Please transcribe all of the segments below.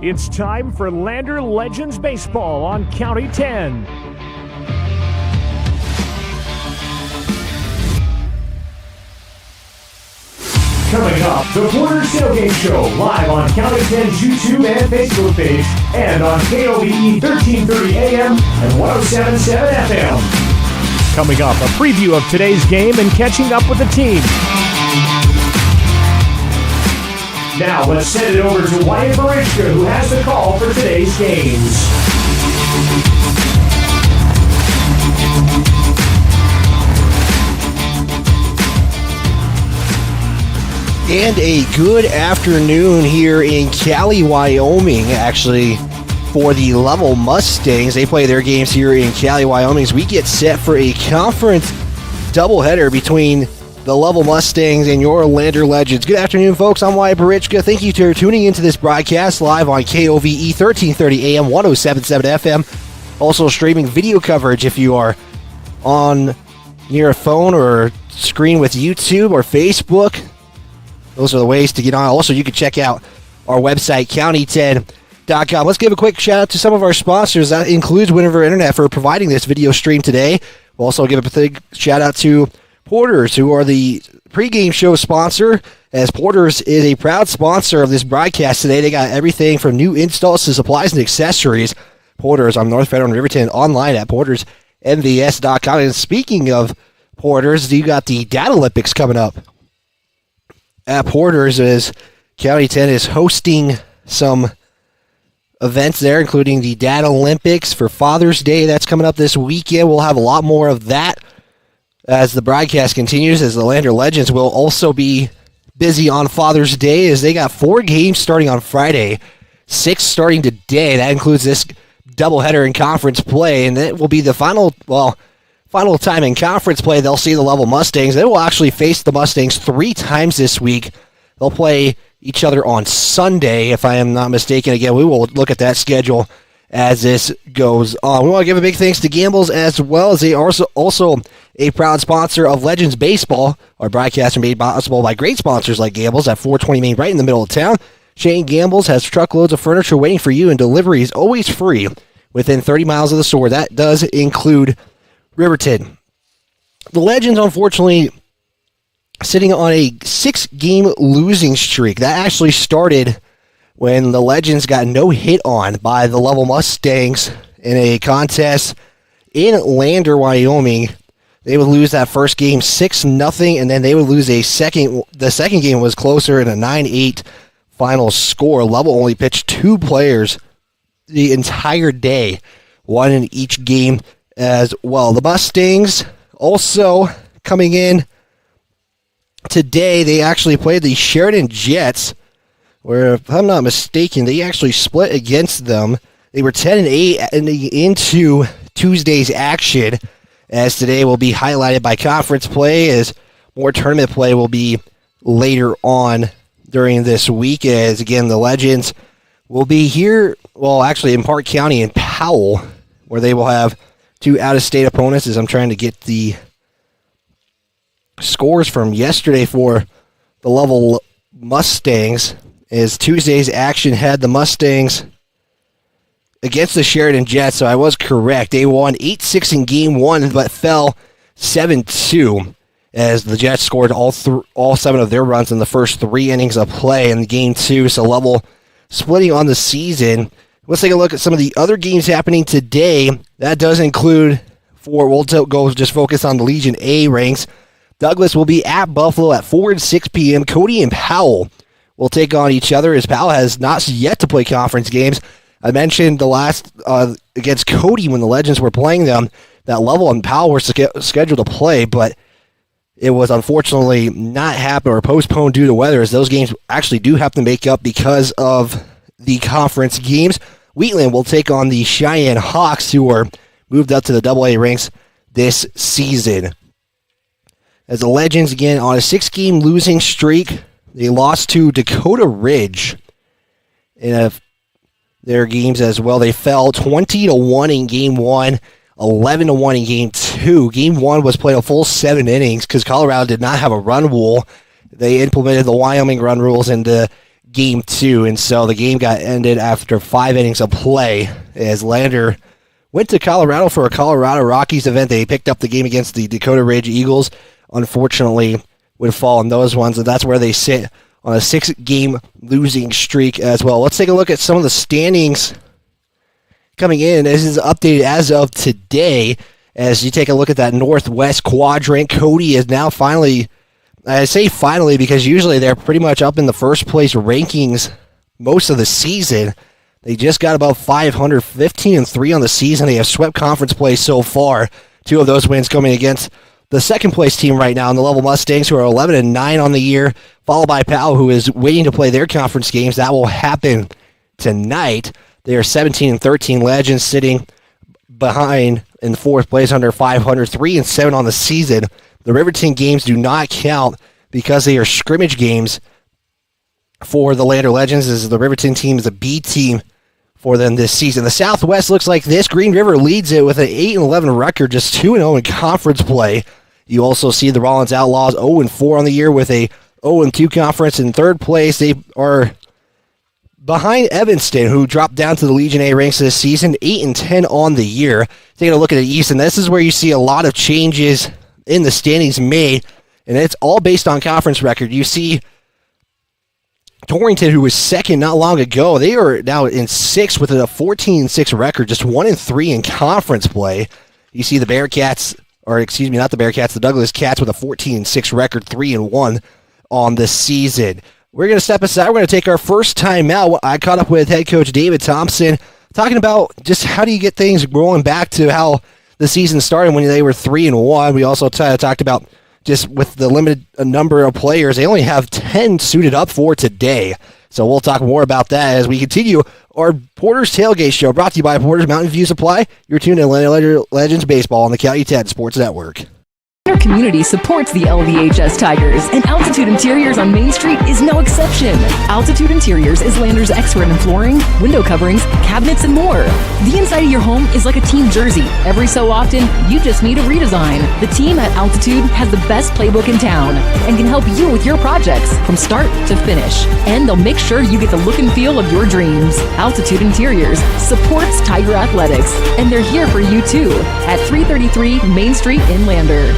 It's time for Lander Legends Baseball on County 10. Coming up, the Porter's Tailgate Show, live on County 10's YouTube and Facebook page, and on KOVE 1330 AM and 107.7 FM. Coming up, a preview of today's game and catching up with the team. Now, let's send it over to Wyatt Barichka, who has the call for today's games. And a good afternoon here in Cali, Wyoming, actually, for the Lovell Mustangs. They play their games here in Cali, Wyoming, as we get set for a conference doubleheader between the Lovell Mustangs and your Lander Legends. Good afternoon, folks. I'm Wyatt Barichka. Thank you for tuning into this broadcast live on KOVE 1330 AM, 107.7 FM. Also streaming video coverage if you are on near a phone or screen with YouTube or Facebook. Those are the ways to get on. Also, you can check out our website, county10.com. Let's give a quick shout out to some of our sponsors. That includes Winterver Internet for providing this video stream today. We'll also give a big shout out to Porters, who are the pregame show sponsor, as Porters is a proud sponsor of this broadcast today. They got everything from new installs to supplies and accessories. Porters on North Federal and Riverton, online at portersmvs.com. And speaking of Porters, you got the Data Olympics coming up at Porters, as County 10 is hosting some events there, including the Data Olympics for Father's Day. That's coming up this weekend. We'll have a lot more of that as the broadcast continues, as the Lander Legends will also be busy on Father's Day, as they got 4 games starting on Friday, 6 starting today. That includes this doubleheader in conference play, and it will be the final time in conference play. They'll see the Lovell Mustangs. They will actually face the Mustangs 3 times this week. They'll play each other on Sunday, if I am not mistaken. Again, we will look at that schedule as this goes on. We want to give a big thanks to Gambles, as well as they are also a proud sponsor of Legends Baseball. Our broadcasts are made possible by great sponsors like Gambles at 420 Main, right in the middle of town. Shane Gambles has truckloads of furniture waiting for you, and delivery is always free within 30 miles of the store. That does include Riverton. The Legends, unfortunately, sitting on a 6-game losing streak. That actually started when the Legends got no hit on by the Lovell Mustangs in a contest in Lander, Wyoming. They would lose that first game 6-0, and then they would lose a second. The second game was closer in a 9-8 final score. Lovell only pitched 2 players the entire day, 1 in each game as well. The Mustangs also coming in today, they actually played the Sheridan Jets, where, if I'm not mistaken, they actually split against them. They were 10-8 into Tuesday's action, as today will be highlighted by conference play, as more tournament play will be later on during this week, as, again, the Legends will be here, well, actually in Park County and Powell, where they will have 2 out-of-state opponents, as I'm trying to get the scores from yesterday for the Lovell Mustangs, as Tuesday's action had the Mustangs against the Sheridan Jets, so I was correct. They won 8-6 in Game 1, but fell 7-2, as the Jets scored all 7 of their runs in the first 3 innings of play in Game 2, so Lovell splitting on the season. Let's take a look at some of the other games happening today. That does include, we'll go just focus on the Legion A ranks. Douglas will be at Buffalo at 4 and 6 p.m. Cody and Powell will take on each other, as Powell has not yet to play conference games. I mentioned the last against Cody when the Legends were playing them, that Lovell and Powell were scheduled to play, but it was unfortunately not happened or postponed due to weather, as those games actually do have to make up because of the conference games. Wheatland will take on the Cheyenne Hawks, who are moved up to the AA ranks this season. As the Legends, again, on a 6-game losing streak, they lost to Dakota Ridge in their games as well. They fell 20-1 in Game 1, 11-1 in Game 2. Game 1 was played a full 7 innings because Colorado did not have a run rule. They implemented the Wyoming run rules into Game 2, and so the game got ended after 5 innings of play as Lander went to Colorado for a Colorado Rockies event. They picked up the game against the Dakota Ridge Eagles. Unfortunately, would fall in those ones, and that's where they sit on a 6-game losing streak as well. Let's take a look at some of the standings coming in. This is updated as of today. As you take a look at that Northwest quadrant, Cody is now finally, I say finally because usually they're pretty much up in the first place rankings most of the season. They just got about 500, 15-3 on the season. They have swept conference play so far. 2 of those wins coming against the second place team right now in the Lovell Mustangs, who are 11-9 on the year, followed by Powell, who is waiting to play their conference games. That will happen tonight. They are 17-13. Legends sitting behind in fourth place under 500, 3-7 on the season. The Riverton games do not count because they are scrimmage games for the Lander Legends, as the Riverton team is a B team for them this season. The Southwest looks like this. Green River leads it with an 8-11 record, just 2-0 in conference play. You also see the Rollins Outlaws 0-4 on the year with a 0-2 conference. In third place, they are behind Evanston, who dropped down to the Legion A ranks this season, 8-10 on the year. Taking a look at the East, and this is where you see a lot of changes in the standings made, and it's all based on conference record. You see Torrington, who was second not long ago, they are now in 6th with a 14-6 record, just 1-3 in conference play. You see the Bearcats, or excuse me, not the Bearcats, the Douglas Cats with a 14-6 record, 3-1 on the season. We're going to step aside. We're going to take our first time out. I caught up with head coach David Thompson, talking about just how do you get things rolling back to how the season started when they were 3-1. We also talked about just with the limited number of players, they only have 10 suited up for today. So we'll talk more about that as we continue our Porter's Tailgate Show, brought to you by Porter's Mountain View Supply. You're tuned in to Legends Baseball on the Cal 10 Sports Network. Our community supports the LVHS Tigers, and Altitude Interiors on Main Street is no exception. Altitude Interiors is Lander's expert in flooring, window coverings, cabinets, and more. The inside of your home is like a team jersey. Every so often, you just need a redesign. The team at Altitude has the best playbook in town and can help you with your projects from start to finish. And they'll make sure you get the look and feel of your dreams. Altitude Interiors supports Tiger Athletics, and they're here for you too at 333 Main Street in Lander.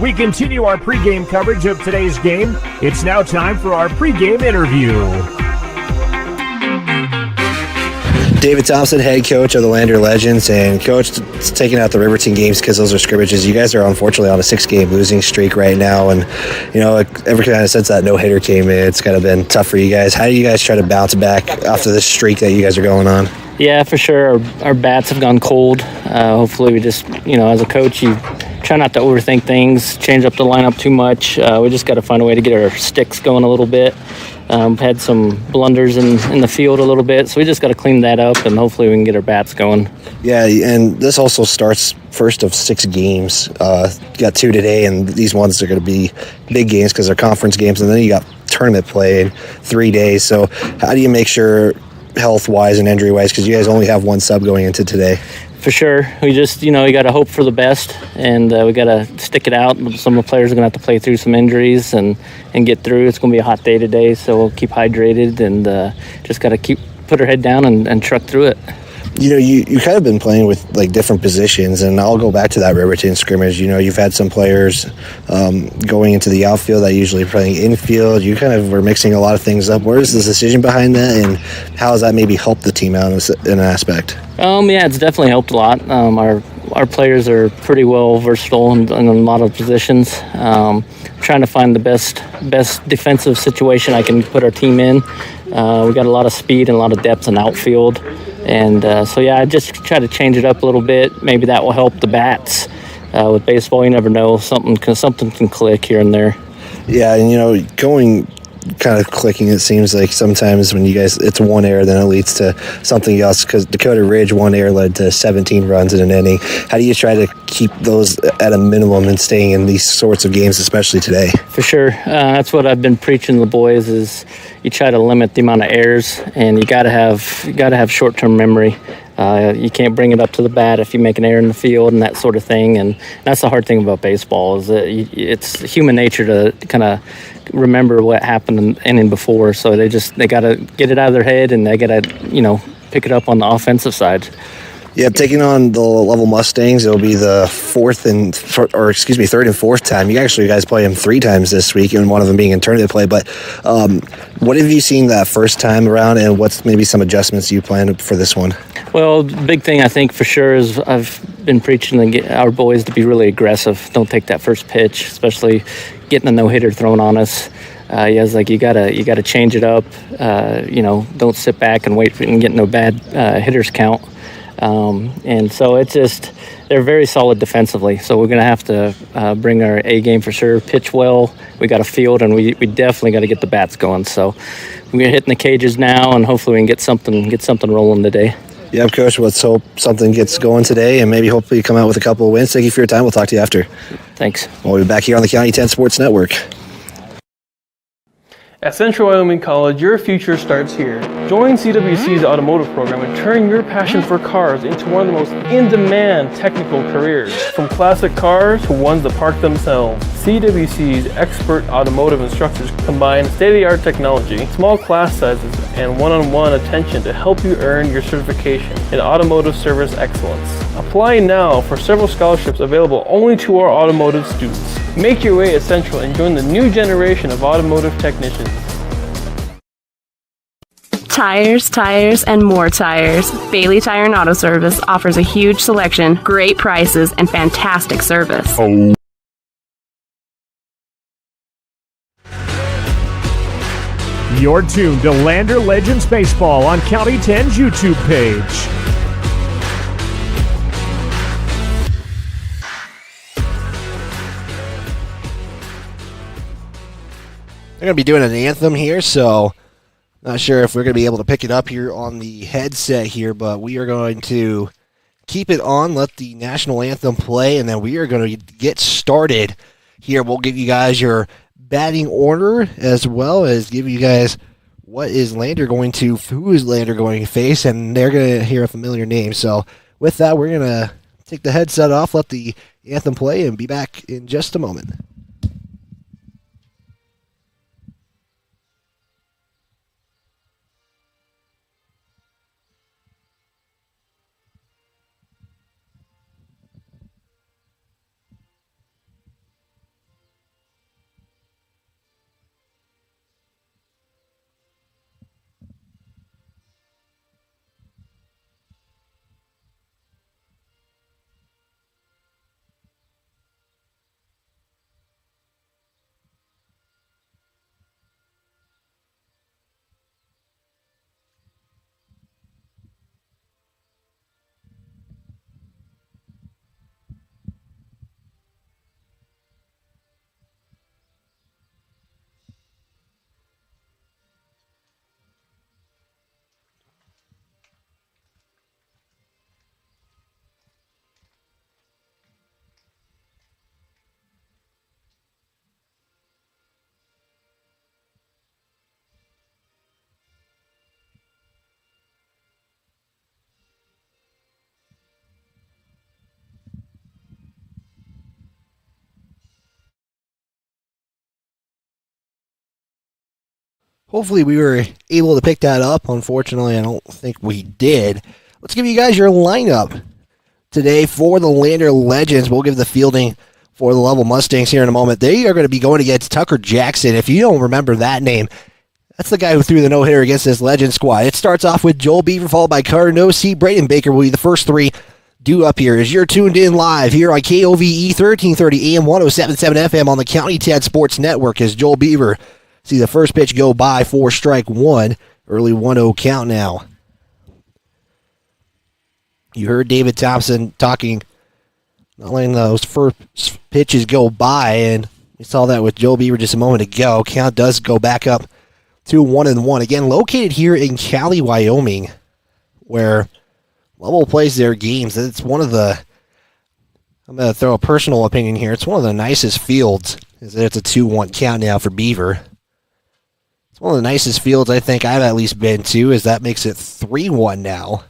We continue our pregame coverage of today's game. It's now time for our pregame interview. David Thompson, head coach of the Lander Legends, and coach, it's taking out the Riverton games because those are scrimmages. You guys are unfortunately on a 6-game losing streak right now, and you know, ever kind of since that no-hitter came in, it's kind of been tough for you guys. How do you guys try to bounce back after this streak that you guys are going on? Yeah, for sure. Our bats have gone cold. Hopefully we just, as a coach, you try not to overthink things, change up the lineup too much. We just got to find a way to get our sticks going a little bit. Had some blunders in the field a little bit, so we just got to clean that up, and hopefully we can get our bats going. Yeah, and this also starts first of 6 games. Got 2 today, and these ones are going to be big games because they're conference games, and then you got tournament play in 3 days. So how do you make sure health-wise and injury-wise, because you guys only have 1 sub going into today? For sure. We just, you got to hope for the best, and we got to stick it out. Some of the players are going to have to play through some injuries and get through. It's going to be a hot day today, so we'll keep hydrated and just got to put our head down and truck through it. You kind of been playing with like different positions, and I'll go back to that Riverton scrimmage. You've had some players going into the outfield that usually playing infield. You kind of were mixing a lot of things up. Where is the decision behind that, and how has that maybe helped the team out in an aspect? Yeah, it's definitely helped a lot. Our players are pretty well versatile in a lot of positions. Trying to find the best defensive situation I can put our team in. We got a lot of speed and a lot of depth in outfield. And I just try to change it up a little bit. Maybe that will help the bats. With baseball, you never know. Something can click here and there. Yeah, and going kind of clicking, it seems like sometimes when you guys, it's one error, then it leads to something else, because Dakota Ridge, 1 error led to 17 runs in an inning. How do you try to keep those at a minimum and staying in these sorts of games, especially today? For sure. That's what I've been preaching to the boys, is you try to limit the amount of errors, and you got to have short-term memory. You can't bring it up to the bat if you make an error in the field and that sort of thing. And that's the hard thing about baseball is that it's human nature to kind of remember what happened in the inning before. So they got to get it out of their head, and they got to, pick it up on the offensive side. Yeah, taking on the Lovell Mustangs, it'll be the third and fourth time. You guys play them 3 times this week, and one of them being in tournament play. But what have you seen that first time around, and what's maybe some adjustments you plan for this one? Well, the big thing I think for sure is I've been preaching to get our boys to be really aggressive. Don't take that first pitch, especially getting a no-hitter thrown on us. You gotta change it up. Don't sit back and wait and get no bad hitters count. And so it's just they're very solid defensively. So we're going to have to bring our A game for sure, pitch well. We got a field, and we definitely got to get the bats going. So we're going to hit in the cages now, and hopefully we can get something rolling today. Yeah, Coach, let's hope something gets going today, and maybe hopefully come out with a couple of wins. Thank you for your time. We'll talk to you after. Thanks. We'll be back here on the County 10 Sports Network. At Central Wyoming College, your future starts here. Join CWC's automotive program and turn your passion for cars into one of the most in-demand technical careers. From classic cars to ones that park themselves, CWC's expert automotive instructors combine state-of-the-art technology, small class sizes, and one-on-one attention to help you earn your certification in automotive service excellence. Apply now for several scholarships available only to our automotive students. Make your way at Central and join the new generation of automotive technicians. Tires, and more tires. Bailey Tire and Auto Service offers a huge selection, great prices, and fantastic service. You're tuned to Lander Legends Baseball on County 10's YouTube page. They're going to be doing an anthem here, so not sure if we're going to be able to pick it up here on the headset here, but we are going to keep it on, let the national anthem play, and then we are going to get started here. We'll give you guys your batting order as well as give you guys who is Lander going to face, and they're going to hear a familiar name. So with that, we're going to take the headset off, let the anthem play, and be back in just a moment. Hopefully we were able to pick that up. Unfortunately, I don't think we did. Let's give you guys your lineup today for the Lander Legends. We'll give the fielding for the Lovell Mustangs here in a moment. They are going to be going against Tucker Jackson. If you don't remember that name, that's the guy who threw the no-hitter against this Legend squad. It starts off with Joel Beaver, followed by Carter Nosey. Braden Baker will be the first three due up here as you're tuned in live here on KOVE 1330 AM 107.7 FM on the County 10 Sports Network as Joel Beaver see the first pitch go by for strike one. Early 1-0 count now. You heard David Thompson talking, not letting those first pitches go by, and we saw that with Joel Beaver just a moment ago. Count does go back up to 1-1. Again, located here in Cali, Wyoming, where Lovell plays their games. It's one of the, I'm going to throw a personal opinion here, it's one of the nicest fields. It's a 2-1 count now for Beaver. One of the nicest fields I think I've at least been to, as that makes it 3-1 now.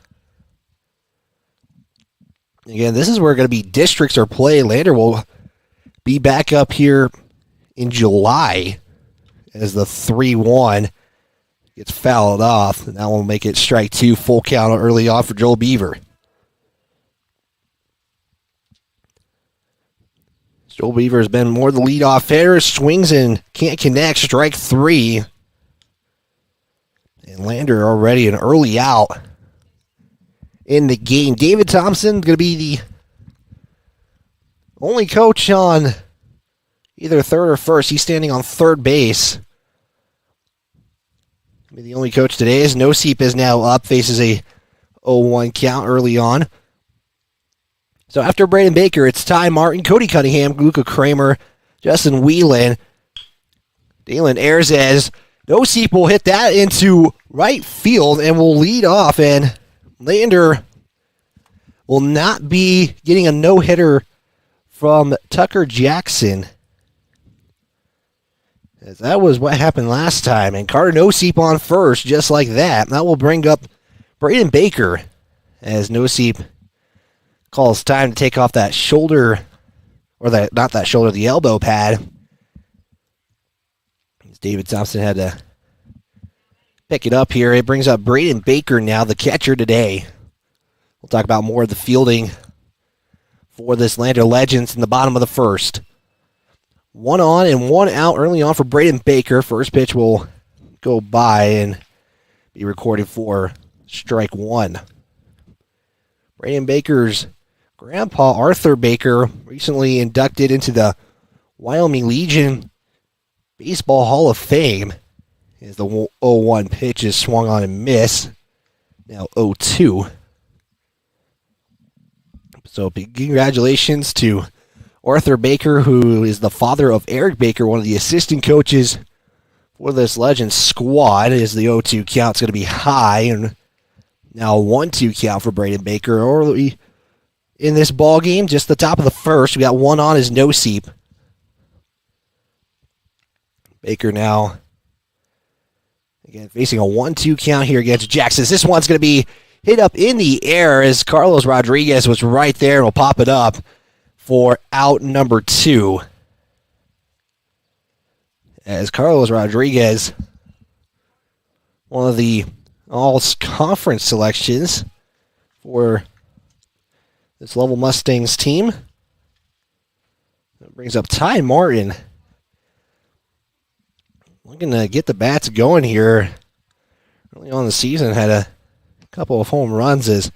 Again, this is where going to be districts are played. Lander will be back up here in July as the 3-1 gets fouled off. And that will make it strike 2, full count early on for Joel Beaver. Joel Beaver has been more the leadoff hitter, swings and can't connect, strike 3. And Lander already an early out in the game. David Thompson going to be the only coach on either third or first. He's standing on third base. The only coach today is Noseep is now up, faces a 0-1 count early on. So after Braden Baker, it's Ty Martin, Cody Cunningham, Luca Kramer, Justin Whelan, Dalen Erzes. Noseep will hit that into right field and will lead off, and Lander will not be getting a no-hitter from Tucker Jackson. As that was what happened last time, and Carter Noseep on first, just like that. That will bring up Braden Baker as Noseep calls time to take off that shoulder, or that not that shoulder, the elbow pad. As David Thompson had to pick it up here. It brings up Braden Baker now, the catcher today. We'll talk about more of the fielding for this Lander Legends in the bottom of the first. 1 on and 1 out early on for Braden Baker. First pitch will go by and be recorded for strike 1. Braden Baker's grandpa, Arthur Baker, recently inducted into the Wyoming Legion Baseball Hall of Fame. As the 0-1 pitch is swung on and missed. Now 0-2. So congratulations to Arthur Baker, who is the father of Eric Baker, one of the assistant coaches for this Legends squad. As the 0-2 count's going to be high, and now a 1-2 count for Braden Baker. Early in this ball game, just the top of the first, we got 1 on is Noseep. Baker now, again, facing a 1-2 count here against Jackson. This one's going to be hit up in the air as Carlos Rodriguez was right there and will pop it up for out number 2. As Carlos Rodriguez, one of the all-conference selections for this Lovell Mustangs team. That brings up Ty Martin. Looking to get the bats going here. Early on in the season, had a couple of home runs as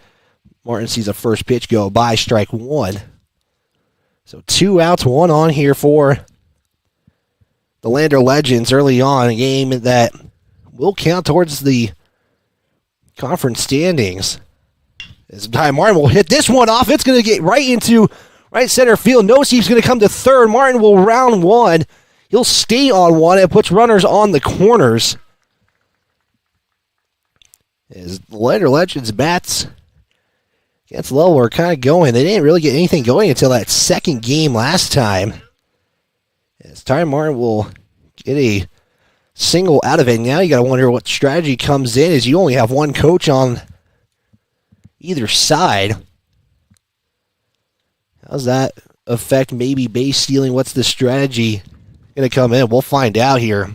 Martin sees a first pitch go by, strike 1. So 2 outs, 1 on here for the Lander Legends early on. A game that will count towards the conference standings. As Ty Martin will hit this one off. It's going to get right into right center field. Noseep's going to come to third. Martin will round 1. He'll stay on 1 and puts runners on the corners. As the Lander Legends bats against Lovell are kind of going. They didn't really get anything going until that second game last time. As Ty Martin will get a single out of it. Now you got to wonder what strategy comes in, as you only have one coach on either side. How's that affect maybe base stealing? What's the strategy going to come in? We'll find out here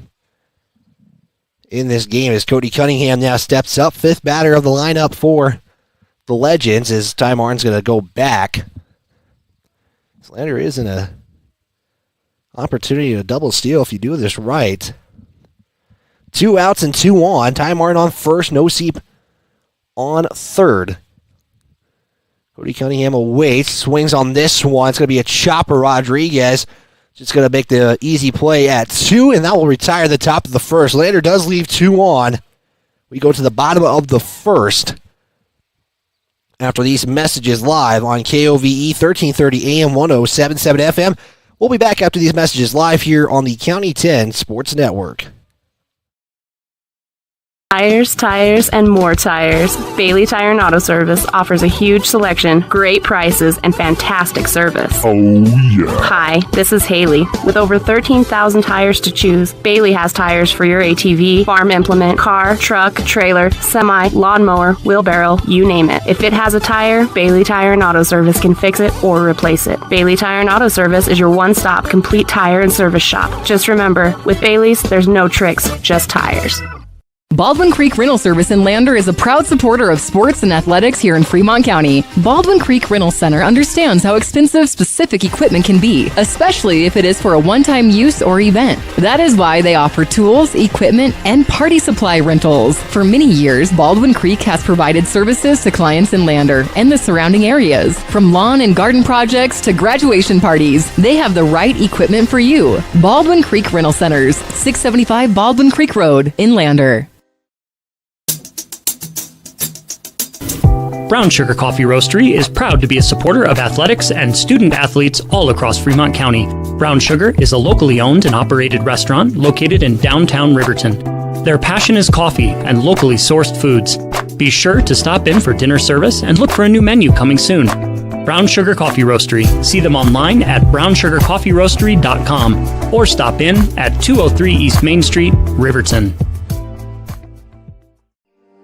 in this game as Cody Cunningham now steps up. 5th batter of the lineup for the Legends as Ty Martin's going to go back. Lander is in a opportunity to double steal if you do this right. 2 outs and 2 on. Ty Martin on first. Noseep on third. Cody Cunningham awaits. Swings on this one. It's going to be a chopper. Rodriguez just going to make the easy play at 2, and that will retire the top of the first. Lander does leave 2 on. We go to the bottom of the first after these messages live on KOVE 1330 AM 107.7 FM. We'll be back after these messages live here on the County 10 Sports Network. Tires, and more tires. Bailey Tire and Auto Service offers a huge selection, great prices, and fantastic service. Oh, yeah. Hi, this is Haley. With over 13,000 tires to choose, Bailey has tires for your ATV, farm implement, car, truck, trailer, semi, lawnmower, wheelbarrow, you name it. If it has a tire, Bailey Tire and Auto Service can fix it or replace it. Bailey Tire and Auto Service is your one-stop complete tire and service shop. Just remember, with Bailey's, there's no tricks, just tires. Baldwin Creek Rental Service in Lander is a proud supporter of sports and athletics here in Fremont County. Baldwin Creek Rental Center understands how expensive specific equipment can be, especially if it is for a one-time use or event. That is why they offer tools, equipment, and party supply rentals. For many years, Baldwin Creek has provided services to clients in Lander and the surrounding areas. From lawn and garden projects to graduation parties, they have the right equipment for you. Baldwin Creek Rental Centers, 675 Baldwin Creek Road in Lander. Brown Sugar Coffee Roastery is proud to be a supporter of athletics and student athletes all across Fremont County. Brown Sugar is a locally owned and operated restaurant located in downtown Riverton. Their passion is coffee and locally sourced foods. Be sure to stop in for dinner service and look for a new menu coming soon. Brown Sugar Coffee Roastery. See them online at brownsugarcoffeeroastery.com or stop in at 203 East Main Street, Riverton.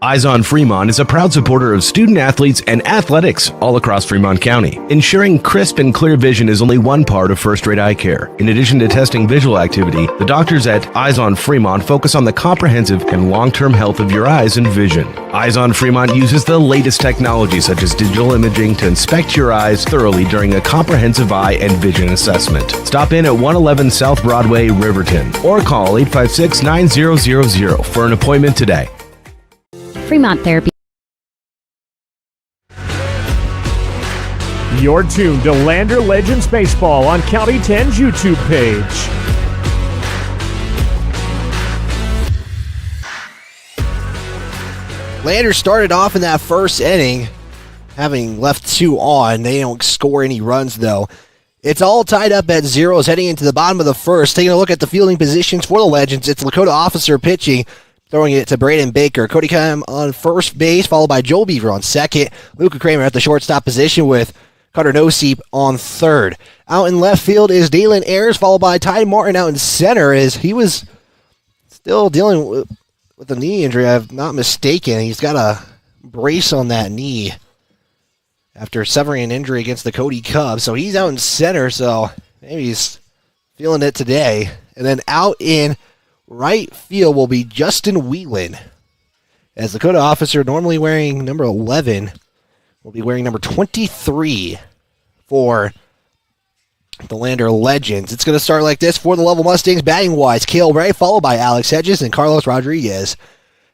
Eyes on Fremont is a proud supporter of student athletes and athletics all across Fremont County. Ensuring crisp and clear vision is only one part of first-rate eye care. In addition to testing visual activity, the doctors at Eyes on Fremont focus on the comprehensive and long-term health of your eyes and vision. Eyes on Fremont uses the latest technology such as digital imaging to inspect your eyes thoroughly during a comprehensive eye and vision assessment. Stop in at 111 South Broadway, Riverton, or call 856-9000 for an appointment today. Fremont Therapy. You're tuned to Lander Legends Baseball on County 10's YouTube page. Lander started off in that first inning, having left 2 on. They don't score any runs, though. It's all tied up at zeros heading into the bottom of the first. Taking a look at the fielding positions for the Legends, it's Lakota Officer pitching, throwing it to Braden Baker. Cody Kime on first base, followed by Joel Beaver on second. Luca Kramer at the shortstop position with Carter Noseep on third. Out in left field is Dalen Ayers, followed by Ty Martin out in center, as he was still dealing with a knee injury, if I'm not mistaken. He's got a brace on that knee after severing an injury against the Cody Cubs. So he's out in center, so maybe he's feeling it today. And then out in right field will be Justin Whelan, as the Dakota Officer, normally wearing number 11, will be wearing number 23 for the Lander Legends. It's going to start like this for the Lovell Mustangs. Batting-wise, Cale Ray, followed by Alex Hedges and Carlos Rodriguez.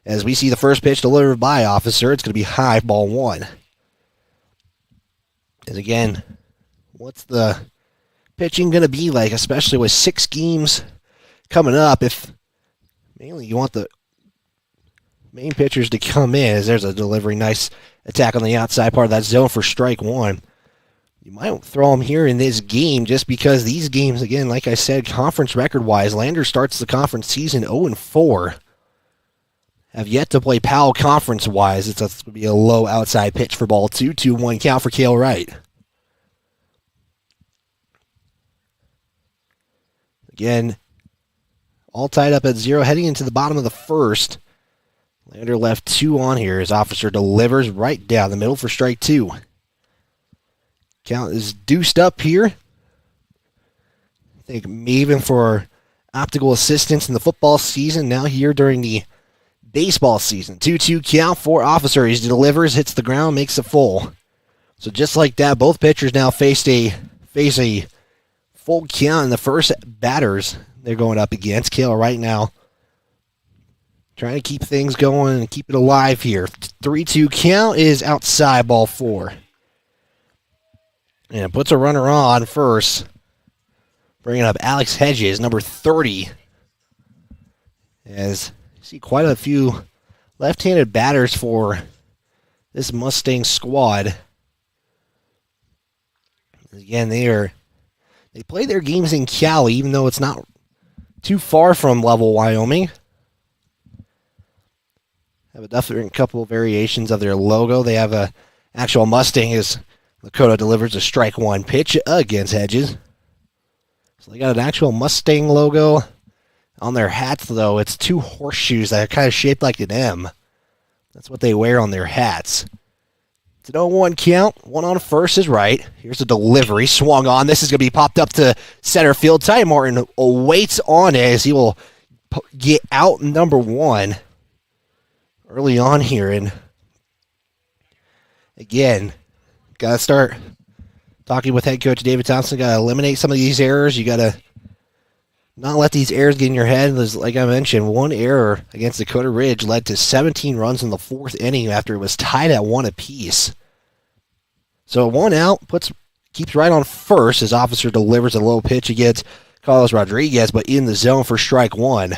As we see the first pitch delivered by Officer, it's going to be high, ball 1. As again, what's the pitching going to be like, especially with 6 games coming up? If mainly you want the main pitchers to come in, as there's a delivery, nice attack on the outside part of that zone for strike 1. You might throw them here in this game just because these games, again, like I said, conference record-wise, Lander starts the conference season 0-4. Have yet to play Powell conference-wise. It's going to be a low outside pitch for ball 2. 2-1 count for Cale Wright. Again, all tied up at 0 heading into the bottom of the first. Lander left 2 on here as Officer delivers right down the middle for strike 2. Count is deuced up here. I think Maven for optical assistance in the football season, now here during the baseball season. 2-2 count for Officer. He delivers, hits the ground, makes a full. So just like that, both pitchers now face a full count in the first batters they're going up against. Cale right now trying to keep things going and keep it alive here. 3-2 count is outside, ball 4. And it puts a runner on first. Bringing up Alex Hedges, number 30. As you see quite a few left-handed batters for this Mustang squad. Again, they play their games in Cali, even though it's not too far from Lovell, Wyoming. have a different couple variations of their logo. They have a actual Mustang as Lakota delivers a strike one pitch against Hedges. So they got an actual Mustang logo. On their hats, though, it's two horseshoes that are kind of shaped like an M. That's what they wear on their hats. It's an 0-1 count. One on first is right. Here's a delivery. Swung on. This is going to be popped up to center field. Ty Martin awaits on it as he will get out number one early on here. And again, got to start talking with head coach David Thompson. Got to eliminate some of these errors. You got to not let these errors get in your head. Like I mentioned, one error against Dakota Ridge led to 17 runs in the fourth inning after it was tied at one apiece. So one out, keeps right on first as Officer delivers a low pitch against Carlos Rodriguez, but in the zone for strike one.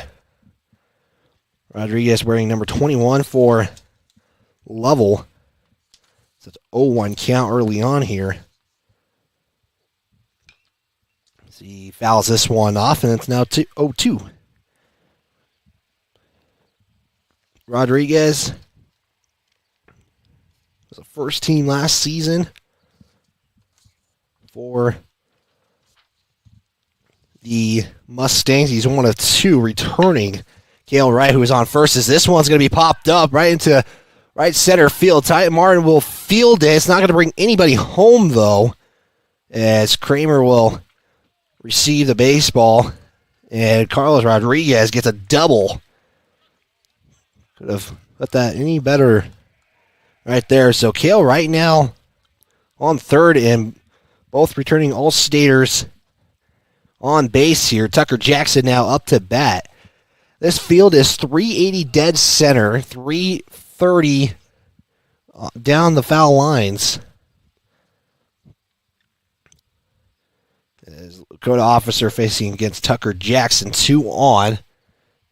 Rodriguez wearing number 21 for Lovell. So it's 0-1 count early on here. He fouls this one off, and it's now 0-2. Rodriguez was a first team last season for the Mustangs. He's one of two returning. Cale Wright, who is on first, as this one's going to be popped up right into right center field. Ty Martin will field it. It's not going to bring anybody home, though, as Kramer will receive the baseball, and Carlos Rodriguez gets a double. Could have put that any better right there. So Cale right now on third, and both returning All-Staters on base here. Tucker Jackson now up to bat. This field is 380 dead center, 330 down the foul lines. As Lakota Officer facing against Tucker Jackson, 2 on,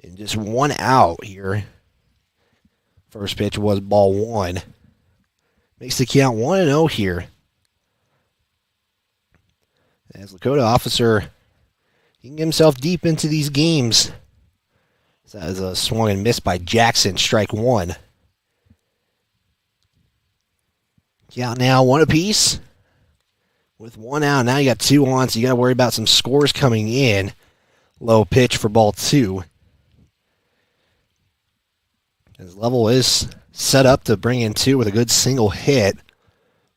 and just 1 out here. First pitch was ball 1. Makes the count 1-0 here. As Lakota Officer, he can get himself deep into these games. So that is a swung and miss by Jackson, strike 1. Count now 1 apiece. With 1 out, now you got 2 on, so you got to worry about some scores coming in. Low pitch for ball 2. As Lovell is set up to bring in 2 with a good single hit.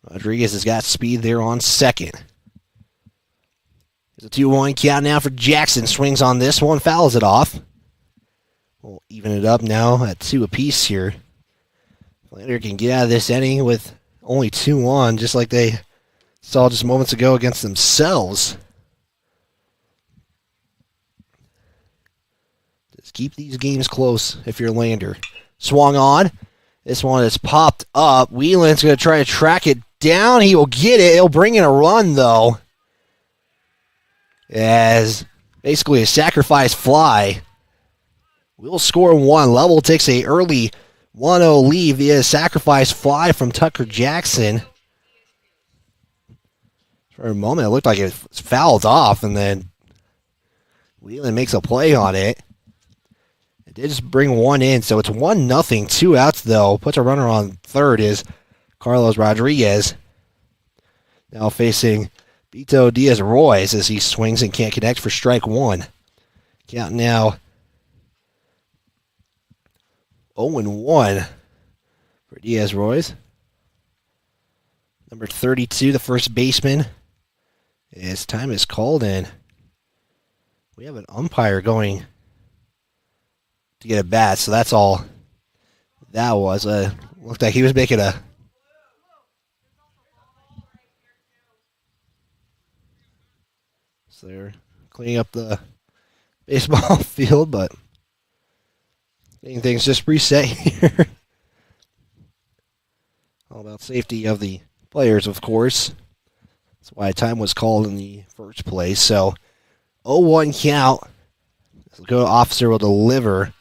Rodriguez has got speed there on second. There's a 2-1 count now for Jackson. Swings on this one, fouls it off. We'll even it up now at 2 apiece here. Flanders can get out of this inning with only 2 on, just like they saw just moments ago against themselves. Just keep these games close if you're Lander. Swung on. This one is popped up. Whelan's going to try to track it down. He will get it. He'll bring in a run, though. As basically a sacrifice fly. We'll score 1. Lovell takes a early 1-0 lead via a sacrifice fly from Tucker Jackson. For a moment, it looked like it was fouled off, and then Whelan makes a play on it. It did just bring 1 in, so it's 1-0. 2 outs, though. Puts a runner on third is Carlos Rodriguez. Now facing Beto Diaz-Royce as he swings and can't connect for strike 1. Count now 0-1 for Diaz-Royce. Number 32, the first baseman. As time is called in, we have an umpire going to get a bat, so that's all that was. Looked like he was making a... So they're cleaning up the baseball field, but getting things just reset here. All about safety of the players, of course. That's why time was called in the first place. So 0-1 count. The officer will deliver.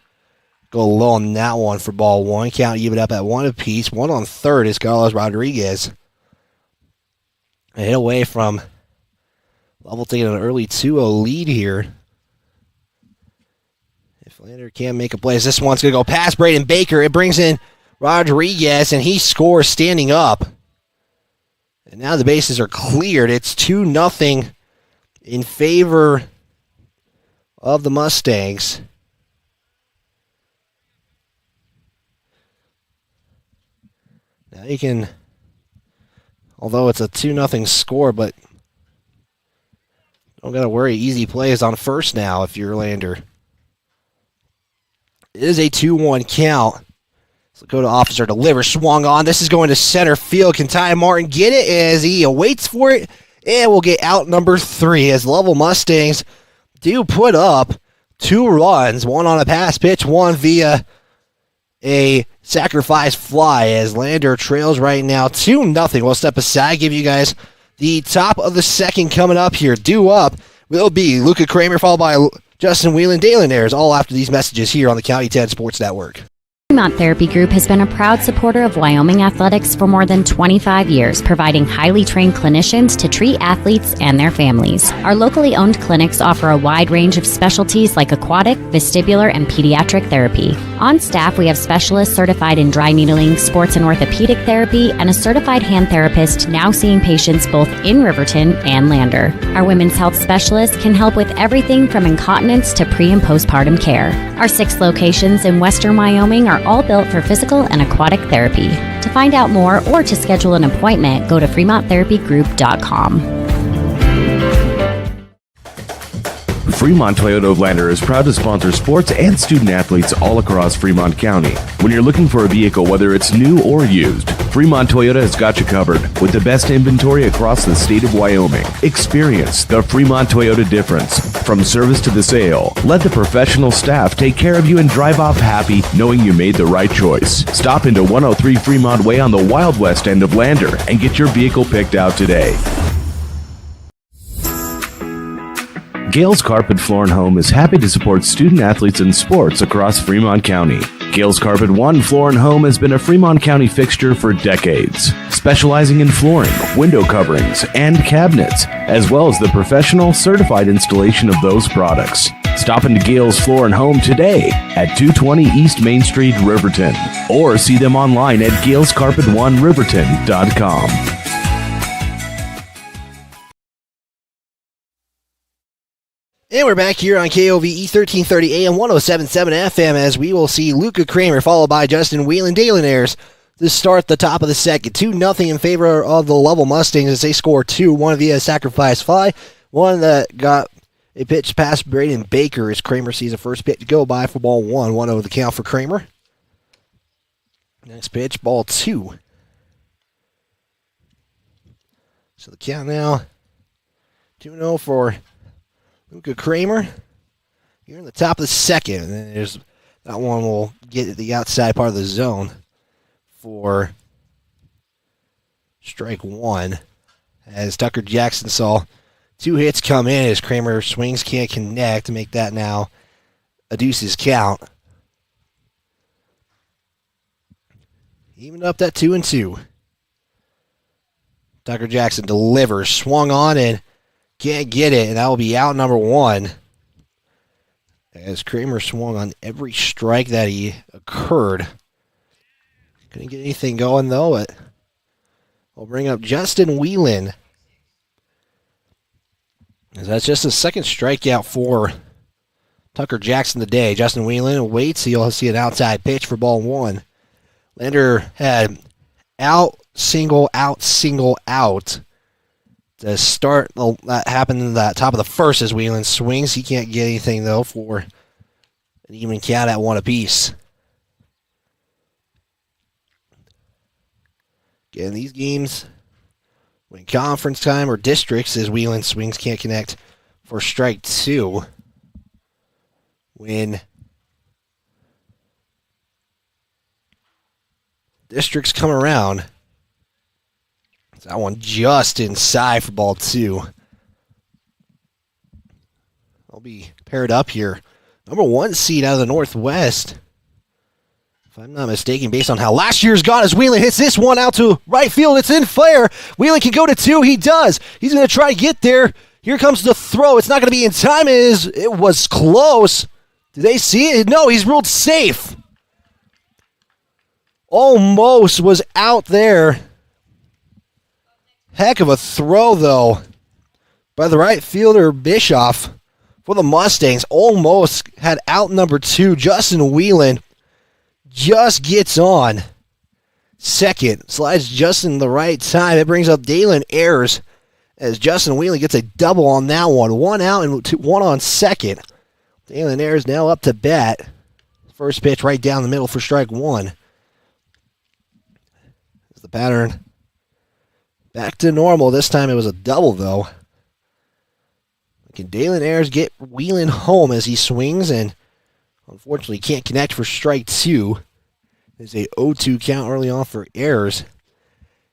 Go low on that one for ball 1. Count even up at 1 apiece. 1 on third is Carlos Rodriguez. A hit away from Lovell taking an early 2-0 lead here. If Lander can't make a play. This one's going to go past Braden Baker. It brings in Rodriguez, and he scores standing up. And now the bases are cleared. It's 2-0 in favor of the Mustangs. Now you can, although it's a 2-0 score, but don't got to worry. Easy plays on first now if you're Lander. It is a 2-1 count. So go to Officer, deliver, swung on. This is going to center field. Can Ty Martin get it as he awaits for it? And we'll get out number 3 as Lovell Mustangs do put up 2 runs. One on a pass pitch, one via a sacrifice fly as Lander trails right now 2-0. We'll step aside, give you guys the top of the second coming up here. Due up will be Luca Kramer, followed by Justin Whelan, Dalen Ayers, all after these messages here on the County 10 Sports Network. Fremont Therapy Group has been a proud supporter of Wyoming athletics for more than 25 years, providing highly trained clinicians to treat athletes and their families. Our locally owned clinics offer a wide range of specialties like aquatic, vestibular, and pediatric therapy. On staff, we have specialists certified in dry needling, sports and orthopedic therapy, and a certified hand therapist now seeing patients both in Riverton and Lander. Our women's health specialists can help with everything from incontinence to pre- and postpartum care. Our 6 locations in western Wyoming are all built for physical and aquatic therapy. To find out more or to schedule an appointment, go to FremontTherapyGroup.com. Fremont Toyota of Lander is proud to sponsor sports and student athletes all across Fremont County. When you're looking for a vehicle, whether it's new or used, Fremont Toyota has got you covered with the best inventory across the state of Wyoming. Experience the Fremont Toyota difference. From service to the sale, let the professional staff take care of you and drive off happy knowing you made the right choice. Stop into 103 Fremont Way on the Wild West end of Lander and get your vehicle picked out today. Gales Carpet Floor and Home is happy to support student athletes in sports across Fremont County. Gales Carpet One Floor and Home has been a Fremont County fixture for decades, specializing in flooring, window coverings, and cabinets, as well as the professional, certified installation of those products. Stop into Gales Floor and Home today at 220 East Main Street, Riverton, or see them online at galescarpet1riverton.com. And we're back here on KOVE 1330 AM 107.7 FM as we will see Luca Kramer followed by Justin Whelan, Dalen Ayers to start the top of the second. 2-0 in favor of the Lovell Mustangs as they score 2. One via sacrifice fly. One that got a pitch past Braden Baker as Kramer sees a first pitch go by for ball 1. 1-0 the count for Kramer. Next pitch, ball 2. So the count now 2-0 for Luca Kramer. You're in the top of the second, and then there's that one will get at the outside part of the zone for strike 1. As Tucker Jackson saw 2 hits come in as Kramer swings, can't connect to make that now a deuces count. Even up that 2-2. Tucker Jackson delivers, swung on and can't get it, and that will be out number 1. As Kramer swung on every strike that he occurred. Couldn't get anything going, though, but we'll bring up Justin Whelan. As that's just a second strikeout for Tucker Jackson today. Justin Whelan waits. He'll see an outside pitch for ball 1. Lander had out, single, out, single, out. To start, that happened in the top of the first as Whelan swings. He can't get anything, though, for an even count at 1 apiece. Again, these games, when conference time or districts, as Whelan swings, can't connect for strike 2. When districts come around, that one just inside for ball 2. I'll be paired up here. Number 1 seed out of the Northwest. If I'm not mistaken, based on how last year's gone, as Whelan hits this one out to right field. It's in flare. Whelan can go to 2. He does. He's going to try to get there. Here comes the throw. It's not going to be in time. It was close. Did they see it? No, he's ruled safe. Almost was out there. Heck of a throw, though, by the right fielder, Bischoff, for the Mustangs. Almost had out number 2. Justin Whelan just gets on second. Slides just in the right time. It brings up Dalen Ayers as Justin Whelan gets a double on that one. 1 out and 1 on second. Dalen Ayers now up to bat. First pitch right down the middle for strike 1. Is the pattern back to normal. This time it was a double, though. Can Dalen Ayers get Whelan home as he swings and unfortunately can't connect for strike 2. There's a 0-2 count early on for Ayers.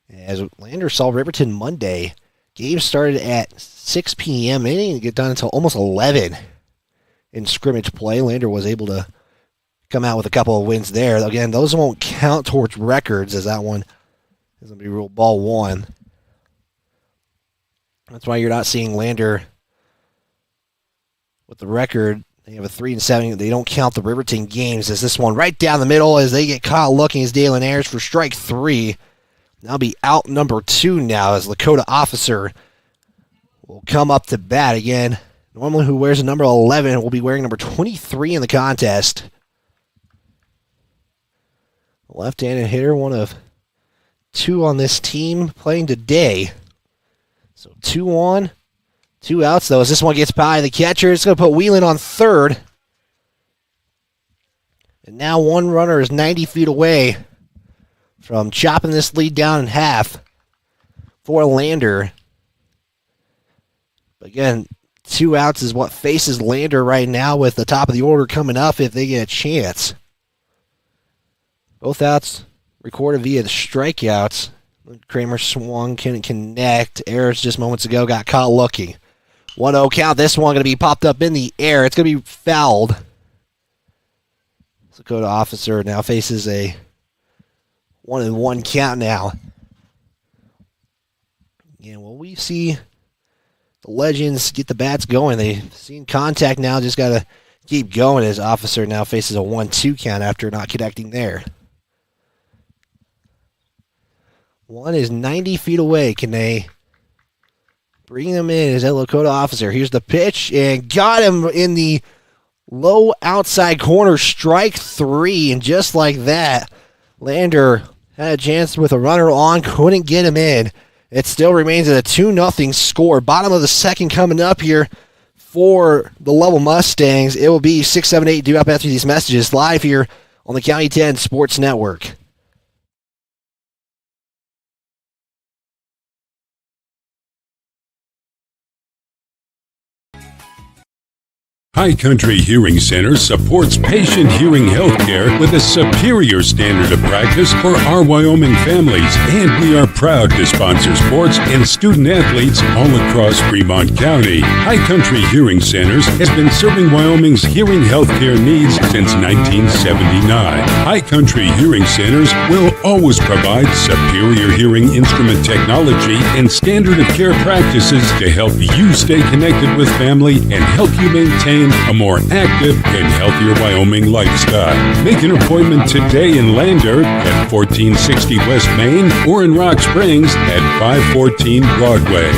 As Lander saw Riverton Monday, game started at 6 p.m. They didn't get done until almost 11 in scrimmage play. Lander was able to come out with a couple of wins there. Again, those won't count towards records as that one is going to be ruled ball 1. That's why you're not seeing Lander with the record. They have a 3-7. They don't count the Riverton games as this one right down the middle as they get caught looking as Dalen Ayers for strike 3. Now be out number 2 now as Lakota Officer will come up to bat again. Normally who wears a number 11 will be wearing number 23 in the contest. Left-handed hitter, one of 2 on this team playing today. So 2 on, 2 outs, though, as this one gets by the catcher. It's going to put Whelan on third. And now one runner is 90 feet away from chopping this lead down in half for Lander. But again, 2 outs is what faces Lander right now with the top of the order coming up if they get a chance. Both outs recorded via the strikeouts. Kramer swung, couldn't connect. Ayers just moments ago got caught looking. 1-0 count. This one going to be popped up in the air. It's going to be fouled. Dakota Officer now faces a 1-1 count now. Yeah, well, we see the Legends get the bats going. They've seen contact now, just got to keep going as Officer now faces a 1-2 count after not connecting there. One is 90 feet away. Can they bring them in as that Lakota Officer? Here's the pitch, and got him in the low outside corner. Strike 3, and just like that, Lander had a chance with a runner on, couldn't get him in. It still remains at a 2-0 score. Bottom of the second coming up here for the Lovell Mustangs. It will be 6-7-8 due up after these messages live here on the County 10 Sports Network. High Country Hearing Center supports patient hearing health care with a superior standard of practice for our Wyoming families, and we are proud to sponsor sports and student athletes all across Fremont County. High Country Hearing Centers has been serving Wyoming's hearing health care needs since 1979. High Country Hearing Centers will always provide superior hearing instrument technology and standard of care practices to help you stay connected with family and help you maintain a more active and healthier Wyoming lifestyle. Make an appointment today in Lander at 1460 West Main or in Rock Springs at 514 Broadway.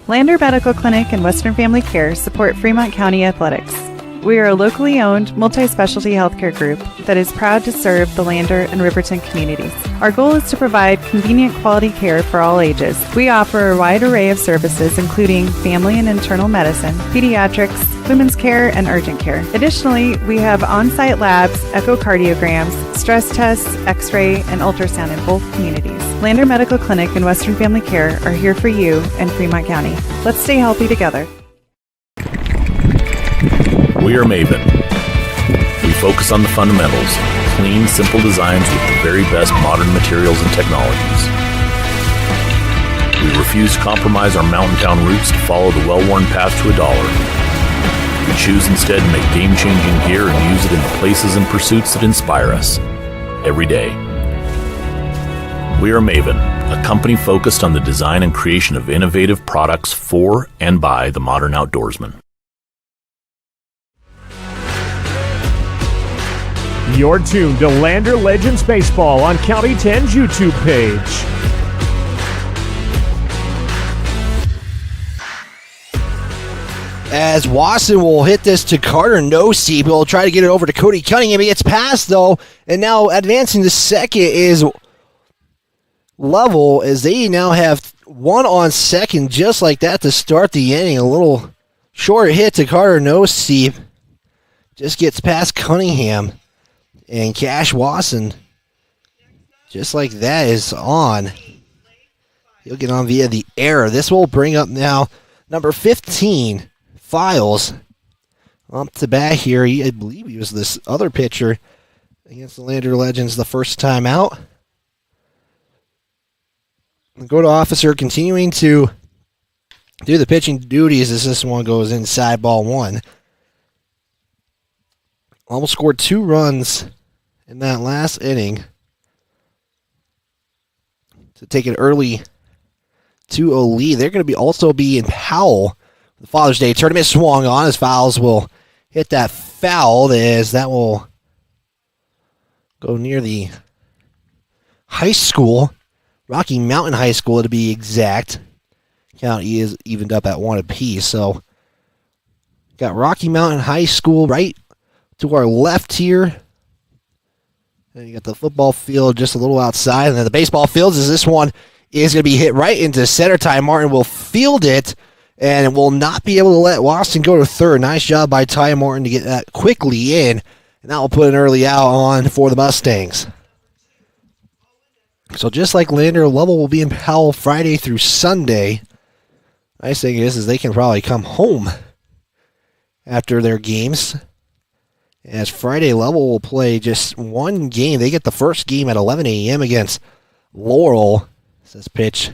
Lander Medical Clinic and Western Family Care support Fremont County athletics. We are a locally owned, multi-specialty healthcare group that is proud to serve the Lander and Riverton communities. Our goal is to provide convenient quality care for all ages. We offer a wide array of services including family and internal medicine, pediatrics, women's care, and urgent care. Additionally, we have on-site labs, echocardiograms, stress tests, x-ray, and ultrasound in both communities. Lander Medical Clinic and Western Family Care are here for you in Fremont County. Let's stay healthy together. We are Maven. We focus on the fundamentals, clean, simple designs with the very best modern materials and technologies. We refuse to compromise our mountain town roots to follow the well-worn path to $1. We choose instead to make game-changing gear and use it in the places and pursuits that inspire us every day. We are Maven, a company focused on the design and creation of innovative products for and by the modern outdoorsman. You're tuned to Lander Legends Baseball on County 10's YouTube page. As Wasson will hit this to Carter Nosey, will try to get it over to Cody Cunningham. He gets past, though, and now advancing to second is Lovell, as they now have one on second, just like that, to start the inning. A little short hit to Carter Nosey. Just gets past Cunningham, and Cash Wasson, just like that, is on. He'll get on via the error. This will bring up now number 15, Files, up to bat here. I believe he was this other pitcher against the Lander Legends the first time out. The go to officer continuing to do the pitching duties as this one goes inside, ball one. Almost scored 2 runs in that last inning to take an early 2-0 lead. They're going to also be in Powell. The Father's Day tournament swung on as Fowles will hit that foul, as that will go near the high school, Rocky Mountain High School to be exact. Count is evened up at 1 apiece. So got Rocky Mountain High School right to our left here. And you got the football field just a little outside. And then the baseball fields, as this one is going to be hit right into center. Ty Martin will field it and will not be able to let Wasson go to third. Nice job by Ty Martin to get that quickly in. And that will put an early out on for the Mustangs. So just like Lander, Lovell will be in Powell Friday through Sunday. Nice thing is they can probably come home after their games. As Friday, Lovell will play just one game. They get the first game at 11 a.m. against Laurel. This pitch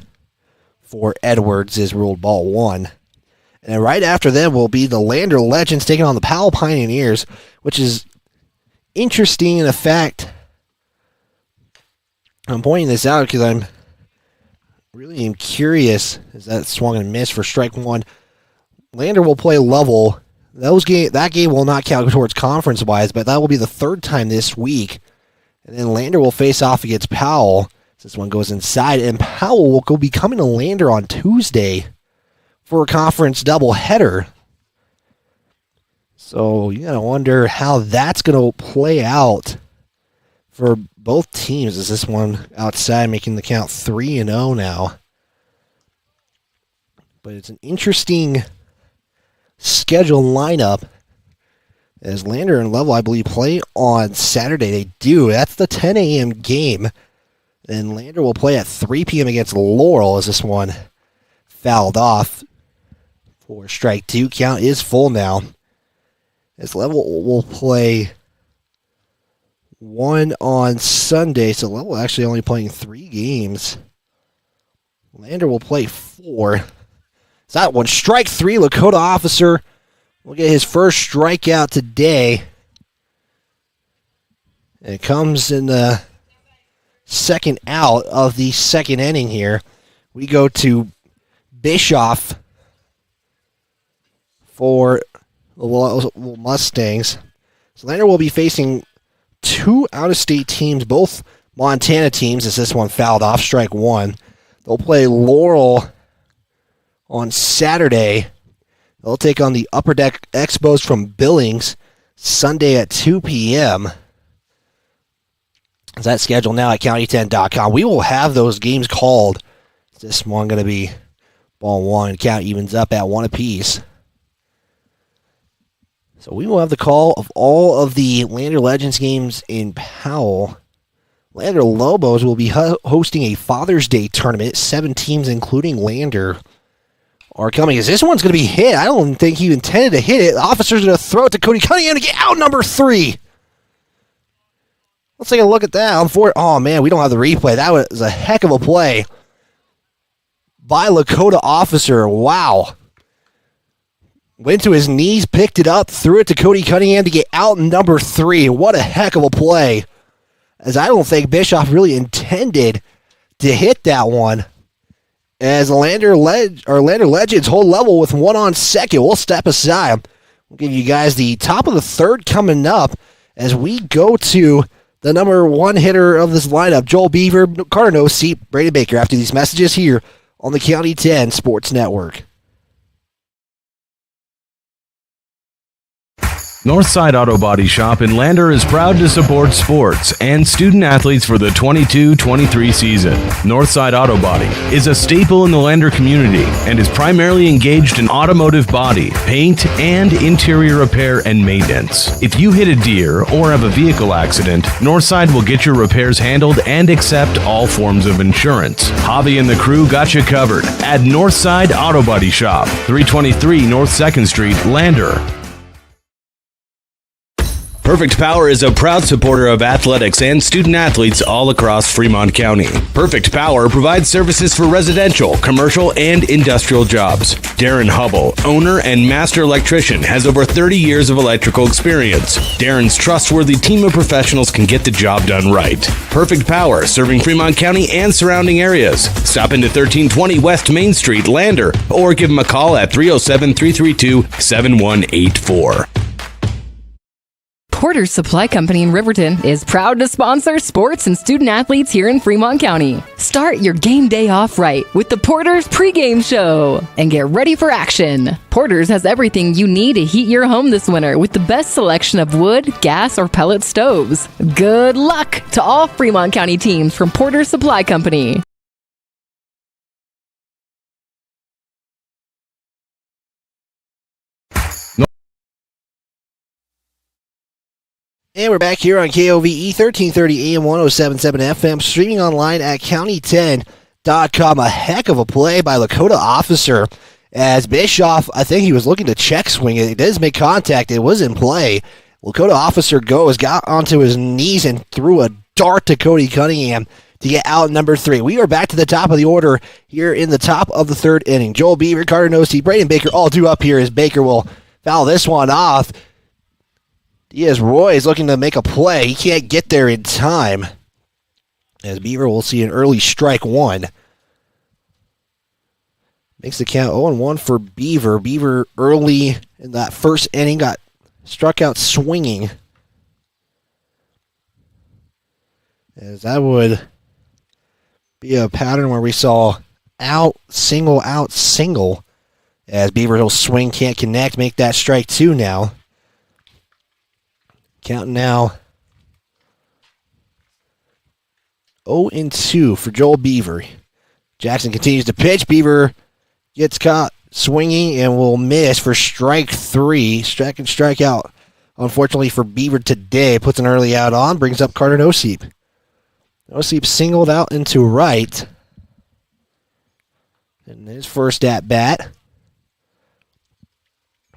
for Edwards is ruled ball one. And right after them will be the Lander Legends taking on the Powell Pioneers, which is interesting in the fact. I'm pointing this out because I'm really am curious, as that swung and missed for strike one. Lander will play Lovell. That game will not count towards conference-wise, but that will be the third time this week. And then Lander will face off against Powell. This one goes inside, and Powell will be coming to Lander on Tuesday for a conference doubleheader. So you gotta wonder how that's gonna play out for both teams. Is this one outside, making the count 3-0 now? But it's an interesting schedule lineup, as Lander and Lovell, I believe, play on Saturday. They do. That's the 10 a.m. game. Then Lander will play at 3 p.m. against Laurel, as this one fouled off for strike two. Count is full now, as Lovell will play one on Sunday. So Lovell actually only playing 3 games. Lander will play 4. So that one, strike 3. Lakota Officer will get his first strikeout today. And it comes in the second out of the second inning here. We go to Bischoff for the Mustangs. So Lander will be facing 2 out-of-state teams, both Montana teams, as this one fouled off, strike 1. They'll play Laurel on Saturday. They'll take on the Upper Deck Expos from Billings Sunday at 2 p.m. Is that scheduled now at county10.com? We will have those games called. This one going to be ball one. Count evens up at 1 apiece. So we will have the call of all of the Lander Legends games in Powell. Lander Lobos will be hosting a Father's Day tournament. 7 teams, including Lander, are coming. As this one's going to be hit. I don't think he intended to hit it. The officer's going to throw it to Cody Cunningham to get out number 3. Let's take a look at that. Oh, man, we don't have the replay. That was a heck of a play by Lakota Officer. Wow. Went to his knees, picked it up, threw it to Cody Cunningham to get out number 3. What a heck of a play. As I don't think Bischoff really intended to hit that one. As Lander Legends hold level with 1 on second. We'll step aside. We'll give you guys the top of the third coming up, as we go to the number one hitter of this lineup, Joel Beaver, Carter No Seat, Brady Baker, after these messages here on the County 10 Sports Network. Northside Auto Body Shop in Lander is proud to support sports and student athletes for the 22-23 season. Northside Auto Body is a staple in the Lander community and is primarily engaged in automotive body, paint, and interior repair and maintenance. If you hit a deer or have a vehicle accident, Northside will get your repairs handled and accept all forms of insurance. Javi and the crew got you covered at Northside Auto Body Shop, 323 North 2nd Street, Lander. Perfect Power is a proud supporter of athletics and student athletes all across Fremont County. Perfect Power provides services for residential, commercial, and industrial jobs. Darren Hubble, owner and master electrician, has over 30 years of electrical experience. Darren's trustworthy team of professionals can get the job done right. Perfect Power, serving Fremont County and surrounding areas. Stop into 1320 West Main Street, Lander, or give them a call at 307-332-7184. Porter's Supply Company in Riverton is proud to sponsor sports and student athletes here in Fremont County. Start your game day off right with the Porter's pregame show and get ready for action. Porter's has everything you need to heat your home this winter with the best selection of wood, gas, or pellet stoves. Good luck to all Fremont County teams from Porter's Supply Company. And we're back here on KOVE 1330 AM 1077 FM, streaming online at county10.com. A heck of a play by Lakota Officer as Bischoff, I think he was looking to check swing it. It does make contact. It was in play. Lakota Officer got onto his knees and threw a dart to Cody Cunningham to get out number 3. We are back to the top of the order here in the top of the third inning. Joel Beaver, Carter Nosey, Braden Baker all due up here as Baker will foul this one off. Diaz-Roy is looking to make a play. He can't get there in time. As Beaver will see an early strike one. Makes the count 0-1 for Beaver. Beaver early in that first inning got struck out swinging. As that would be a pattern where we saw out, single. As Beaver will swing, can't connect, make that strike two now. Counting now 0-2 for Joel Beaver. Jackson continues to pitch. Beaver gets caught swinging and will miss for strike 3. Strike out, unfortunately for Beaver today. Puts an early out on, brings up Carter Noseep. Noseep singled out into right. In his first at-bat.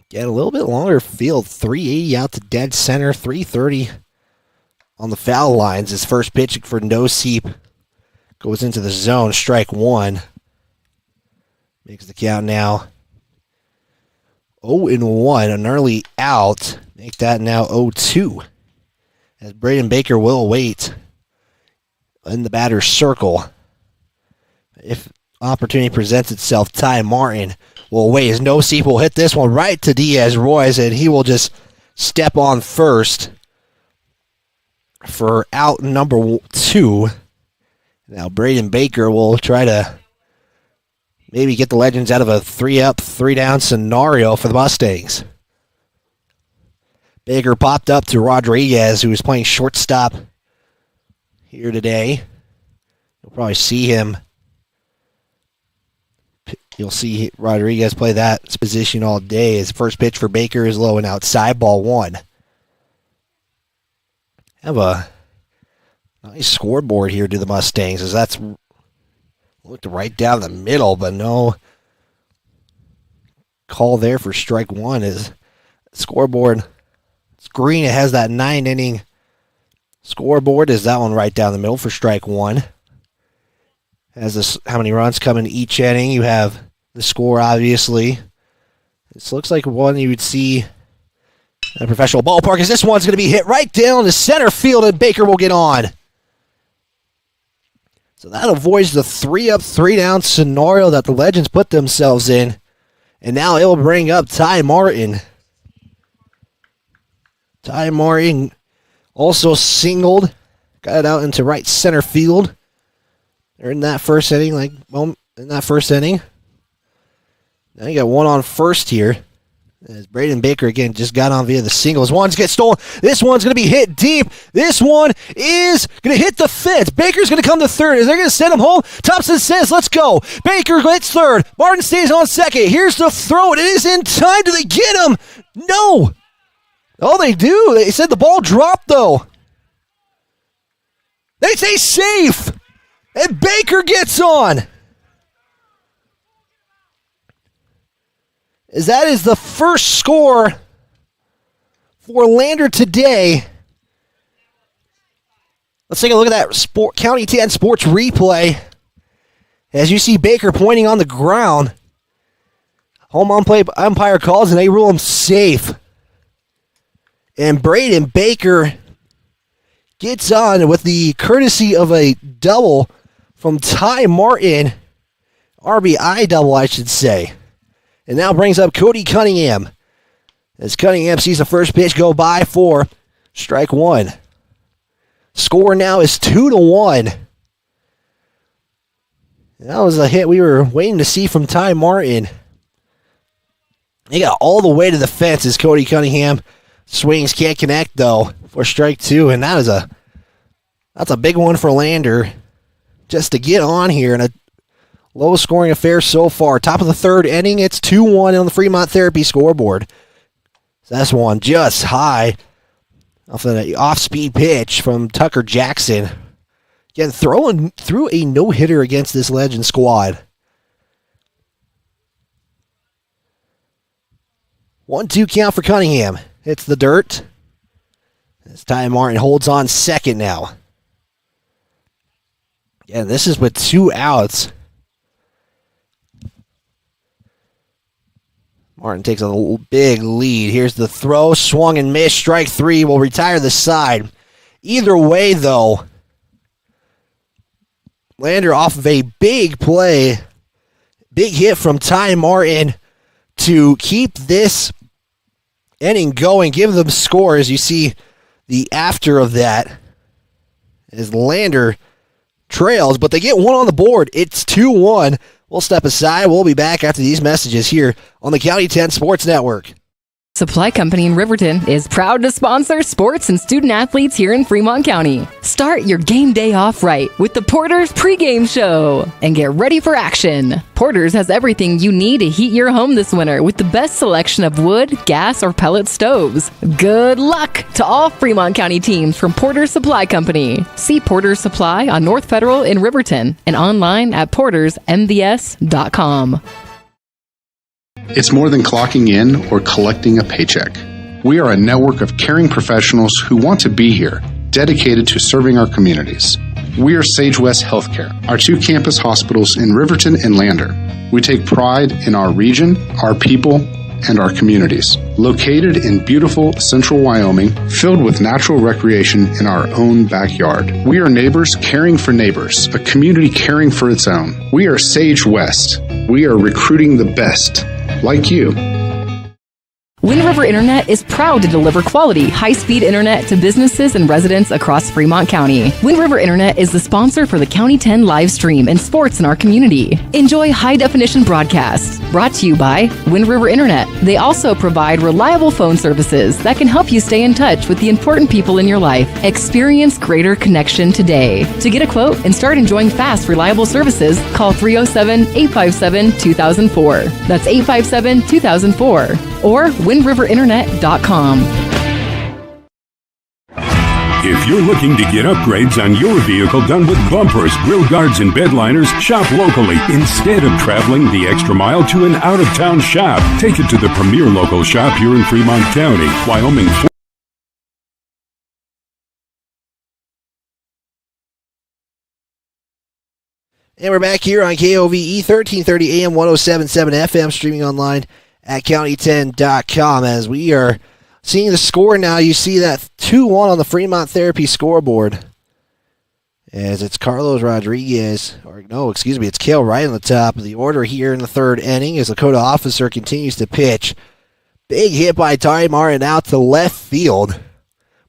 Get a little bit longer field, 380 out to dead center, 330 on the foul lines. His first pitch for Noseep goes into the zone, strike one. Makes the count now 0-1, an early out. Make that now 0-2. As Braden Baker will wait in the batter's circle. If opportunity presents itself, Ty Martin will wait. As Noseep will hit this one right to Diaz-Roy, and he will just step on first for out number 2. Now Braden Baker will try to maybe get the Legends out of a 3-up, 3-down scenario for the Mustangs. Baker popped up to Rodriguez, who is playing shortstop here today. You'll probably see him. You'll see Rodriguez play that position all day. His first pitch for Baker is low and outside, ball 1. Have a nice scoreboard here to the Mustangs, as that's looked right down the middle, but no call there for strike 1. Is scoreboard, it's green. It has that 9-inning scoreboard. Is that one right down the middle for strike 1? Has this how many runs come in each inning? You have the score, obviously. This looks like one you would see in a professional ballpark, as this one's going to be hit right down to center field, and Baker will get on. So that avoids the 3-up, 3-down scenario that the Legends put themselves in. And now it will bring up Ty Martin. Ty Martin also singled. Got it out into right center field. They're in that first inning, Now you got one on first here. As Braden Baker again just got on via the singles. One's get stolen. This one's going to be hit deep. This one is going to hit the fence. Baker's going to come to third. Is they going to send him home? Thompson says, let's go. Baker hits third. Martin stays on second. Here's the throw. It is in time. Do they get him? No. Oh, they do. They said the ball dropped, though. They say safe. And Baker gets on. As that is the first score for Lander today. Let's take a look at that County 10 Sports replay. As you see Baker pointing on the ground. Home umpire calls and they rule him safe. And Braden Baker gets on with the courtesy of a double from Ty Martin. RBI double, I should say. And now brings up Cody Cunningham. As Cunningham sees the first pitch go by for strike one. Score now is 2-1. That was a hit we were waiting to see from Ty Martin. He got all the way to the fence as Cody Cunningham swings, can't connect though for strike two. And that's a big one for Lander just to get on here in a lowest scoring affair so far. Top of the third inning, it's 2-1 on the Fremont Therapy scoreboard. So that's one just high off an off-speed pitch from Tucker Jackson. Again, throwing through a no-hitter against this Legend squad. 1-2 count for Cunningham. Hits the dirt. As Ty Martin holds on second now. Yeah, this is with 2 outs. Martin takes a big lead. Here's the throw. Swung and missed. Strike three will retire the side. Either way, though, Lander off of a big play. Big hit from Ty Martin to keep this inning going. Give them scores. You see the after of that as Lander trails, but they get one on the board. It's 2-1. We'll step aside. We'll be back after these messages here on the County 10 Sports Network. Supply Company in Riverton is proud to sponsor sports and student athletes here in Fremont County. Start your game day off right with the Porter's pregame show and get ready for action. Porter's has everything you need to heat your home this winter with the best selection of wood, gas, or pellet stoves. Good luck to all Fremont County teams from Porter's Supply Company. See Porter's Supply on North Federal in Riverton and online at portersmvs.com. It's more than clocking in or collecting a paycheck. We are a network of caring professionals who want to be here, dedicated to serving our communities. We are Sage West Healthcare, our 2 campus hospitals in Riverton and Lander. We take pride in our region, our people, and our communities. Located in beautiful central Wyoming, filled with natural recreation in our own backyard. We are neighbors caring for neighbors, a community caring for its own. We are Sage West. We are recruiting the best, like you. Wind River Internet is proud to deliver quality, high-speed internet to businesses and residents across Fremont County. Wind River Internet is the sponsor for the County 10 live stream and sports in our community. Enjoy high-definition broadcasts brought to you by Wind River Internet. They also provide reliable phone services that can help you stay in touch with the important people in your life. Experience greater connection today. To get a quote and start enjoying fast, reliable services, call 307-857-2004. That's 857-2004. Or windriverinternet.com. If you're looking to get upgrades on your vehicle done with bumpers, grill guards, and bedliners, shop locally. Instead of traveling the extra mile to an out-of-town shop, take it to the premier local shop here in Fremont County, Wyoming. And we're back here on KOVE 1330 AM 107.7 FM, streaming online at county10.com. As we are seeing the score now, you see that 2-1 on the Fremont Therapy scoreboard. As it's Carlos Rodriguez, it's Cale Wright on the top of the order here in the third inning as Lakota Officer continues to pitch. Big hit by Ty Martin out to left field.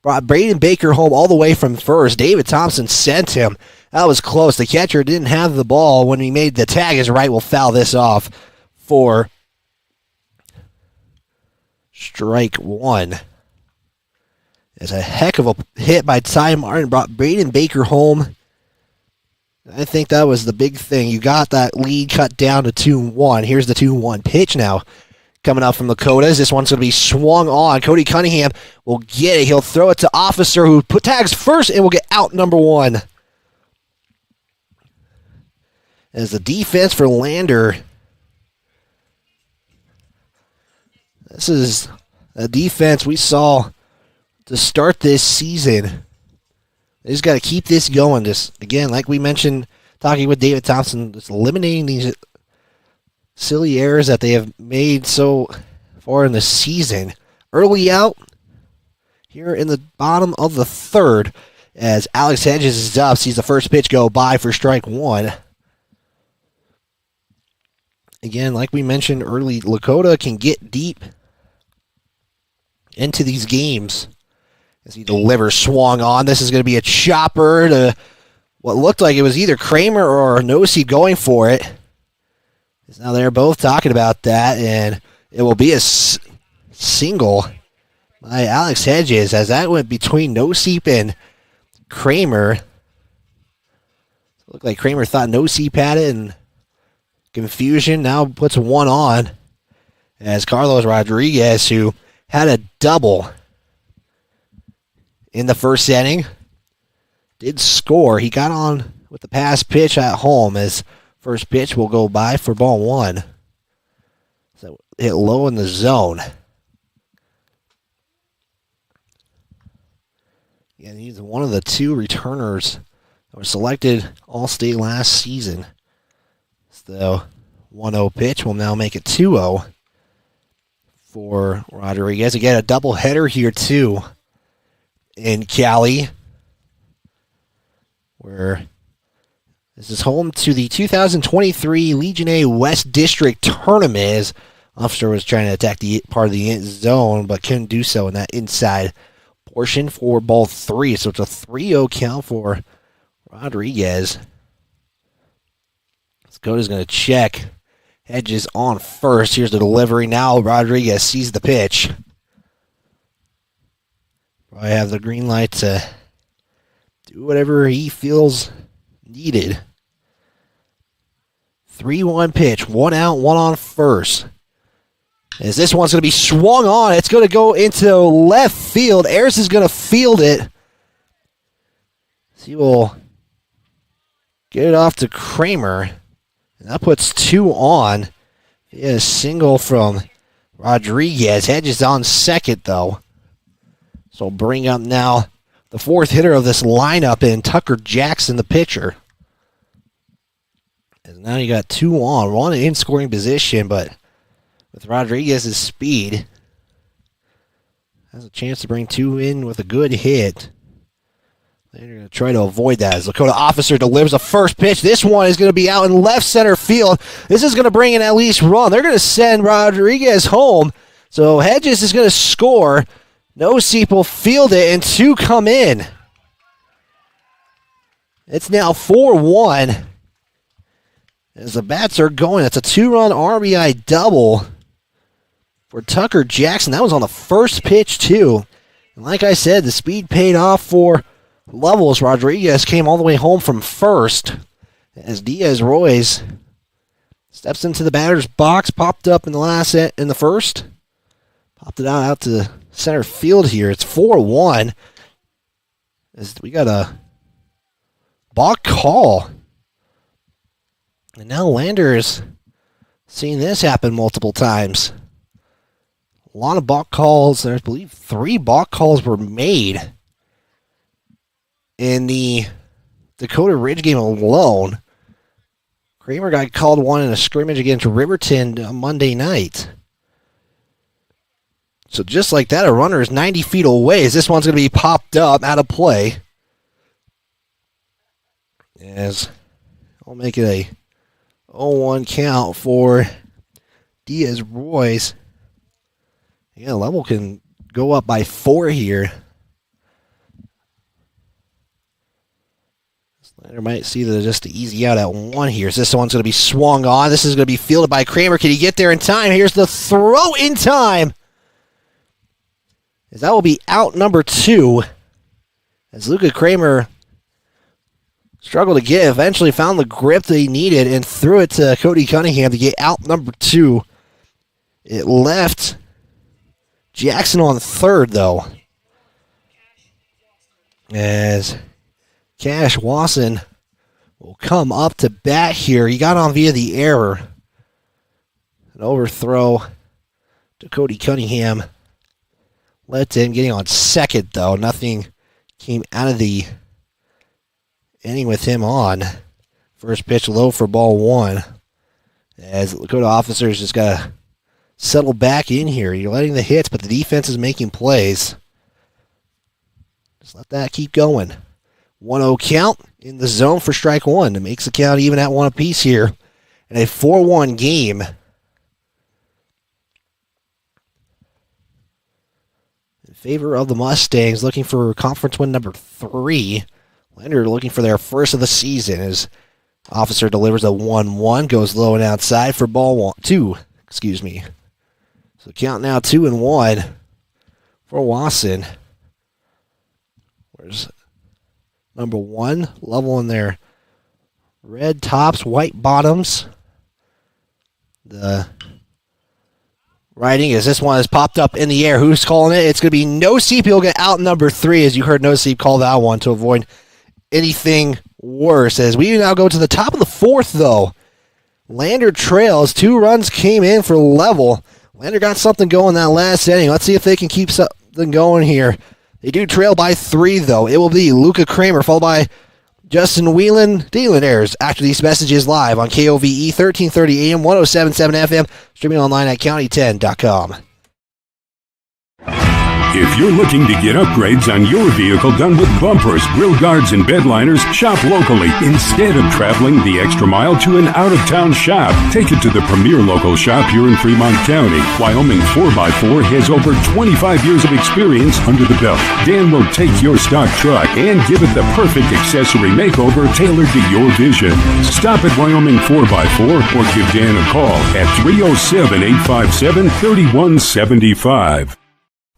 brought Braden Baker home all the way from first. David Thompson sent him. That was close. The catcher didn't have the ball when he made the tag. His right will foul this off for strike one. It's a heck of a hit by Ty Martin. Brought Braden Baker home. I think that was the big thing. You got that lead cut down to 2-1. Here's the 2-1 pitch now. Coming up from Lakotas. This one's going to be swung on. Cody Cunningham will get it. He'll throw it to Officer, who tags first and will get out number one. As the defense for Lander. This is a defense we saw to start this season. They just got to keep this going. Just, again, like we mentioned, talking with David Thompson, just eliminating these silly errors that they have made so far in the season. Early out here in the bottom of the third as Alex Hedges is up. Sees the first pitch go by for strike one. Again, like we mentioned early, Lakota can get deep into these games. As he delivers, swung on. This is going to be a chopper to what looked like it was either Kramer or Nosey going for it. Now they're both talking about that, and it will be a single by Alex Hedges as that went between Noseep and Kramer. It looked like Kramer thought Noseep had it, and confusion now puts one on as Carlos Rodriguez, who had a double in the first inning, did score. He got on with the pass pitch at home as first pitch will go by for ball one. So hit low in the zone. And he's one of the two returners that were selected All-State last season. So 1-0 pitch will now make it 2-0 for Rodriguez. Again, a double header here too in Cali, where this is home to the 2023 Legion A West District Tournament, as Officer was trying to attack the part of the end zone, but couldn't do so in that inside portion for ball three. So it's a 3-0 count for Rodriguez. Scotta's going to check. Hedges on first. Here's the delivery. Now Rodriguez sees the pitch. I have the green light to do whatever he feels needed. 3-1 pitch. One out, one on first. As this one's going to be swung on, it's going to go into left field. Ayers is going to field it. He will get it off to Kramer. And that puts two on. He had a single from Rodriguez. Hedges on second, though. So bring up now the fourth hitter of this lineup in Tucker Jackson, the pitcher. And now you got two on, one in scoring position, but with Rodriguez's speed, has a chance to bring two in with a good hit. They're going to try to avoid that as Lakota Officer delivers a first pitch. This one is going to be out in left center field. This is going to bring in at least run. They're going to send Rodriguez home. So Hedges is going to score. Noseep will field it, and two come in. It's now 4-1. As the bats are going, it's a two-run RBI double for Tucker Jackson. That was on the first pitch, too. And like I said, the speed paid off for Levels. Rodriguez came all the way home from first as Diaz Royce steps into the batter's box, popped up in the first. Popped it out to center field here. It's 4-1. As we got a balk call. And now Lander's seen this happen multiple times. A lot of balk calls. I believe 3 balk calls were made in the Dakota Ridge game alone. Kramer got called one in a scrimmage against Riverton on Monday night. So just like that, a runner is 90 feet away as this one's going to be popped up out of play. As I'll make it a 0-1 count for Diaz Royce. Yeah, Level can go up by 4 here. Lander might see just the easy out at one here. So this one's going to be swung on. This is going to be fielded by Kramer. Can he get there in time? Here's the throw in time. As that will be out number 2. As Luca Kramer struggled to get, eventually found the grip that he needed and threw it to Cody Cunningham to get out number 2. It left Jackson on third, though. As Cash Wasson will come up to bat here. He got on via the error. An overthrow to Cody Cunningham. Led to him getting on second, though. Nothing came out of the inning with him on. First pitch low for ball 1. As Lakota officers just got to settle back in here. You're letting the hits, but the defense is making plays. Just let that keep going. 1-0 count in the zone for strike 1. It makes the count even at 1 apiece here. And a 4-1 game. In favor of the Mustangs, looking for conference win number 3. Lander looking for their first of the season as officer delivers a 1-1, goes low and outside for ball 2. So count now 2-1 for Wasson. Where's number 1? Lovell in their red tops, white bottoms. The writing is this one has popped up in the air. Who's calling it? It's going to be No Seep. He'll get out number 3, as you heard No Seep call that one to avoid anything worse. As we now go to the top of the 4th, though. Lander trails. 2 runs came in for Lovell. Lander got something going that last inning. Let's see if they can keep something going here. They do trail by 3, though. It will be Luca Kramer, followed by Justin Whelan. Dylan airs after these messages live on KOVE 1330 AM, 107.7 FM, streaming online at county10.com. If you're looking to get upgrades on your vehicle done with bumpers, grill guards, and bed liners, shop locally. Instead of traveling the extra mile to an out-of-town shop, take it to the premier local shop here in Fremont County. Wyoming 4x4 has over 25 years of experience under the belt. Dan will take your stock truck and give it the perfect accessory makeover tailored to your vision. Stop at Wyoming 4x4 or give Dan a call at 307-857-3175.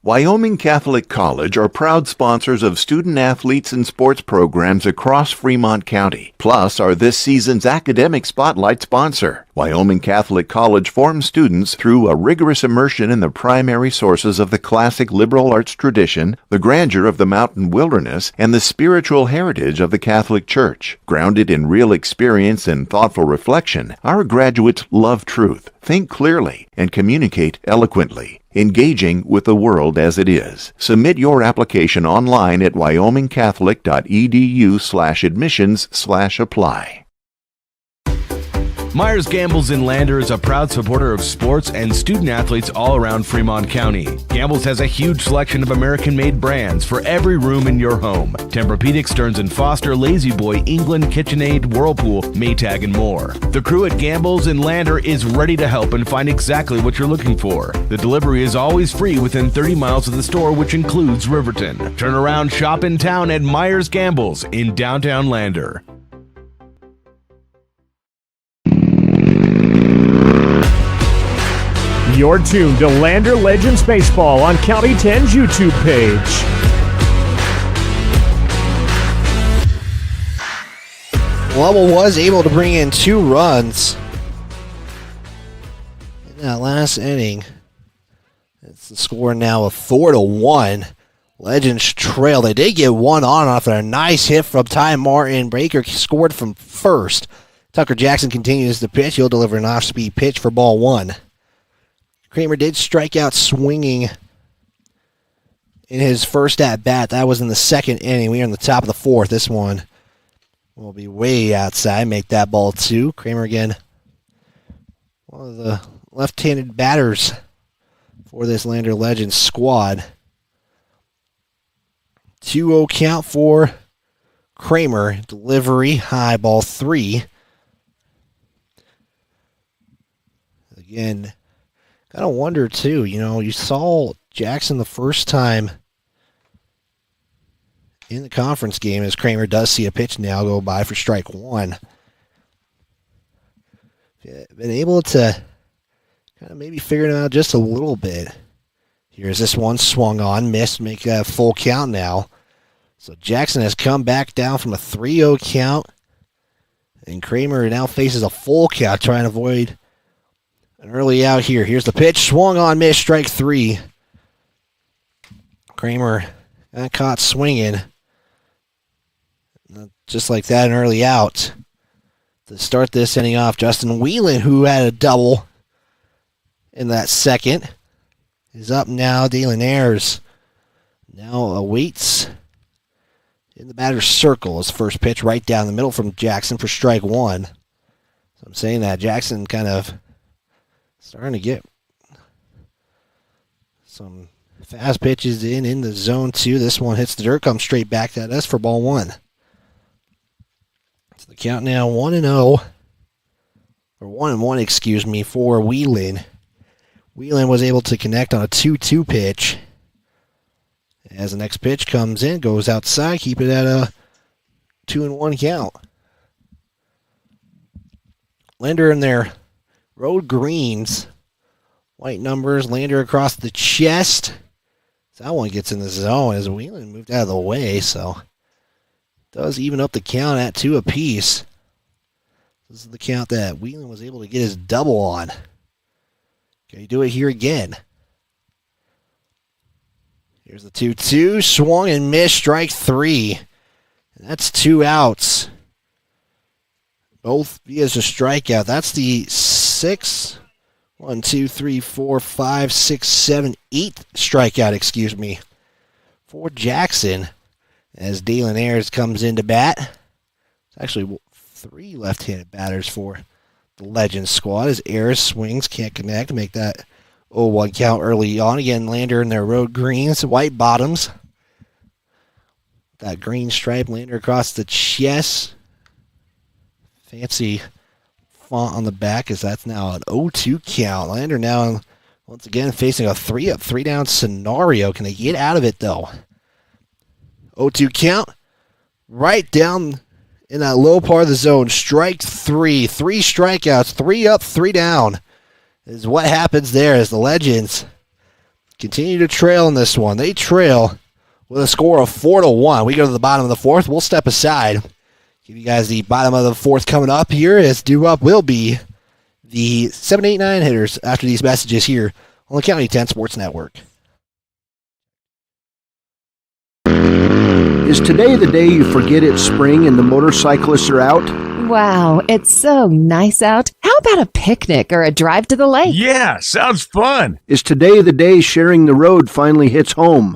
Wyoming Catholic College are proud sponsors of student athletes and sports programs across Fremont County, plus are this season's academic spotlight sponsor. Wyoming Catholic College forms students through a rigorous immersion in the primary sources of the classic liberal arts tradition, the grandeur of the mountain wilderness, and the spiritual heritage of the Catholic Church. Grounded in real experience and thoughtful reflection, our graduates love truth, think clearly, and communicate eloquently, engaging with the world as it is. Submit your application online at wyomingcatholic.edu/admissions/apply. Myers Gambles in Lander is a proud supporter of sports and student athletes all around Fremont County. Gambles has a huge selection of American-made brands for every room in your home. Tempur-Pedic, Stearns & Foster, La-Z Boy, England, KitchenAid, Whirlpool, Maytag, and more. The crew at Gambles in Lander is ready to help and find exactly what you're looking for. The delivery is always free within 30 miles of the store, which includes Riverton. Turn around shop in town at Myers Gambles in downtown Lander. You're tuned to Lander Legends Baseball on County 10's YouTube page. Lovell was able to bring in 2 runs in that last inning. It's the score now of 4-1. Legends trail. They did get 1 on off a nice hit from Ty Martin. Baker scored from first. Tucker Jackson continues to pitch. He'll deliver an off-speed pitch for ball 1. Kramer did strike out swinging in his first at-bat. That was in the second inning. We are in the top of the 4th. This one will be way outside. Make that ball 2. Kramer again, one of the left-handed batters for this Lander Legends squad. 2-0 count for Kramer. Delivery, high ball 3. Again, gotta wonder, too, you saw Jackson the first time in the conference game, as Kramer does see a pitch now go by for strike one. Been able to kind of maybe figure it out just a little bit. Here's this one swung on, missed, make a full count now. So Jackson has come back down from a 3-0 count, and Kramer now faces a full count, trying to avoid an early out here. Here's the pitch, swung on, missed, strike three. Kramer got caught swinging. Just like that, an early out. To start this inning off, Justin Whelan, who had a double in that second, is up now. Dalen Ayers now awaits in the batter's circle. His first pitch right down the middle from Jackson for strike one. So I'm saying that Jackson kind of starting to get some fast pitches in the zone two. This one hits the dirt, comes straight back at us for ball one. So the count now 1-0, or 1-1, excuse me, for Whelan. Whelan was able to connect on a 2-2 pitch. As the next pitch comes in, goes outside, keep it at a 2-1 count. Lander in their road greens. White numbers, Lander across the chest. That one gets in the zone as Whelan moved out of the way, so does even up the count at 2 apiece. This is the count that Whelan was able to get his double on. Can he do it here again? Here's the 2-2, swung and missed, strike three. And that's 2 outs. Both via a strikeout. That's the 8th strikeout, excuse me, for Jackson. As Dalen Ayers comes into bat. It's actually 3 left-handed batters for the Legends squad. As Ayers swings, can't connect, make that 0-1 count early on. Again, Lander in their road greens, white bottoms. That green stripe, Lander across the chest. Fancy font on the back, as that's now an 0-2 count. Lander now, once again, facing a 3-up, 3-down scenario. Can they get out of it, though? 0-2 count, right down in that low part of the zone. Strike three. 3 strikeouts, 3 up, 3 down is what happens there as the Legends continue to trail in this one. They trail with a score of 4-1. We go to the bottom of the 4th. We'll step aside. Give you guys the bottom of the 4th coming up here, as due up will be the 7, 8, 9 hitters after these messages here on the County 10 Sports Network. Is today the day you forget it's spring and the motorcyclists are out? Wow, it's so nice out. How about a picnic or a drive to the lake? Yeah, sounds fun. Is today the day sharing the road finally hits home?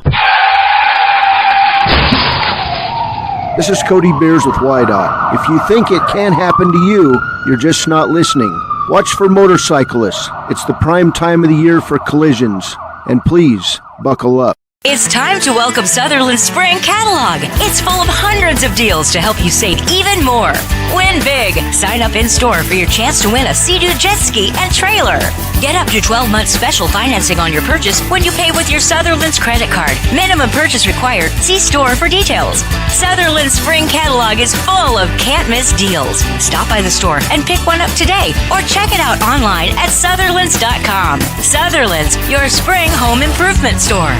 This is Cody Beers with WYDOT. If you think it can happen to you, you're just not listening. Watch for motorcyclists. It's the prime time of the year for collisions. And please, buckle up. It's time to welcome Sutherland's Spring Catalog. It's full of hundreds of deals to help you save even more. Win big. Sign up in-store for your chance to win a Sea-Doo jet ski and trailer. Get up to 12 months special financing on your purchase when you pay with your Sutherland's credit card. Minimum purchase required. See store for details. Sutherland's Spring Catalog is full of can't-miss deals. Stop by the store and pick one up today, or check it out online at Sutherlands.com. Sutherland's, your spring home improvement store.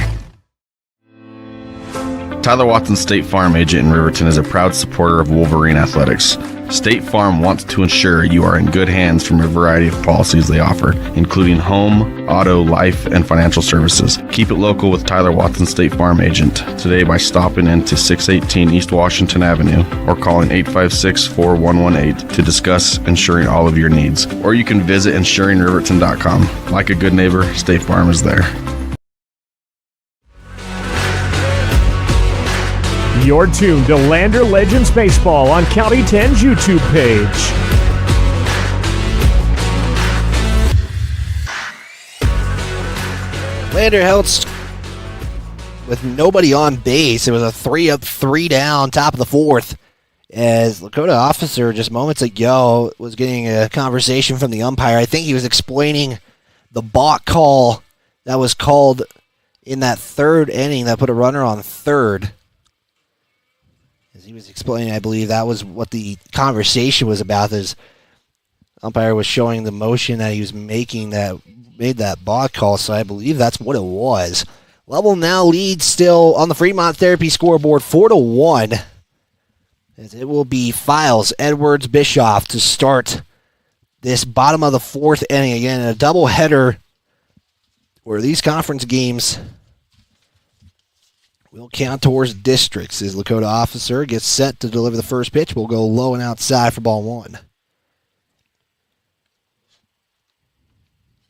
Tyler Watson, State Farm agent in Riverton, is a proud supporter of Wolverine Athletics. State Farm wants to ensure you are in good hands from a variety of policies they offer, including home, auto, life, and financial services. Keep it local with Tyler Watson, State Farm agent, today by stopping into 618 East Washington Avenue or calling 856-4118 to discuss insuring all of your needs. Or you can visit insuringriverton.com. Like a good neighbor, State Farm is there. You're tuned to Lander Legends Baseball on County 10's YouTube page. Lander held with nobody on base. It was a 3-up, 3-down, top of the 4th. As Lakota officer just moments ago was getting a conversation from the umpire. I think he was explaining the balk call that was called in that 3rd inning that put a runner on 3rd. he was explaining, I believe that was what the conversation was about. His umpire was showing the motion that he was making that made that balk call, so I believe that's what it was. Lovell now leads still on the Fremont Therapy scoreboard 4-1. As it will be Files, Edwards, Bischoff to start this bottom of the fourth inning. Again, a doubleheader where these conference games will count towards districts. As Lakota Officer gets set to deliver the first pitch, will go low and outside for ball one.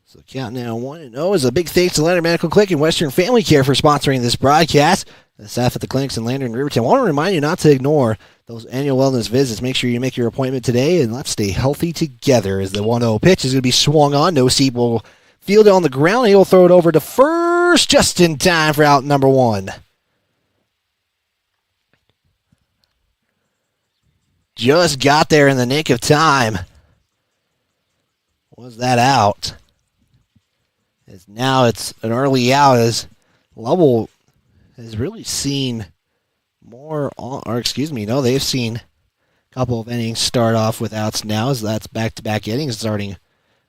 So count now 1-0 is a big thanks to Lander Medical Clinic and Western Family Care for sponsoring this broadcast. The staff at the clinics in Lander and Riverton. I want to remind you not to ignore those annual wellness visits. Make sure you make your appointment today, and let's stay healthy together. As the 1-0 pitch is going to be swung on. No seat will field it on the ground. He'll throw it over to first just in time for out number one. Just got there in the nick of time. Was that out? As now it's an early out as Lovell has really seen more, they've seen a couple of innings start off with outs now, as that's back-to-back innings starting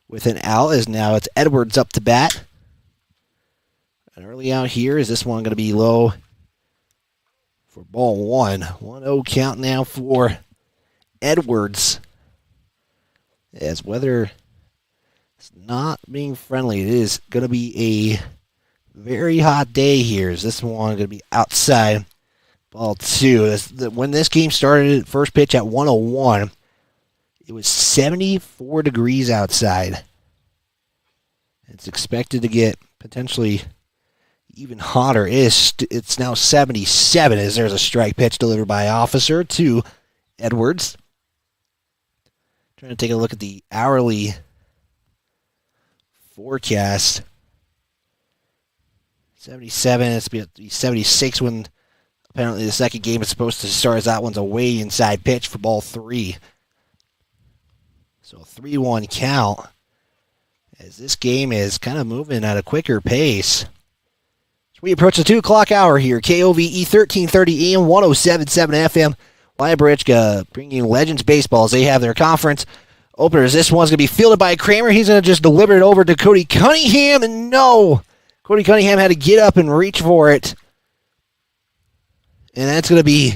with an out, as now it's Edwards up to bat. An early out here, is this one going to be low for ball one. 1-0 count now for Edwards. As weather is not being friendly, it is going to be a very hot day here. Is this one going to be outside? Ball two. When this game started, first pitch at 1:01, it was 74 degrees outside. It's expected to get potentially even hotter. It's now 77 as there's a strike pitch delivered by Officer to Edwards. Trying to take a look at the hourly forecast. 77, it's going to be 76 when apparently the second game is supposed to start, as that one's a way inside pitch for ball three. So 3-1 count, as this game is kind of moving at a quicker pace. As we approach the 2 o'clock hour here, KOVE 1330 AM, 107.7 FM. Wyatt bringing Legends Baseball as they have their conference openers. This one's going to be fielded by Kramer. He's going to just deliver it over to Cody Cunningham, and no! Cody Cunningham had to get up and reach for it. And that's going to be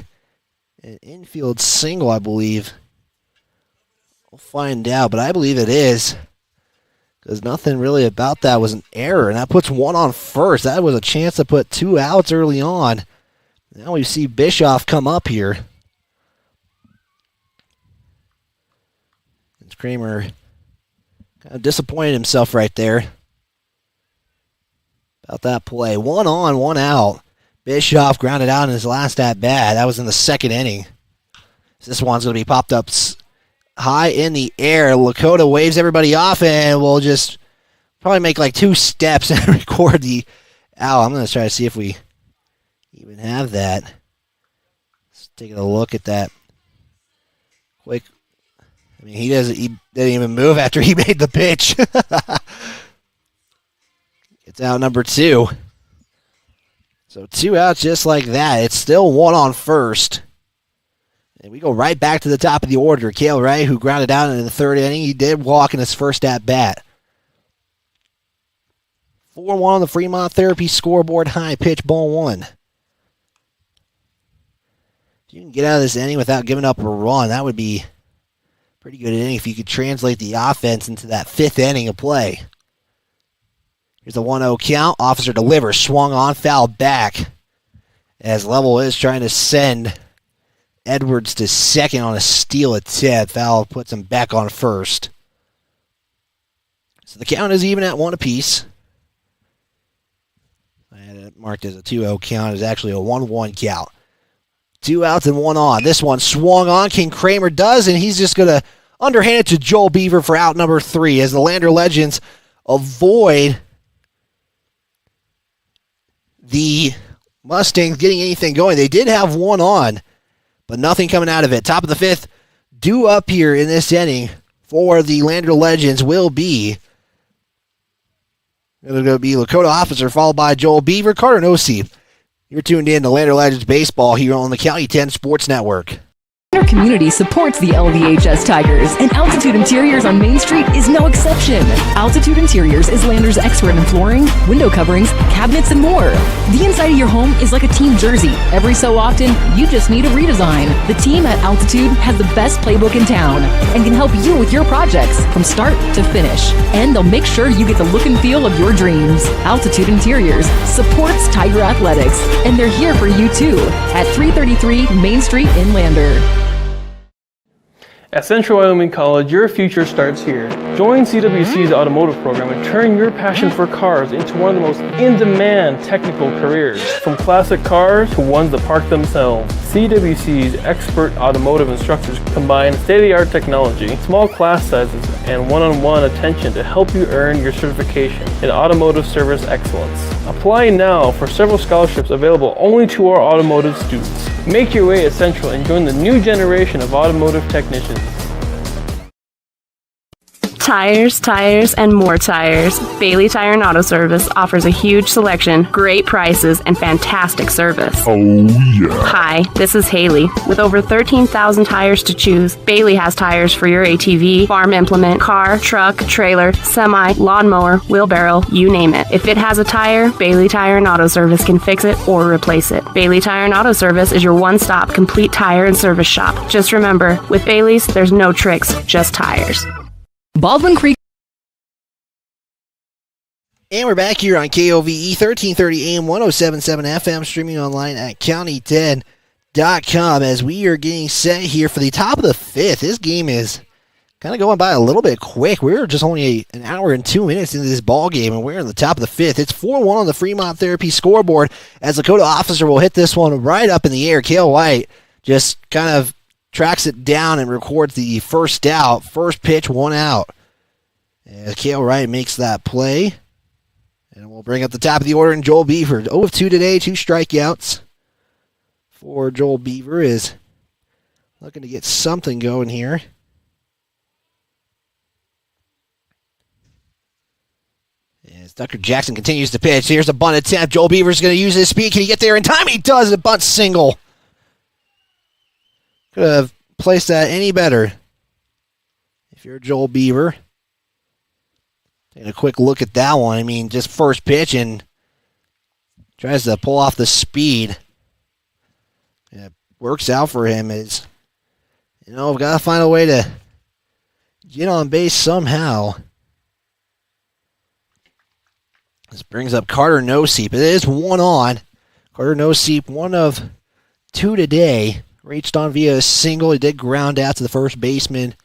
an infield single, I believe. We'll find out, but I believe it is. Because nothing really about that was an error. And that puts one on first. That was a chance to put 2 outs early on. Now we see Bischoff come up here. And Kramer kind of disappointed himself right there about that play. 1 on, 1 out. Bischoff grounded out in his last at-bat. That was in the second inning. This one's going to be popped up high in the air. Lakota waves everybody off, and we'll just probably make like 2 steps and record the out. I'm going to try to see if we even have that. Let's take a look at that quick. I mean, he didn't even move after he made the pitch. It's out number 2. So 2 outs just like that. It's still 1 on first. And we go right back to the top of the order. Cale Wright, who grounded out in the third inning, he did walk in his first at-bat. 4-1 on the Fremont Therapy scoreboard. High pitch, ball 1. If you can get out of this inning without giving up a run, that would be a pretty good inning if you could translate the offense into that 5th inning of play. Here's a 1-0 count. Officer delivers. Swung on. Foul back. As Lovell is trying to send Edwards to second on a steal attempt. Foul puts him back on first. So the count is even at 1 apiece. I had it marked as a 2-0 count. It's actually a 1-1 count. 2 outs and 1 on. This one swung on. King Kramer does, and he's just going to underhand it to Joel Beaver for out number 3 as the Lander Legends avoid the Mustangs getting anything going. They did have 1 on, but nothing coming out of it. Top of the 5th, due up here in this inning for the Lander Legends will be Lakota Officer, followed by Joel Beaver. Carter Nosey You're tuned in to Lander Legends Baseball here on the County 10 Sports Network. Our community supports the LVHS Tigers, and Altitude Interiors on Main Street is no exception. Altitude Interiors is Lander's expert in flooring, window coverings, cabinets, and more. The inside of your home is like a team jersey. Every so often, you just need a redesign. The team at Altitude has the best playbook in town and can help you with your projects from start to finish. And they'll make sure you get the look and feel of your dreams. Altitude Interiors supports Tiger Athletics, and they're here for you too at 333 Main Street in Lander. At Central Wyoming College, your future starts here. Join CWC's automotive program and turn your passion for cars into one of the most in-demand technical careers. From classic cars to ones that park themselves, CWC's expert automotive instructors combine state-of-the-art technology, small class sizes, and one-on-one attention to help you earn your certification in automotive service excellence. Apply now for several scholarships available only to our automotive students. Make your way at Central and join the new generation of automotive technicians. Tires, tires, and more tires. Bailey Tire and Auto Service offers a huge selection, great prices, and fantastic service. Oh, yeah. Hi, this is Haley. With over 13,000 tires to choose, Bailey has tires for your ATV, farm implement, car, truck, trailer, semi, lawnmower, wheelbarrow, you name it. If it has a tire, Bailey Tire and Auto Service can fix it or replace it. Bailey Tire and Auto Service is your one-stop complete tire and service shop. Just remember, with Bailey's, there's no tricks, just tires. Baldwin Creek. And we're back here on KOVE 1330 AM 107.7 FM, streaming online at county10.com as we are getting set here for the top of the fifth. This game is kind of going by a little bit quick. We're just only an hour and 2 minutes into this ball game, and we're in the top of the fifth. It's 4-1 on the Fremont Therapy scoreboard as the Dakota officer will hit this one right up in the air. Kale White just kind of tracks it down and records the first out. First pitch, 1 out. As Kale Wright makes that play. And we'll bring up the top of the order in Joel Beaver. 0 of 2 today, 2 strikeouts for Joel Beaver. Is looking to get something going here. As Tucker Jackson continues to pitch. Here's a bunt attempt. Joel Beaver's going to use his speed. Can he get there in time? He does. A bunt single. Could have placed that any better if you're Joel Beaver. Taking a quick look at that one. I mean, just first pitch and tries to pull off the speed. It works out for him. Is, we've got to find a way to get on base somehow. This brings up Carter Noseep. It is 1 on. Carter Noseep, 1 of 2 today. Reached on via a single. He did ground out to the first baseman.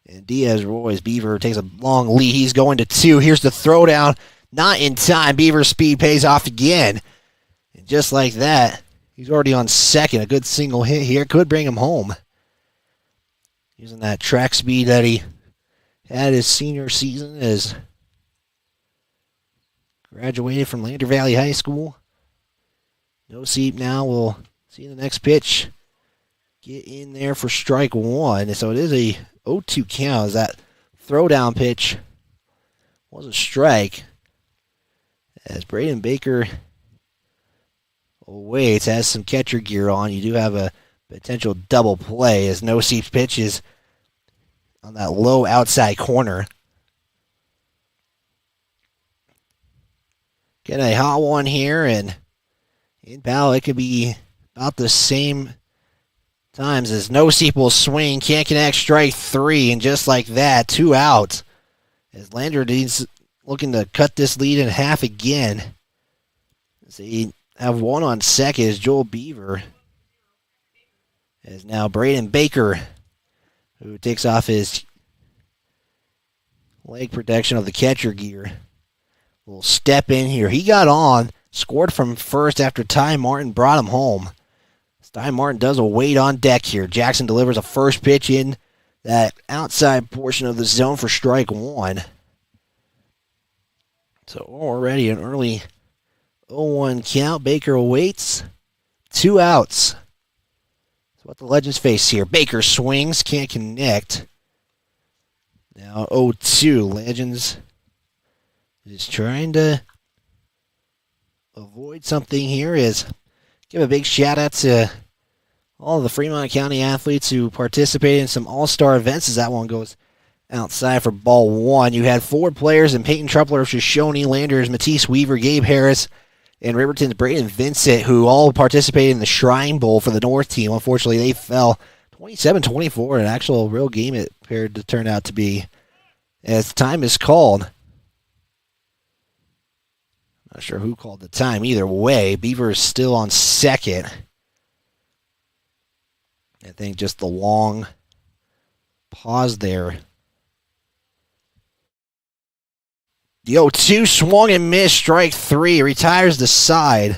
And Diaz Roy's Beaver takes a long lead. He's going to 2. Here's the throwdown. Not in time. Beaver's speed pays off again. And just like that, he's already on second. A good single hit here. Could bring him home. Using that track speed that he had his senior season as graduated from Lander Valley High School. Noseep now will see the next pitch. Get in there for strike 1. So it is a 0-2 count as that throwdown pitch was a strike. As Braden Baker waits, has some catcher gear on. You do have a potential double play as Noseep's pitch is on that low outside corner. Get a hot one here, and in battle it could be about the same times as Noseep will swing, can't connect, strike 3, and just like that, 2 out. As Lander needs looking to cut this lead in half again. As they have 1 on second is Joel Beaver. As now Braden Baker, who takes off his leg protection of the catcher gear, will step in here. He got on, scored from first after Ty Martin brought him home. Ty Martin does a wait on deck here. Jackson delivers a first pitch in that outside portion of the zone for strike 1. So already an early 0-1 count. Baker waits. 2 outs. That's what the Legends face here. Baker swings, can't connect. Now 0-2. Legends is trying to avoid something here as Give a big shout out to all of the Fremont County athletes who participated in some all-star events as that one goes outside for ball one. You had 4 players in Peyton Trupler, Shoshone, Landers, Matisse Weaver, Gabe Harris, and Riverton's Braden Vincent, who all participated in the Shrine Bowl for the North team. Unfortunately, they fell 27-24, an actual real game it appeared to turn out to be. As time is called, not sure who called the time. Either way, Beaver is still on second. I think just the long pause there. The 0-2 swung and missed, strike 3, retires the side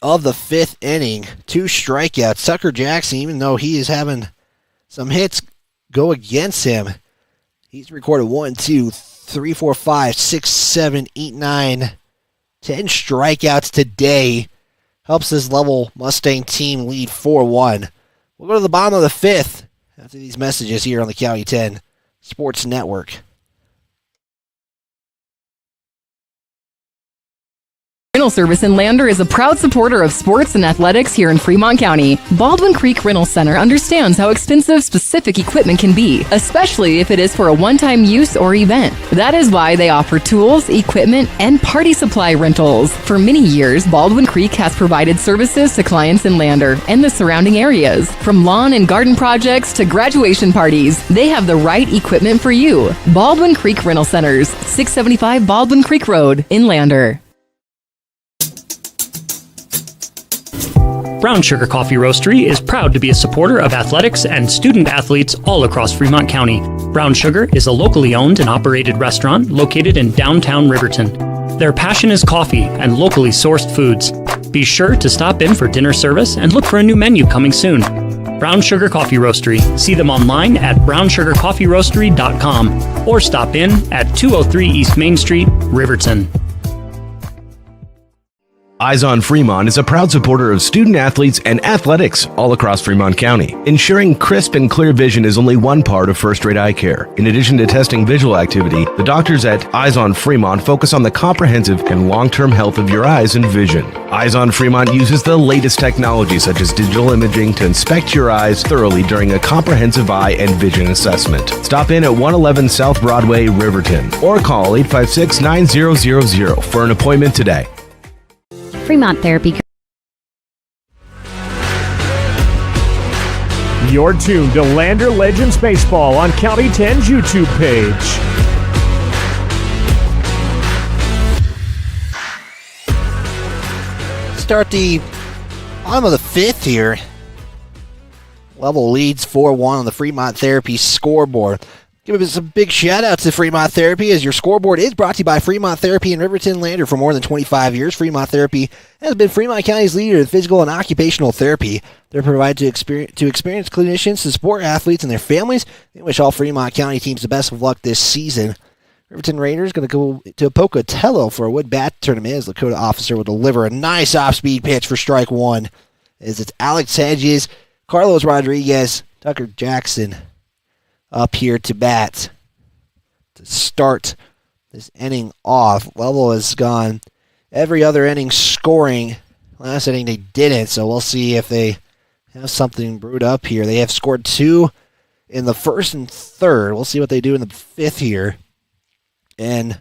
of the 5th inning. 2 strikeouts. Tucker Jackson, even though he is having some hits go against him, he's recorded 1, 2, 3, 4, 5, 6, 7, 8, 9, 10 strikeouts today. Helps this Lovell Mustang team lead 4-1. We'll go to the bottom of the 5th after these messages here on the County 10 Sports Network. Rental Service in Lander is a proud supporter of sports and athletics here in Fremont County. Baldwin Creek Rental Center understands how expensive specific equipment can be, especially if it is for a one-time use or event. That is why they offer tools, equipment, and party supply rentals. For many years, Baldwin Creek has provided services to clients in Lander and the surrounding areas. From lawn and garden projects to graduation parties, they have the right equipment for you. Baldwin Creek Rental Centers, 675 Baldwin Creek Road in Lander. Brown Sugar Coffee Roastery is proud to be a supporter of athletics and student athletes all across Fremont County. Brown Sugar is a locally owned and operated restaurant located in downtown Riverton. Their passion is coffee and locally sourced foods. Be sure to stop in for dinner service and look for a new menu coming soon. Brown Sugar Coffee Roastery. See them online at brownsugarcoffeeroastery.com or stop in at 203 East Main Street, Riverton. Eyes on Fremont is a proud supporter of student athletes and athletics all across Fremont County. Ensuring crisp and clear vision is only one part of first-rate eye care. In addition to testing visual activity, the doctors at Eyes on Fremont focus on the comprehensive and long-term health of your eyes and vision. Eyes on Fremont uses the latest technology such as digital imaging to inspect your eyes thoroughly during a comprehensive eye and vision assessment. Stop in at 111 South Broadway, Riverton, or call 856-9000 for an appointment today. Fremont Therapy. You're tuned to Lander Legends Baseball on County 10's YouTube page. Start the bottom of the 5th here. Lovell leads 4-1 on the Fremont Therapy scoreboard. Give us a big shout out to Fremont Therapy, as your scoreboard is brought to you by Fremont Therapy in Riverton Lander for more than 25 years. Fremont Therapy has been Fremont County's leader in physical and occupational therapy. They're provided to experienced clinicians to support athletes and their families. They wish all Fremont County teams the best of luck this season. Riverton Raiders going to go to Pocatello for a wood bat tournament as Lakota officer will deliver a nice off-speed pitch for strike 1. As it's Alex Hedges, Carlos Rodriguez, Tucker Jackson up here to bat to start this inning off. Lovell has gone every other inning scoring. Last inning they didn't, so we'll see if they have something brewed up here. They have scored 2 in the 1st and 3rd. We'll see what they do in the 5th here. And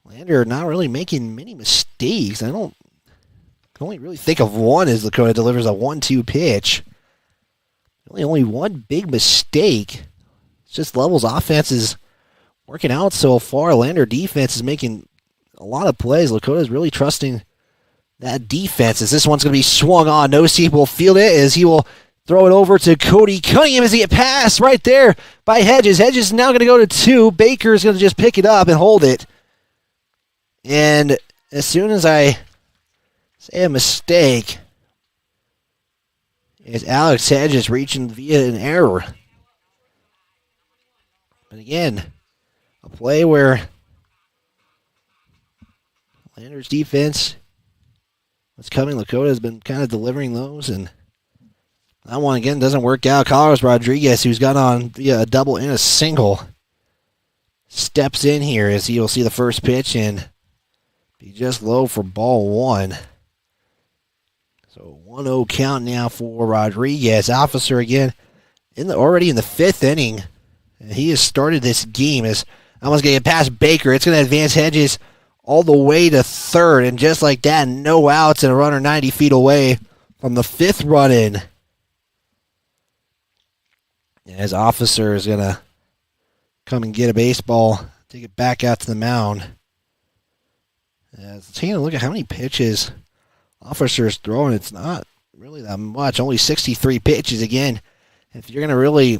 Lander not really making many mistakes. I can only really think of one as Lakota delivers a 1-2 pitch. Only one big mistake. It's just Lovell's offense is working out so far. Lander defense is making a lot of plays. Lakota's really trusting that defense as this one's going to be swung on. No Seep will field it as he will throw it over to Cody Cunningham as he get passed right there by Hedges. Hedges is now going to go to 2. Baker's going to just pick it up and hold it. And as soon as I say a mistake, is Alex Hedges reaching via an error. But again, a play where Lander's defense was coming. Lakota has been kind of delivering those, and that one again doesn't work out. Carlos Rodriguez, who's got on via a double and a single, steps in here as he will see the first pitch and be just low for ball 1. So 1-0 count now for Rodriguez. Officer again already in the 5th inning. And he has started this game as almost going to get past Baker. It's going to advance Hedges all the way to 3rd. And just like that, no outs and a runner 90 feet away from the 5th run in. As Officer is going to come and get a baseball, take it back out to the mound. Taking a look at how many pitches Officer is throwing. It's not really that much. Only 63 pitches again. If you're going to really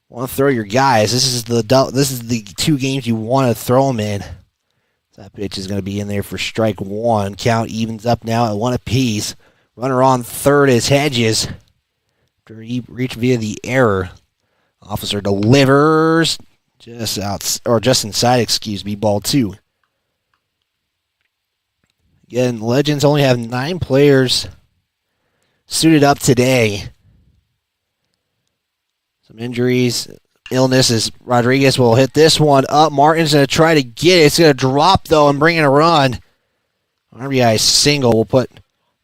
want to throw your guys, this is the 2 games you want to throw them in. That pitch is going to be in there for strike 1. Count evens up now at 1 apiece. Runner on 3rd is Hedges. After he reached via the error. Officer delivers just inside, ball 2. Again, Legends only have 9 players suited up today. Some injuries, illnesses. Rodriguez will hit this one up. Martin's going to try to get it. It's going to drop, though, and bring in a run. RBI single will put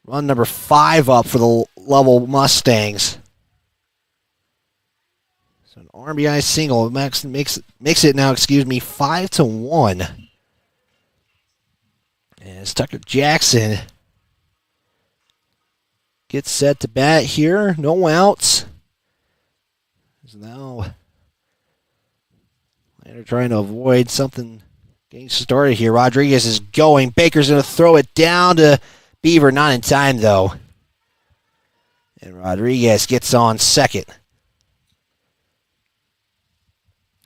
run number 5 up for the Lovell Mustangs. So an RBI single makes it now, 5-1. As Tucker Jackson gets set to bat here. No outs. So now they're trying to avoid something getting started here. Rodriguez is going. Baker's going to throw it down to Beaver. Not in time, though. And Rodriguez gets on second.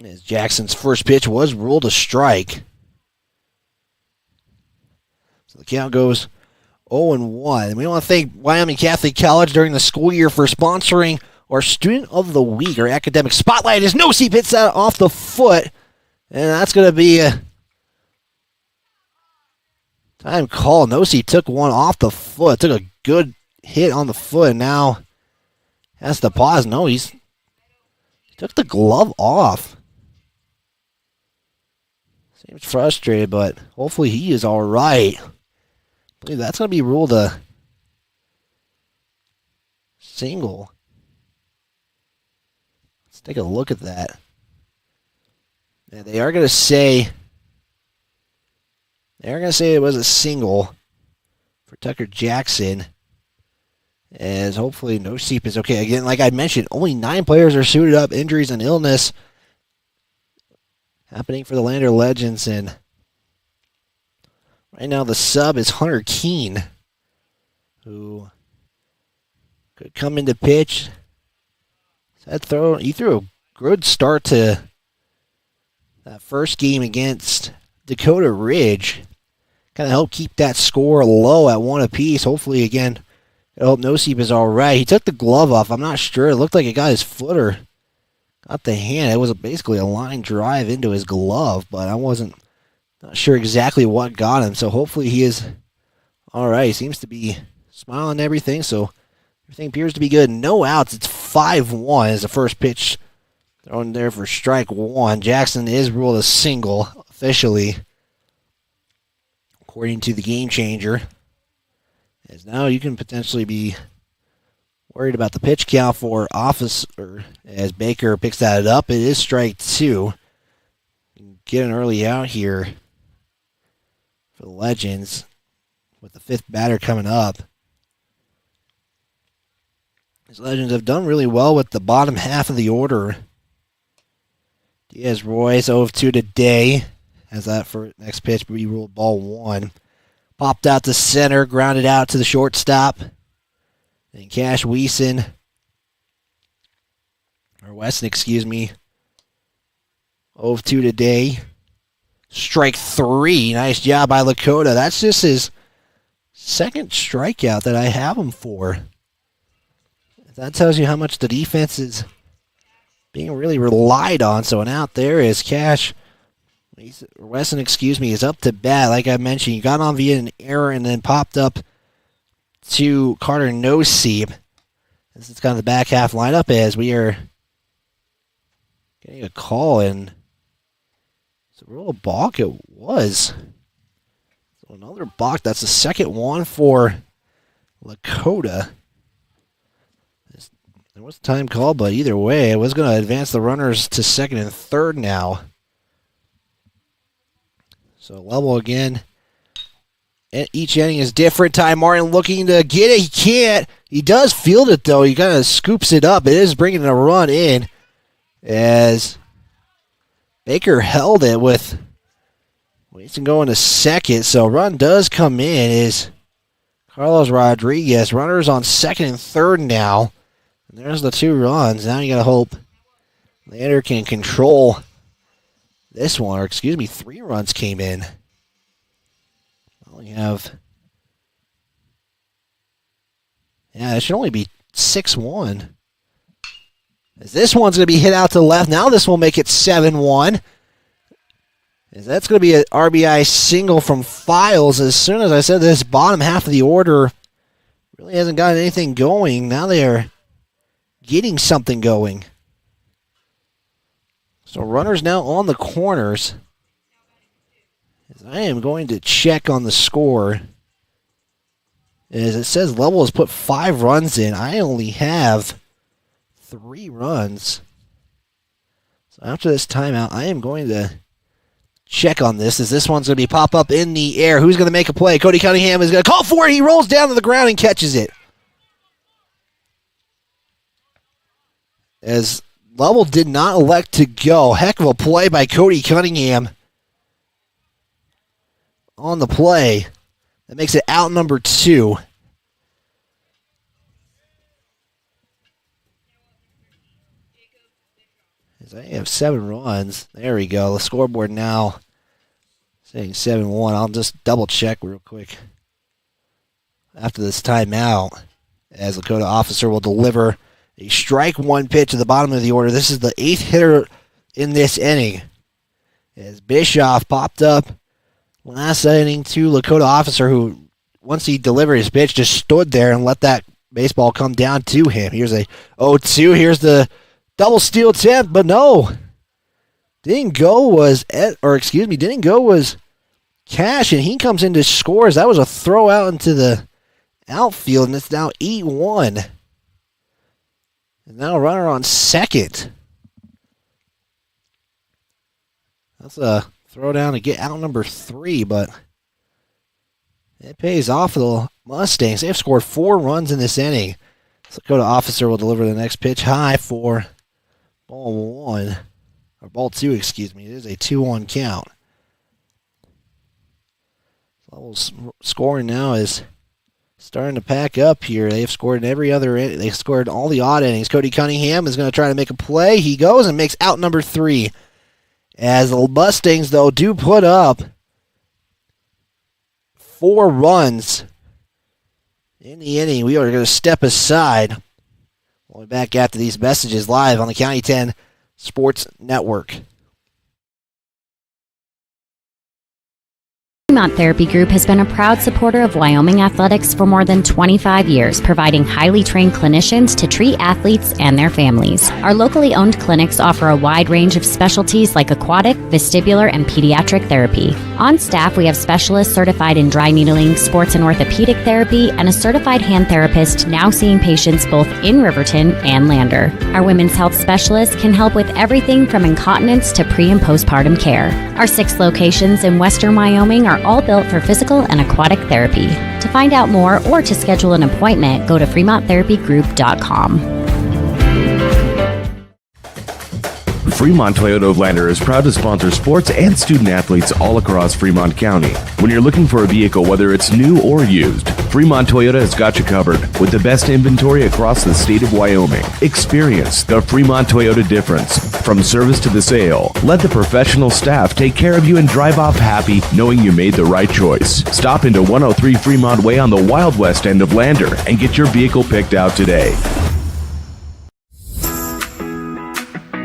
As Jackson's first pitch was ruled a strike. So the count goes 0-1. We want to thank Wyoming Catholic College during the school year for sponsoring our Student of the Week, our academic spotlight. As Nosey hits that off the foot, and that's going to be a time call. Nosey took one off the foot, took a good hit on the foot, and now has to pause. No, he took the glove off. Seems frustrated, but hopefully he is all right. I believe that's going to be ruled a single. Let's take a look at that. Yeah, they are going to say it was a single for Tucker Jackson. As hopefully no seep is okay. Again, like I mentioned, only 9 players are suited up. Injuries and illness happening for the Lander Legends, and right now the sub is Hunter Keene, who could come into pitch. He threw a good start to that first game against Dakota Ridge. Kind of helped keep that score low at 1 apiece. Hopefully, again, I hope Nosip is all right. He took the glove off. I'm not sure. It looked like it got his foot or got the hand. It was basically a line drive into his glove, but I not sure exactly what got him. So hopefully he is all right. He seems to be smiling and everything, so everything appears to be good. No outs. It's 5-1 as the first pitch thrown there for strike 1. Jackson is ruled a single officially, according to the game changer. As now you can potentially be worried about the pitch count for Officer as Baker picks that up. It is strike 2. Get an early out here for the Legends with the 5th batter coming up. These Legends have done really well with the bottom half of the order. Diaz-Royce 0-2 today. As that for next pitch be ruled ball 1. Popped out to center, grounded out to the shortstop. And Cash Wesson, or Wesson, 0-2 today. Strike 3. Nice job by Lakota. That's just his second strikeout that I have him for. That tells you how much the defense is being really relied on. So an out there is Cash. Wesson, is up to bat. Like I mentioned, he got on via an error and then popped up to Carter Noseep. This is kind of the back half lineup as we are getting a call, and it's a real balk. It was. So another balk. That's the second one for Lakota. There was time called, but either way, it was going to advance the runners to second and third now. So Lovell again. Each inning is different. Ty Martin looking to get it. He can't. He does field it, though. He kind of scoops it up. It is bringing a run in as Baker held it with Wason going to second. So run does come in is Carlos Rodriguez. Runners on second and third now. And there's the 2 runs. Now you got to hope Lander can control this one. Or, 3 runs came in. We have, it should only be 6-1. As this one's going to be hit out to the left. Now this will make it 7-1. As that's going to be an RBI single from Files. As soon as I said this bottom half of the order really hasn't gotten anything going. Now they are getting something going. So runners now on the corners. I am going to check on the score. As it says Lovell has put 5 runs in. I only have 3 runs. So after this timeout, I am going to check on this, as this one's going to be pop up in the air. Who's going to make a play? Cody Cunningham is going to call for it. He rolls down to the ground and catches it. As Lovell did not elect to go. Heck of a play by Cody Cunningham. On the play. That makes it out number 2. As I have 7 runs. There we go. The scoreboard now saying 7-1. I'll just double check real quick after this timeout, as Lakota officer will deliver a strike 1 pitch at the bottom of the order. This is the 8th hitter in this inning. As Bischoff popped up last inning to Lakota officer, who, once he delivered his pitch, just stood there and let that baseball come down to him. Here's a 0-2. Here's the double steal attempt, but no. Didn't go was Cash, and he comes in to score. That was a throw out into the outfield, and it's now 8-1. And now a runner on second. That's a throw down to get out number 3, but it pays off for the Mustangs. They've scored 4 runs in this inning. So Lakota officer will deliver the next pitch high for ball 2, excuse me. It is a 2-1 count. Lovell's scoring now is starting to pack up here. They've scored in every other inning. They scored all the odd innings. Cody Cunningham is going to try to make a play. He goes and makes out number 3. As the Mustangs, though, do put up 4 runs in the inning. We are going to step aside. We'll be back after these messages live on the County 10 Sports Network. Fremont Therapy Group has been a proud supporter of Wyoming athletics for more than 25 years, providing highly trained clinicians to treat athletes and their families. Our locally owned clinics offer a wide range of specialties like aquatic, vestibular, and pediatric therapy. On staff, we have specialists certified in dry needling, sports and orthopedic therapy, and a certified hand therapist now seeing patients both in Riverton and Lander. Our women's health specialists can help with everything from incontinence to pre- and postpartum care. Our 6 locations in western Wyoming are all built for physical and aquatic therapy. To find out more or to schedule an appointment, go to FremontTherapyGroup.com. Fremont Toyota of Lander is proud to sponsor sports and student athletes all across Fremont County. When you're looking for a vehicle, whether it's new or used, Fremont Toyota has got you covered with the best inventory across the state of Wyoming. Experience the Fremont Toyota difference. From service to the sale, let the professional staff take care of you and drive off happy knowing you made the right choice. Stop into 103 Fremont Way on the Wild West end of Lander and get your vehicle picked out today.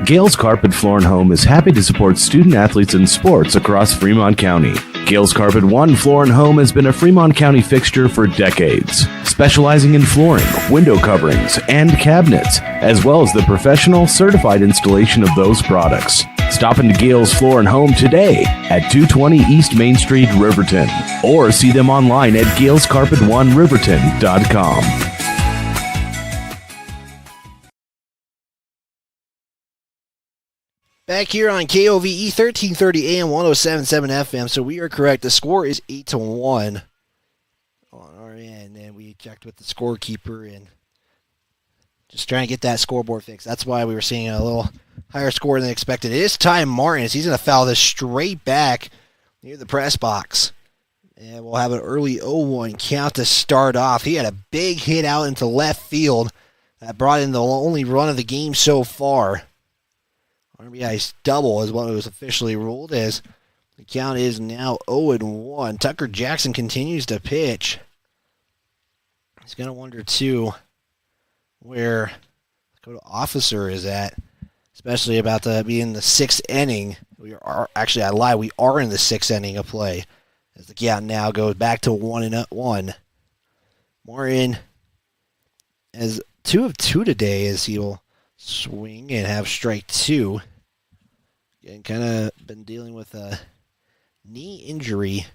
Gales Carpet Floor and Home is happy to support student athletes in sports across Fremont County. Gales Carpet One Floor and Home has been a Fremont County fixture for decades, specializing in flooring, window coverings, and cabinets, as well as the professional certified installation of those products. Stop into Gale's Floor and Home today at 220 East Main Street, Riverton, or see them online at galescarpet1riverton.com. Back here on KOVE 1330 AM 1077 FM. So we are correct. The score is 8-1 on our end, and we checked with the scorekeeper and just trying to get that scoreboard fixed. That's why we were seeing a little higher score than expected. It is Ty Martins. He's going to foul this straight back near the press box. And we'll have an early 0-1 count to start off. He had a big hit out into left field that brought in the only run of the game so far. RBI's double is what it was officially ruled as. The count is now 0-1. Tucker Jackson continues to pitch. He's going to wonder, too, where Dakota Officer is at, especially about to be in the sixth inning. We are actually, I lie, we are in the sixth inning of play as the count now goes back to 1-1. Martin has 2 of 2 today as he'll swing and have strike 2. And kind of been dealing with a knee injury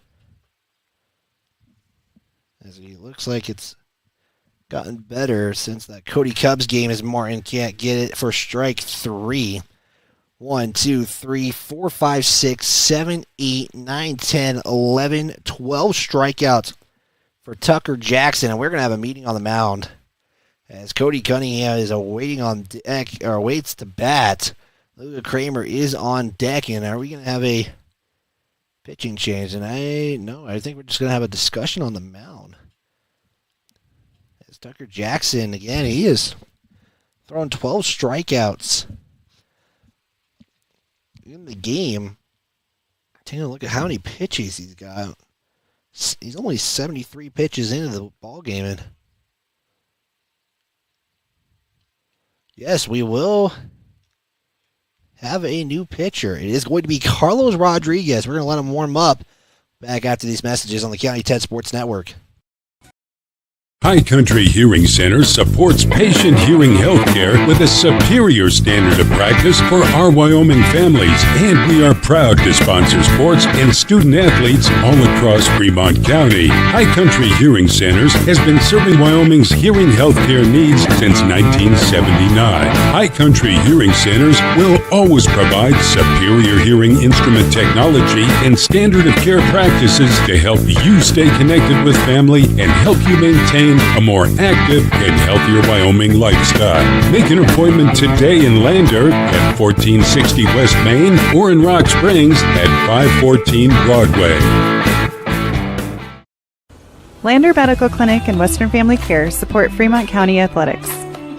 as he looks like it's gotten better since that Cody Cubs game as Martin can't get it for strike 3. 1, 2, 3, 4, 5, 6, 7, 8, 9, 10, 11, 12 strikeouts for Tucker Jackson. And we're going to have a meeting on the mound as Cody Cunningham is awaiting on deck, or waits to bat. Luca Kramer is on deck, and are we going to have a pitching change? And I think we're just going to have a discussion on the mound. As Tucker Jackson, again, he is throwing 12 strikeouts in the game. Taking a look at how many pitches he's got. He's only 73 pitches into the ball game, and yes, we will have a new pitcher. It is going to be Carlos Rodriguez. We're going to let him warm up back after these messages on the County 10 Sports Network. High Country Hearing Center supports patient hearing health care with a superior standard of practice for our Wyoming families, and we are proud to sponsor sports and student athletes all across Fremont County. High Country Hearing Centers has been serving Wyoming's hearing health care needs since 1979. High Country Hearing Centers will always provide superior hearing instrument technology and standard of care practices to help you stay connected with family and help you maintain a more active and healthier Wyoming lifestyle. Make an appointment today in Lander at 1460 West Main or in Rock Springs at 514 Broadway. Lander Medical Clinic and Western Family Care support Fremont County Athletics.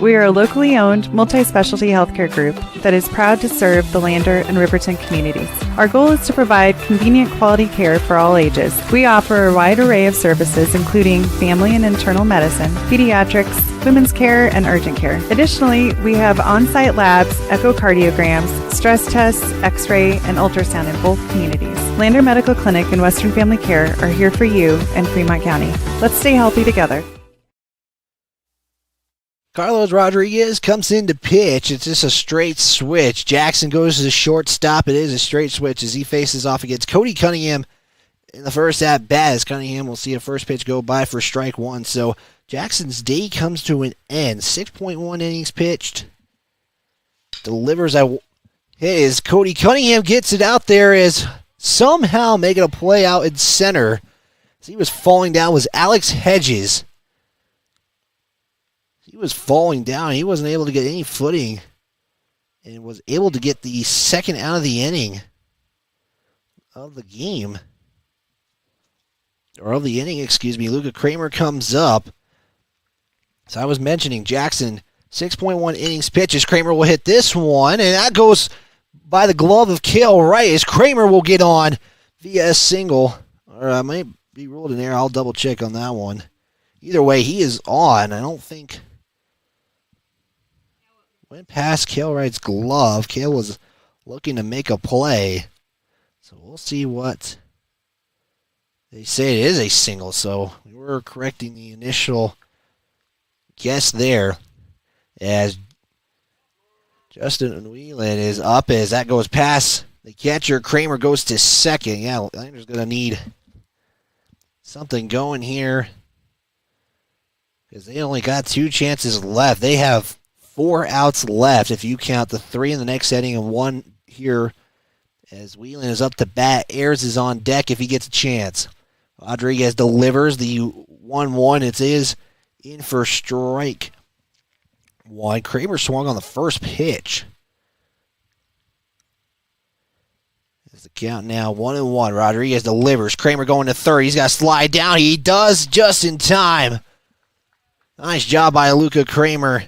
We are a locally owned, multi-specialty healthcare group that is proud to serve the Lander and Riverton communities. Our goal is to provide convenient quality care for all ages. We offer a wide array of services including family and internal medicine, pediatrics, women's care, and urgent care. Additionally, we have on-site labs, echocardiograms, stress tests, x-ray, and ultrasound in both communities. Lander Medical Clinic and Western Family Care are here for you in Fremont County. Let's stay healthy together. Carlos Rodriguez comes in to pitch. It's just a straight switch. Jackson goes to the shortstop. It is a straight switch as he faces off against Cody Cunningham in the first at bat. As Cunningham will see a first pitch go by for strike 1. So Jackson's day comes to an end. 6.1 innings pitched. Delivers a hit as Cody Cunningham gets it out there as somehow making a play out in center. As he was falling down was Alex Hedges. He was falling down. He wasn't able to get any footing and was able to get the second out of the inning of the game. Or of the inning, excuse me. Luca Kramer comes up. So I was mentioning Jackson, 6.1 innings pitches. Kramer will hit this one, and that goes by the glove of Cale Wright as Kramer will get on via a single. Or I might be ruled in there. I'll double check on that one. Either way, he is on. I don't think went past Cale Wright's glove. Cale was looking to make a play. So we'll see what they say. It is a single, so we were correcting the initial guess there. As Justin Whelan is up as that goes past the catcher. Kramer goes to second. Yeah, Lander's going to need something going here because they only got 2 chances left. They have 4 outs left if you count the 3 in the next inning and 1 here as Whelan is up to bat. Ayers is on deck if he gets a chance. Rodriguez delivers the 1-1. It is in for strike 1. Kramer swung on the first pitch. As the count now 1-1. Rodriguez delivers. Kramer going to third. He's got to slide down. He does just in time. Nice job by Luca Kramer.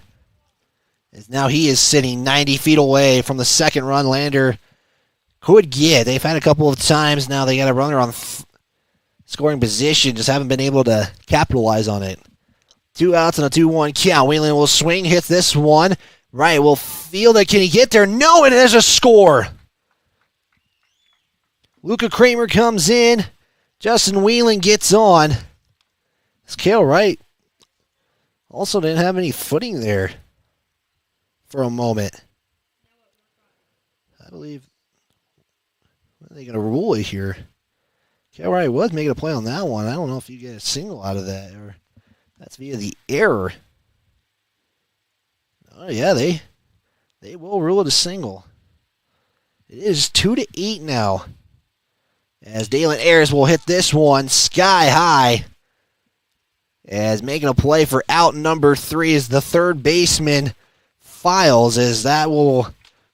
As now he is sitting 90 feet away from the second run Lander could get. They've had a couple of times now. They got a runner on scoring position. Just haven't been able to capitalize on it. 2 outs and a 2-1 count. Whelan will swing. Hits this one. Right, will field it. Can he get there? No, and there's a score. Luca Kramer comes in. Justin Whelan gets on. This Kale Wright also didn't have any footing there for a moment. I believe, what are they going to rule it here? Kale Wright was making a play on that one. I don't know if you get a single out of that or that's via the error. Oh yeah, they will rule it a single. It is 2-8 now. As Dalen Ayers will hit this one sky high. As making a play for out number 3 is the third baseman Files, as that will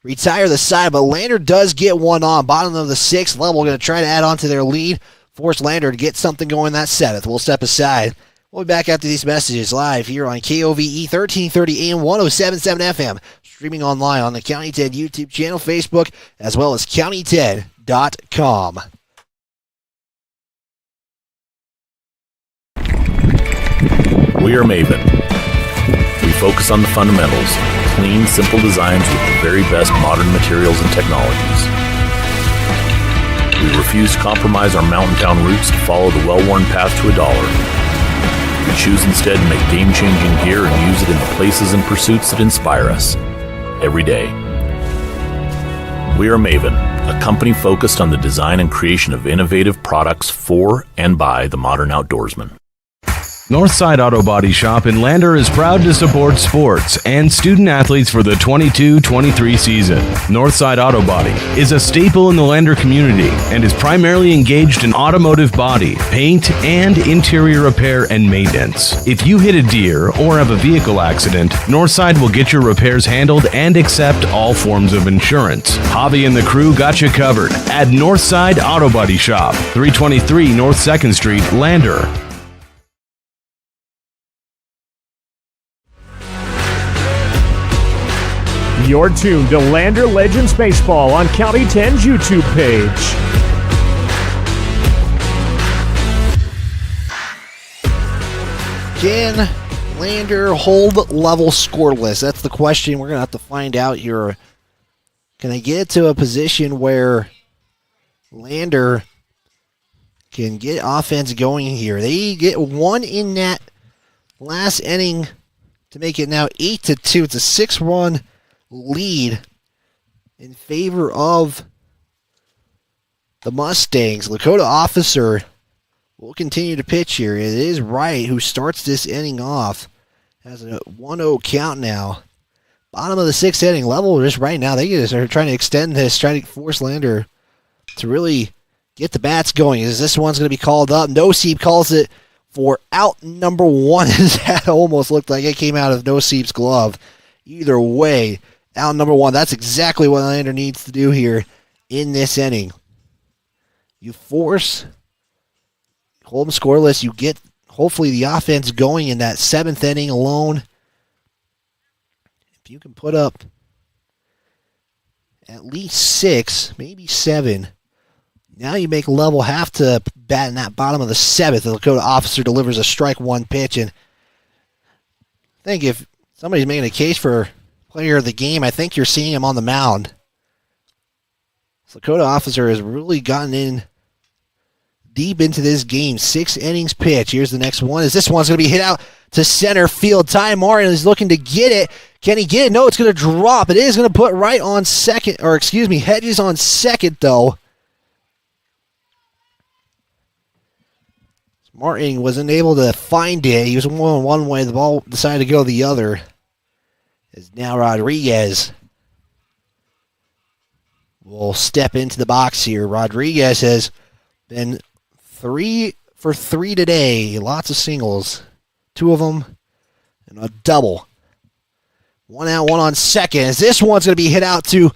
retire the side, but Lander does get one on. Bottom of the 6th level, going to try to add on to their lead. Force Lander to get something going that 7th. We'll step aside. We'll be back after these messages live here on KOVE 1330 AM 107.7 FM. Streaming online on the County 10 YouTube channel, Facebook, as well as county10.com. We are Maven. We focus on the fundamentals, clean, simple designs with the very best modern materials and technologies. We refuse to compromise our mountain town roots to follow the well-worn path to $1. We choose instead to make game-changing gear and use it in the places and pursuits that inspire us every day. We are Maven, a company focused on the design and creation of innovative products for and by the modern outdoorsman. Northside Auto Body Shop in Lander is proud to support sports and student athletes for the 22-23 season. Northside Auto Body is a staple in the Lander community and is primarily engaged in automotive body, paint, and interior repair and maintenance. If you hit a deer or have a vehicle accident, Northside will get your repairs handled and accept all forms of insurance. Javi and the crew got you covered at Northside Auto Body Shop, 323 North 2nd Street, Lander. You're tuned to Lander Legends Baseball on County 10's YouTube page. Can Lander hold level scoreless? That's the question we're going to have to find out here. Can they get to a position where Lander can get offense going here? They get one in that last inning to make it now 8-2. It's a 6-run lead in favor of the Mustangs. Lakota Officer will continue to pitch here. It is Wright who starts this inning off. Has a 1-0 count now. Bottom of the 6th inning, level just right now. They are trying to extend this, trying to force Lander to really get the bats going. Is this one's going to be called up? Noseep calls it for out number 1. That almost looked like it came out of Noseep's glove. Either way, out number 1. That's exactly what Lander needs to do here in this inning. You force, hold them scoreless. You get, hopefully, the offense going in that 7th inning alone. If you can put up at least 6, maybe 7, now you make level have to bat in that bottom of the 7th. The Lakota Officer delivers a strike 1 pitch. And I think if somebody's making a case for player of the game, I think you're seeing him on the mound. Lakota Officer has really gotten in deep into this game. 6 innings pitch. Here's the next one. This one's going to be hit out to center field. Ty Martin is looking to get it. Can he get it? No, it's going to drop. It is going to put right on second, or excuse me, Hedges on second, though. Martin wasn't able to find it. He was going one way. The ball decided to go the other. As now Rodriguez will step into the box here. Rodriguez has been 3 for 3 today. Lots of singles. 2 of them and a double. 1 out, 1 on second. As this one's going to be hit out to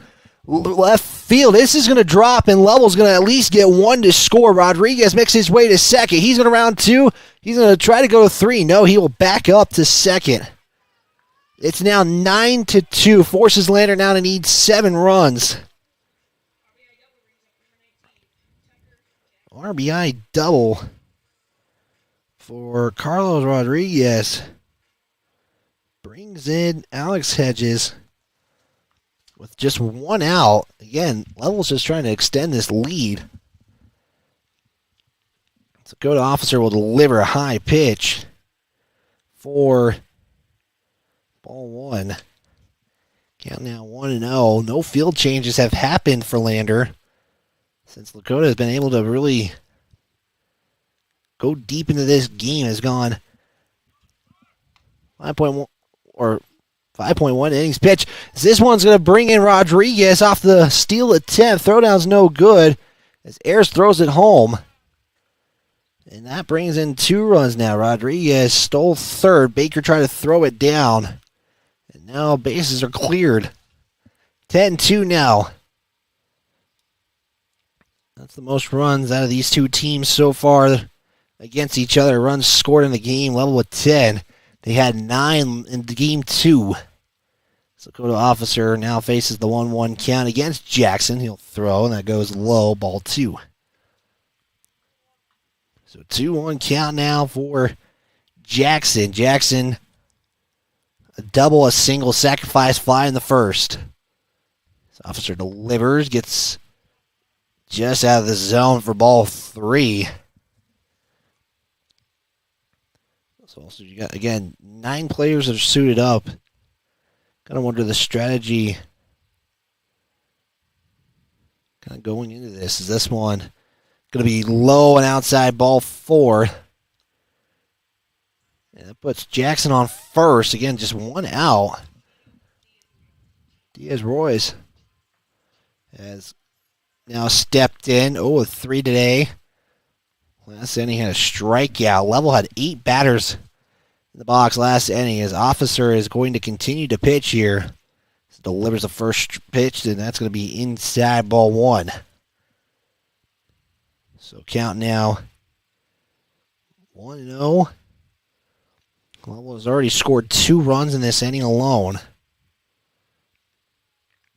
left field. This is going to drop, and Lovell's going to at least get 1 to score. Rodriguez makes his way to second. He's going to round 2. He's going to try to go to 3. No, he will back up to second. It's now 9-2. Forces Lander now to need 7 runs. RBI double for Carlos Rodriguez. Brings in Alex Hedges with just 1 out. Again, Lovell's just trying to extend this lead. So go to Officer will deliver a high pitch for ball 1. Count now 1-0. No field changes have happened for Lander since Lakota has been able to really go deep into this game. Has gone 5.1 or 5.1 innings pitch. This one's going to bring in Rodriguez off the steal attempt. Throwdown's no good as Ayers throws it home. And that brings in 2 runs now. Rodriguez stole third. Baker tried to throw it down. And now bases are cleared. 10-2 now. That's the most runs out of these 2 teams so far against each other. Runs scored in the game, level with 10. They had 9 in the game 2. So go to Officer, now faces the 1-1 count against Jackson. He'll throw, and that goes low, ball 2. So 2-1 count now for Jackson. Jackson, a double, a single, sacrifice fly in the first. So Officer delivers, gets just out of the zone for ball 3. So you got, again, 9 players that are suited up. Kind of wonder the strategy kind of going into this. Is this one going to be low and outside ball 4? And that puts Jackson on first. Again, just 1 out. Diaz-Royce has now stepped in. Oh, with 3 today. Last inning had a strikeout. Lovell had 8 batters in the box last inning. His Officer is going to continue to pitch here. Delivers the first pitch, and that's going to be inside ball 1. So count now 1-0. Lovell has already scored 2 runs in this inning alone.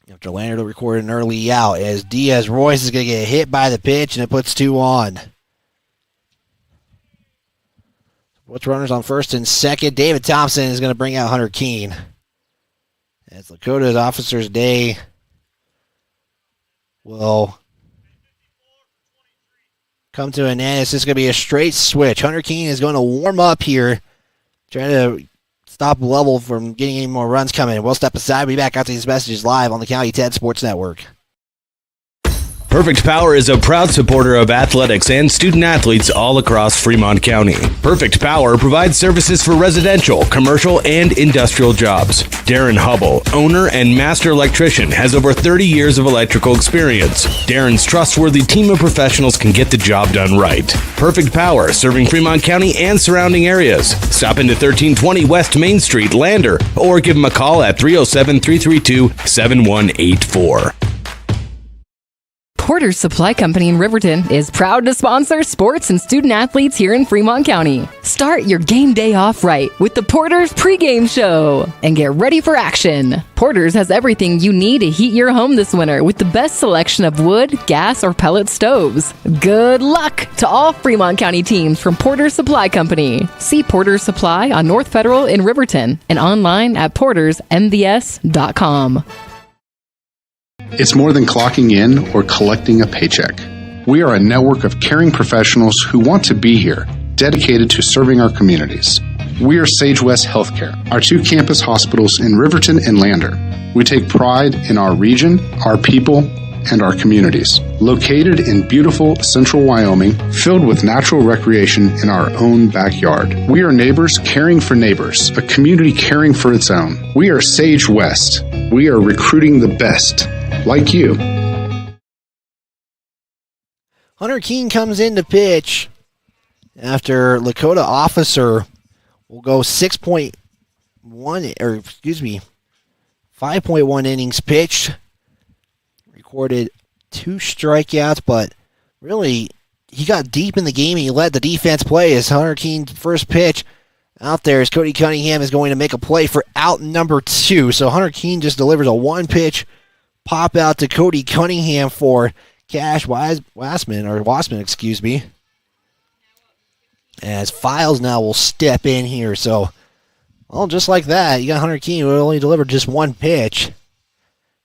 After Lander recorded an early out, as Diaz-Royce is going to get hit by the pitch, and it puts 2 on. What's runners on first and second? David Thompson is going to bring out Hunter Keene. As Lakota's Officer's day will come to an end. It's just going to be a straight switch. Hunter Keene is going to warm up here, trying to stop Lovell from getting any more runs coming. We'll step aside. We'll be back after these messages live on the County 10 Sports Network. Perfect Power is a proud supporter of athletics and student athletes all across Fremont County. Perfect Power provides services for residential, commercial, and industrial jobs. Darren Hubble, owner and master electrician, has over 30 years of electrical experience. Darren's trustworthy team of professionals can get the job done right. Perfect Power, serving Fremont County and surrounding areas. Stop into 1320 West Main Street, Lander, or give him a call at 307-332-7184. Porter's Supply Company in Riverton is proud to sponsor sports and student athletes here in Fremont County. Start your game day off right with the Porter's pregame show and get ready for action. Porter's has everything you need to heat your home this winter with the best selection of wood, gas, or pellet stoves. Good luck to all Fremont County teams from Porter's Supply Company. See Porter's Supply on North Federal in Riverton and online at portersmvs.com. It's more than clocking in or collecting a paycheck. We are a network of caring professionals who want to be here, dedicated to serving our communities. We are Sage West Healthcare, our 2 campus hospitals in Riverton and Lander. We take pride in our region, our people, and our communities. Located in beautiful central Wyoming, filled with natural recreation in our own backyard. We are neighbors caring for neighbors, a community caring for its own. We are Sage West. We are recruiting the best, like you. Hunter Keene comes in to pitch after Lakota Officer will go 5.1 innings pitched. Recorded 2 strikeouts, but really he got deep in the game and he let the defense play as Hunter Keene's first pitch out there as Cody Cunningham is going to make a play for out number 2. So Hunter Keene just delivers a 1-pitch pop out to Cody Cunningham for Cash Wassman, excuse me. As Files now will step in here. So, well, just like that, you got Hunter Keene who only delivered just 1 pitch.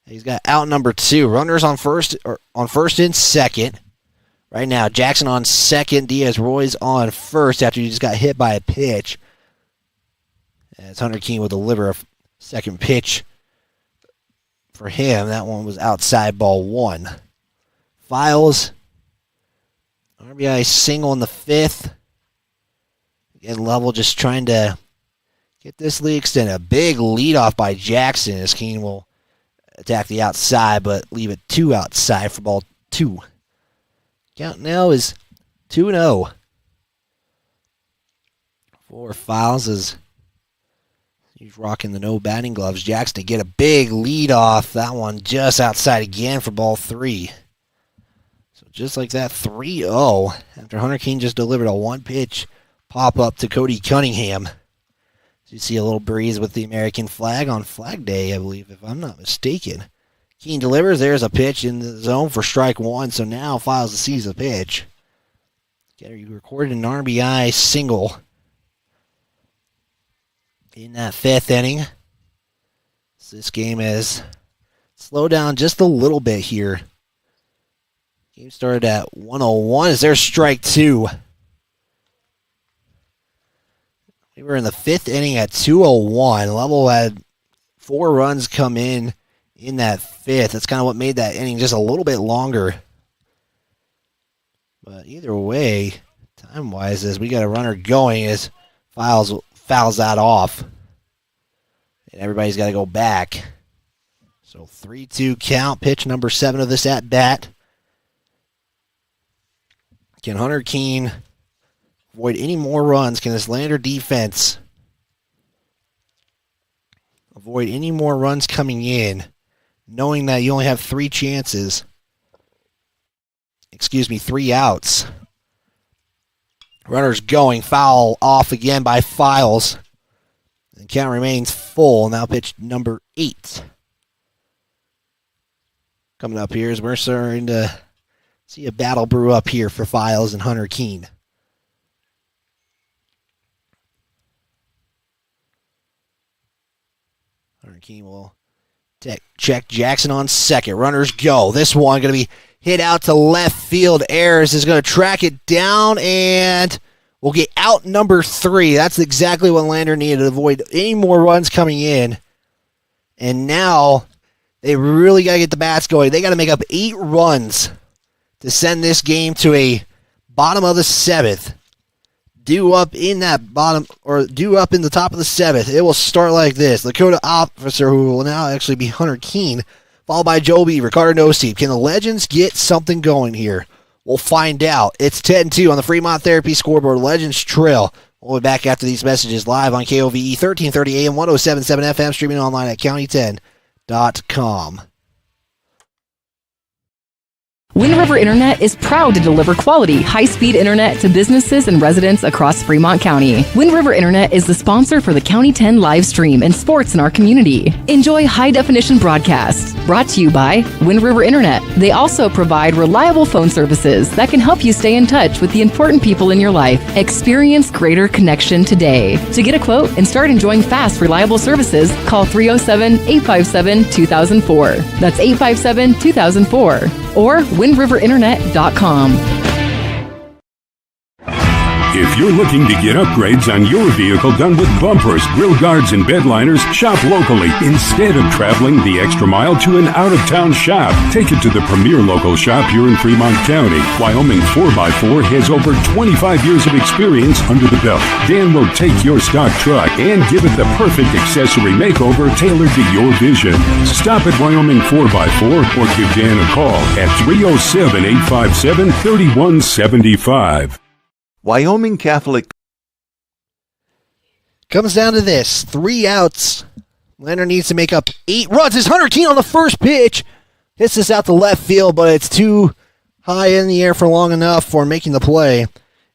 He's got out number 2. Runners on first and second. Right now, Jackson on second. Diaz Roy's on first after he just got hit by a pitch. As Hunter Keene will deliver a second pitch for him. That one was outside, ball 1. Files. RBI single in the 5th. Again, Lovell just trying to get this lead extended. A big leadoff by Jackson as Keene will attack the outside, but leave it 2 outside for ball 2. Count now is 2-0. For Files as he's rocking the no batting gloves. Jackson to get a big lead off. That one just outside again for ball 3. So just like that, 3-0 after Hunter Keene just delivered a 1-pitch pop up to Cody Cunningham. You see a little breeze with the American flag on Flag Day, I believe, if I'm not mistaken. Keene delivers. There's a pitch in the zone for strike 1, so now Files to seize the pitch. He recorded an RBI single in that 5th inning. So this game has slowed down just a little bit here. Game started at 101. Is there strike 2? We were in the 5th inning at 2:01. Lovell had 4 runs come in that 5th. That's kind of what made that inning just a little bit longer. But either way, time-wise, as we got a runner going, as Files fouls that off. And everybody's got to go back. So 3-2 count, pitch number 7 of this at-bat. Can Hunter Keene avoid any more runs? Can this Lander defense avoid any more runs coming in, knowing that you only have 3 chances? 3 outs. Runners going, foul off again by Files. And count remains full. Now pitch number 8. Coming up here as we're starting to see a battle brew up here for Files and Hunter Keene. Hunter Keene will check Jackson on second. Runners go. This one going to be hit out to left field. Ayers is going to track it down and we'll get out number 3. That's exactly what Lander needed to avoid any more runs coming in. And now they really got to get the bats going. They got to make up 8 runs to send this game to a bottom of the 7th. Due up in the top of the 7th. It will start like this. Lakota Officer, who will now actually be Hunter Keene, followed by Joe Beaver, Carter Noseep. Can the Legends get something going here? We'll find out. It's 10-2 on the Fremont Therapy scoreboard. Legends trail. We'll be back after these messages live on KOVE 1330 AM, 107.7 FM, streaming online at county10.com. Wind River Internet is proud to deliver quality, high-speed internet to businesses and residents across Fremont County. Wind River Internet is the sponsor for the County 10 live stream and sports in our community. Enjoy high-definition broadcasts. Brought to you by Wind River Internet. They also provide reliable phone services that can help you stay in touch with the important people in your life. Experience greater connection today. To get a quote and start enjoying fast, reliable services, call 307-857-2004. That's 857-2004. Or windriverinternet.com. If If you're looking to get upgrades on your vehicle done with bumpers, grill guards, and bed liners, shop locally instead of traveling the extra mile to an out-of-town shop. Take it to the premier local shop here in Fremont County. Wyoming 4x4 has over 25 years of experience under the belt. Dan will take your stock truck and give it the perfect accessory makeover tailored to your vision. Stop at Wyoming 4x4 or give Dan a call at 307-857-3175. Wyoming Catholic. Comes down to this. 3 outs. Lander needs to make up 8 runs. It's Hunter Keene on the first pitch. Hits this out to left field, but it's too high in the air for long enough for making the play.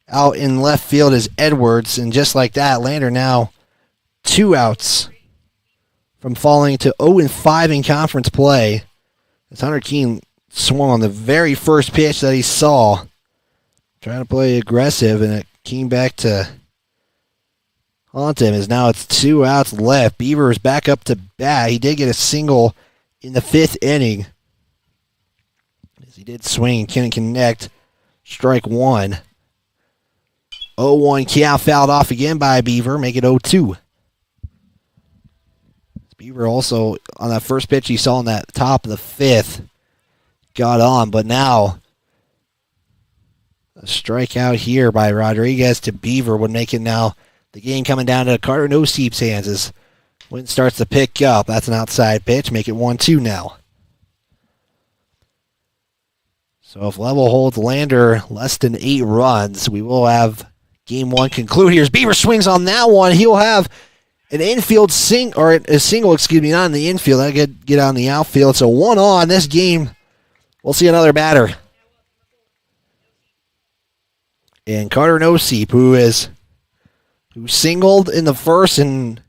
Out in left field is Edwards, and just like that, Lander now 2 outs from falling to 0-5 in conference play. As Hunter Keene swung on the very first pitch that he saw, trying to play aggressive, and it came back to haunt him. As now it's 2 outs left. Beaver is back up to bat. He did get a single in the 5th inning. As he did swing and couldn't connect. Strike 1. 0-1 count, fouled off again by Beaver. Make it 0-2. Beaver also, on that first pitch he saw in that top of the 5th, got on, but now a strikeout here by Rodriguez to Beaver would make it now the game coming down to Carter Noseep's hands as Wind starts to pick up. That's an outside pitch. Make it 1-2 now. So if Lovell holds Lander less than 8 runs, we will have game 1 conclude here. As Beaver swings on that one, he'll have an infield single, not in the infield. That'll get on the outfield. So 1 on this game. We'll see another batter. And Carter Noseep, who singled in the first and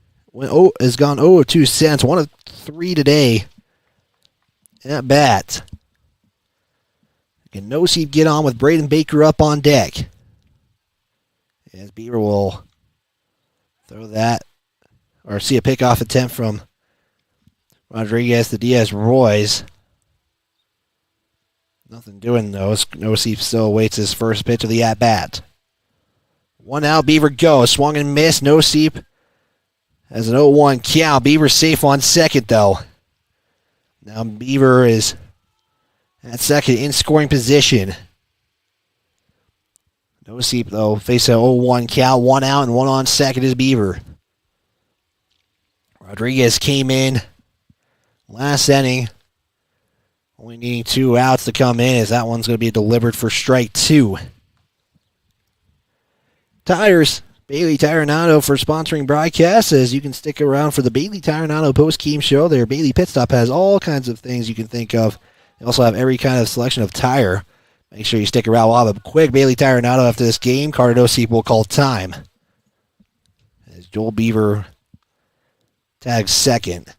has gone 0 of 2 since. 1 of 3 today at bat. Can Noseep get on with Braden Baker up on deck? As Beaver will throw that, or see a pickoff attempt from Rodriguez to Diaz-Royce. Nothing doing, though. Noseep still waits his first pitch of the at-bat. 1 out, Beaver goes. Swung and missed. Noseep has an 0-1 count. Beaver safe on second, though. Now Beaver is at second in scoring position. Noseep, though, faces an 0-1 count. 1 out and 1 on second is Beaver. Rodriguez came in last inning, only needing 2 outs to come in, as that one's going to be delivered for strike 2. Tires, Bailey Tironado for sponsoring broadcasts, as you can stick around for the Bailey Tironado post-game show. Their Bailey Pit Stop has all kinds of things you can think of. They also have every kind of selection of tire. Make sure you stick around. We'll have a quick Bailey Tironado after this game. Carter Noseep will call time, as Joel Beaver tags second,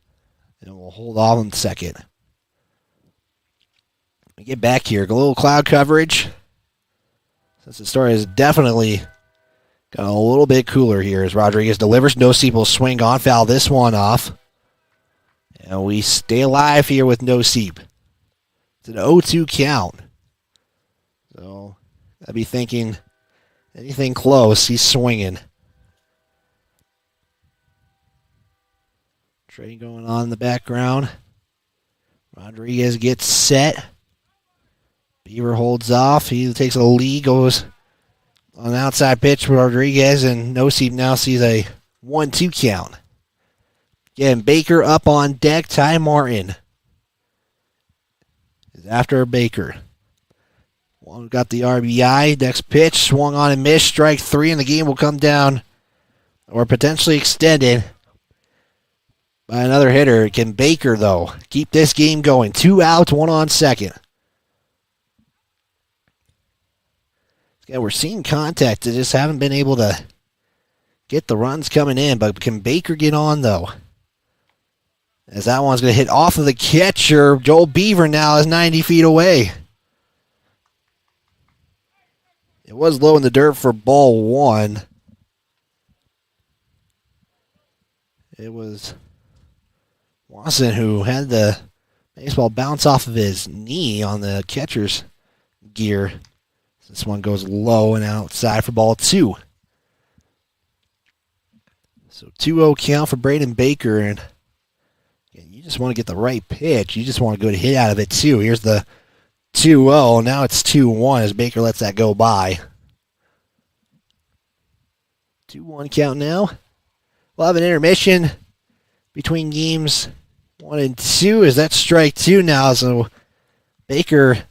and we'll hold off on second. We get back here. A little cloud coverage, since the story has definitely got a little bit cooler here as Rodriguez delivers. Noseep will swing on, foul this one off. And we stay alive here with Noseep. It's an 0-2 count. So I'd be thinking anything close, he's swinging. Trade going on in the background. Rodriguez gets set. Beaver holds off. He takes a lead, goes on an outside pitch for Rodriguez, and Noseep now sees a 1-2 count. Again, Baker up on deck. Ty Martin is after Baker. One got the RBI. Next pitch, swung on and missed. Strike 3, and the game will come down, or potentially extended, by another hitter. Can Baker, though, keep this game going? 2 outs, 1 on second. Yeah, we're seeing contact. They just haven't been able to get the runs coming in. But can Baker get on, though? As that one's going to hit off of the catcher. Joel Beaver now is 90 feet away. It was low in the dirt for ball 1. It was Watson who had the baseball bounce off of his knee on the catcher's gear. This one goes low and outside for ball 2. So 2-0 count for Braden Baker, and you just want to get the right pitch. You just want a good hit out of it, too. Here's the 2-0. Now it's 2-1 as Baker lets that go by. 2-1 count now. We'll have an intermission between games 1 and 2 as that's strike 2 now. So Baker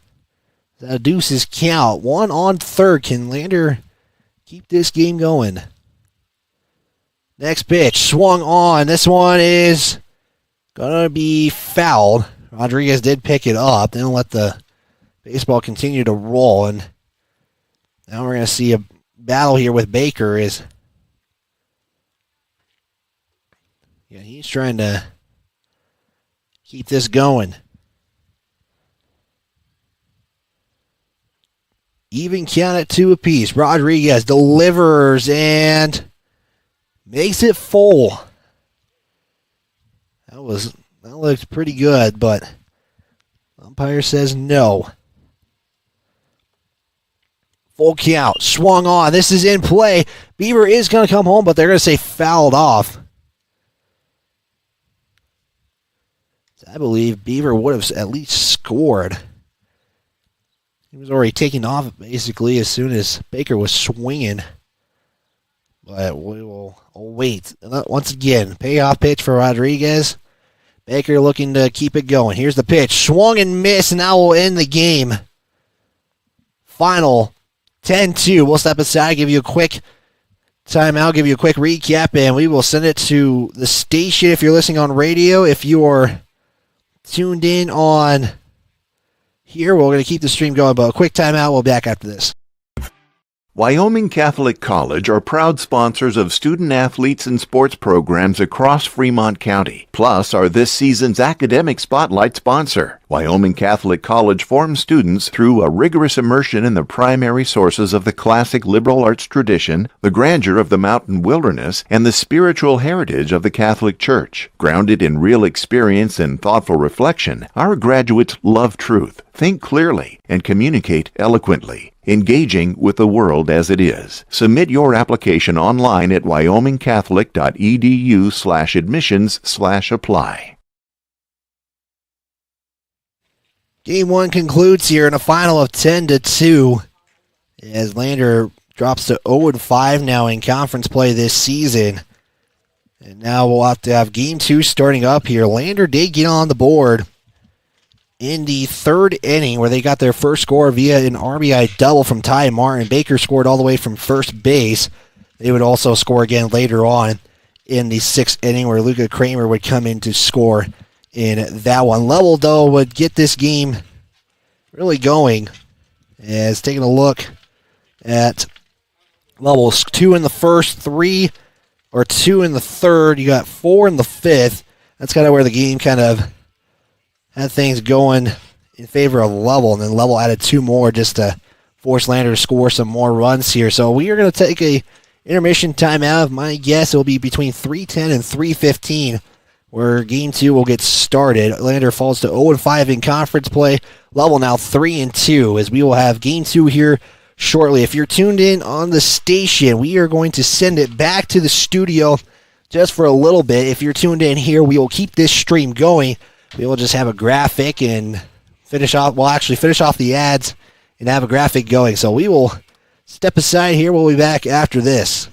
deuces count. 1 on third. Can Lander keep this game going? Next pitch, swung on. This one is going to be fouled. Rodriguez did pick it up. Then let the baseball continue to roll. And now we're going to see a battle here with Baker. He's trying to keep this going. Even count at 2 apiece. Rodriguez delivers and makes it full. That looked pretty good, but umpire says no. Full count. Swung on. This is in play. Beaver is going to come home, but they're going to say fouled off. I believe Beaver would have at least scored. He was already taking off basically as soon as Baker was swinging. But we will wait. Once again, payoff pitch for Rodriguez. Baker looking to keep it going. Here's the pitch. Swung and missed, and now we'll end the game. Final 10-2. We'll step aside, give you a quick timeout, give you a quick recap, and we will send it to the station if you're listening on radio. If you're tuned in on here, we're going to keep the stream going, but a quick timeout. We'll be back after this. Wyoming Catholic College are proud sponsors of student athletes and sports programs across Fremont County, plus are this season's academic spotlight sponsor. Wyoming Catholic College forms students through a rigorous immersion in the primary sources of the classic liberal arts tradition, the grandeur of the mountain wilderness, and the spiritual heritage of the Catholic Church. Grounded in real experience and thoughtful reflection, our graduates love truth, think clearly, and communicate eloquently, engaging with the world as it is. Submit your application online at wyomingcatholic.edu/admissions/apply. Game 1 concludes here in a final of 10-2 as Lander drops to 0-5 now in conference play this season. And now we'll have to have Game 2 starting up here. Lander did get on the board in the third inning where they got their first score via an RBI double from Ty Martin. Baker scored all the way from first base. They would also score again later on in the sixth inning where Luca Kramer would come in to score in that one. Lovell, though, would get this game really going as taking a look at Lovell's 2 in the first, 2 in the third. You got 4 in the fifth. That's kind of where the game kind of had things going in favor of Lovell, and then Lovell added 2 more just to force Lander to score some more runs here. So we are going to take a intermission timeout. My guess it will be between 3:10 and 3:15 where Game 2 will get started. Lander falls to 0-5 in conference play. Lovell now 3-2 as we will have Game 2 here shortly. If you're tuned in on the station, we are going to send it back to the studio just for a little bit. If you're tuned in here, we will keep this stream going. We will just have a graphic and finish off the ads and have a graphic going. So we will step aside here. We'll be back after this.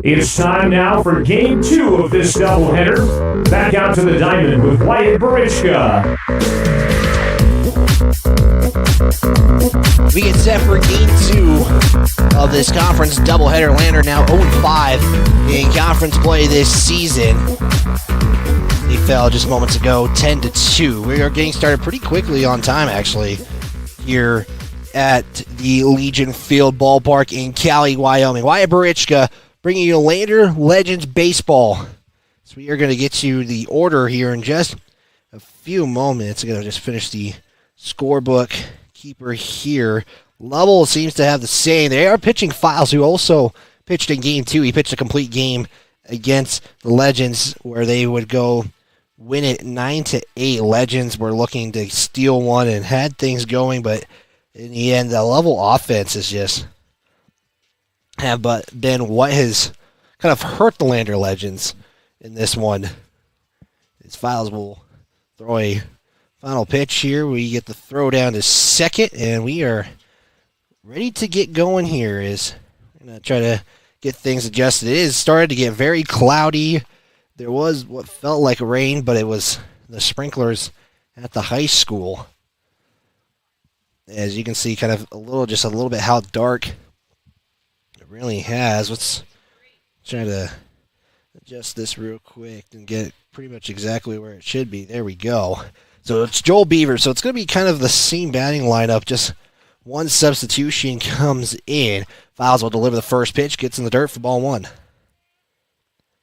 It's time now for Game 2 of this doubleheader. Back out to the diamond with Wyatt Barichka. We get set for Game 2 of this conference doubleheader. Lander now 0-5 in conference play this season. They fell just moments ago, 10-2. We are getting started pretty quickly on time, actually, here at the Legion Field Ballpark in Cali, Wyoming. Wyatt Barichka bringing you Lander Legends Baseball. So we are going to get you the order here in just a few moments. I'm going to just finish the scorebook keeper here. Lovell seems to have the same. They are pitching Files, who also pitched in Game 2. He pitched a complete game against the Legends, where they would go win it 9-8. Legends were looking to steal one and had things going, but in the end, the Lovell offense is just have but been what has kind of hurt the Lander Legends in this one. These Files will throw a final pitch here. We get the throw down to second, and we are ready to get going here. We're going to try to get things adjusted. It is started to get very cloudy. There was what felt like rain, but it was the sprinklers at the high school. As you can see, kind of just a little bit how dark it really has. Let's try to adjust this real quick and get it pretty much exactly where it should be. There we go. So it's Joel Beaver. So it's going to be kind of the same batting lineup, just one substitution comes in. Files will deliver the first pitch, gets in the dirt for ball one.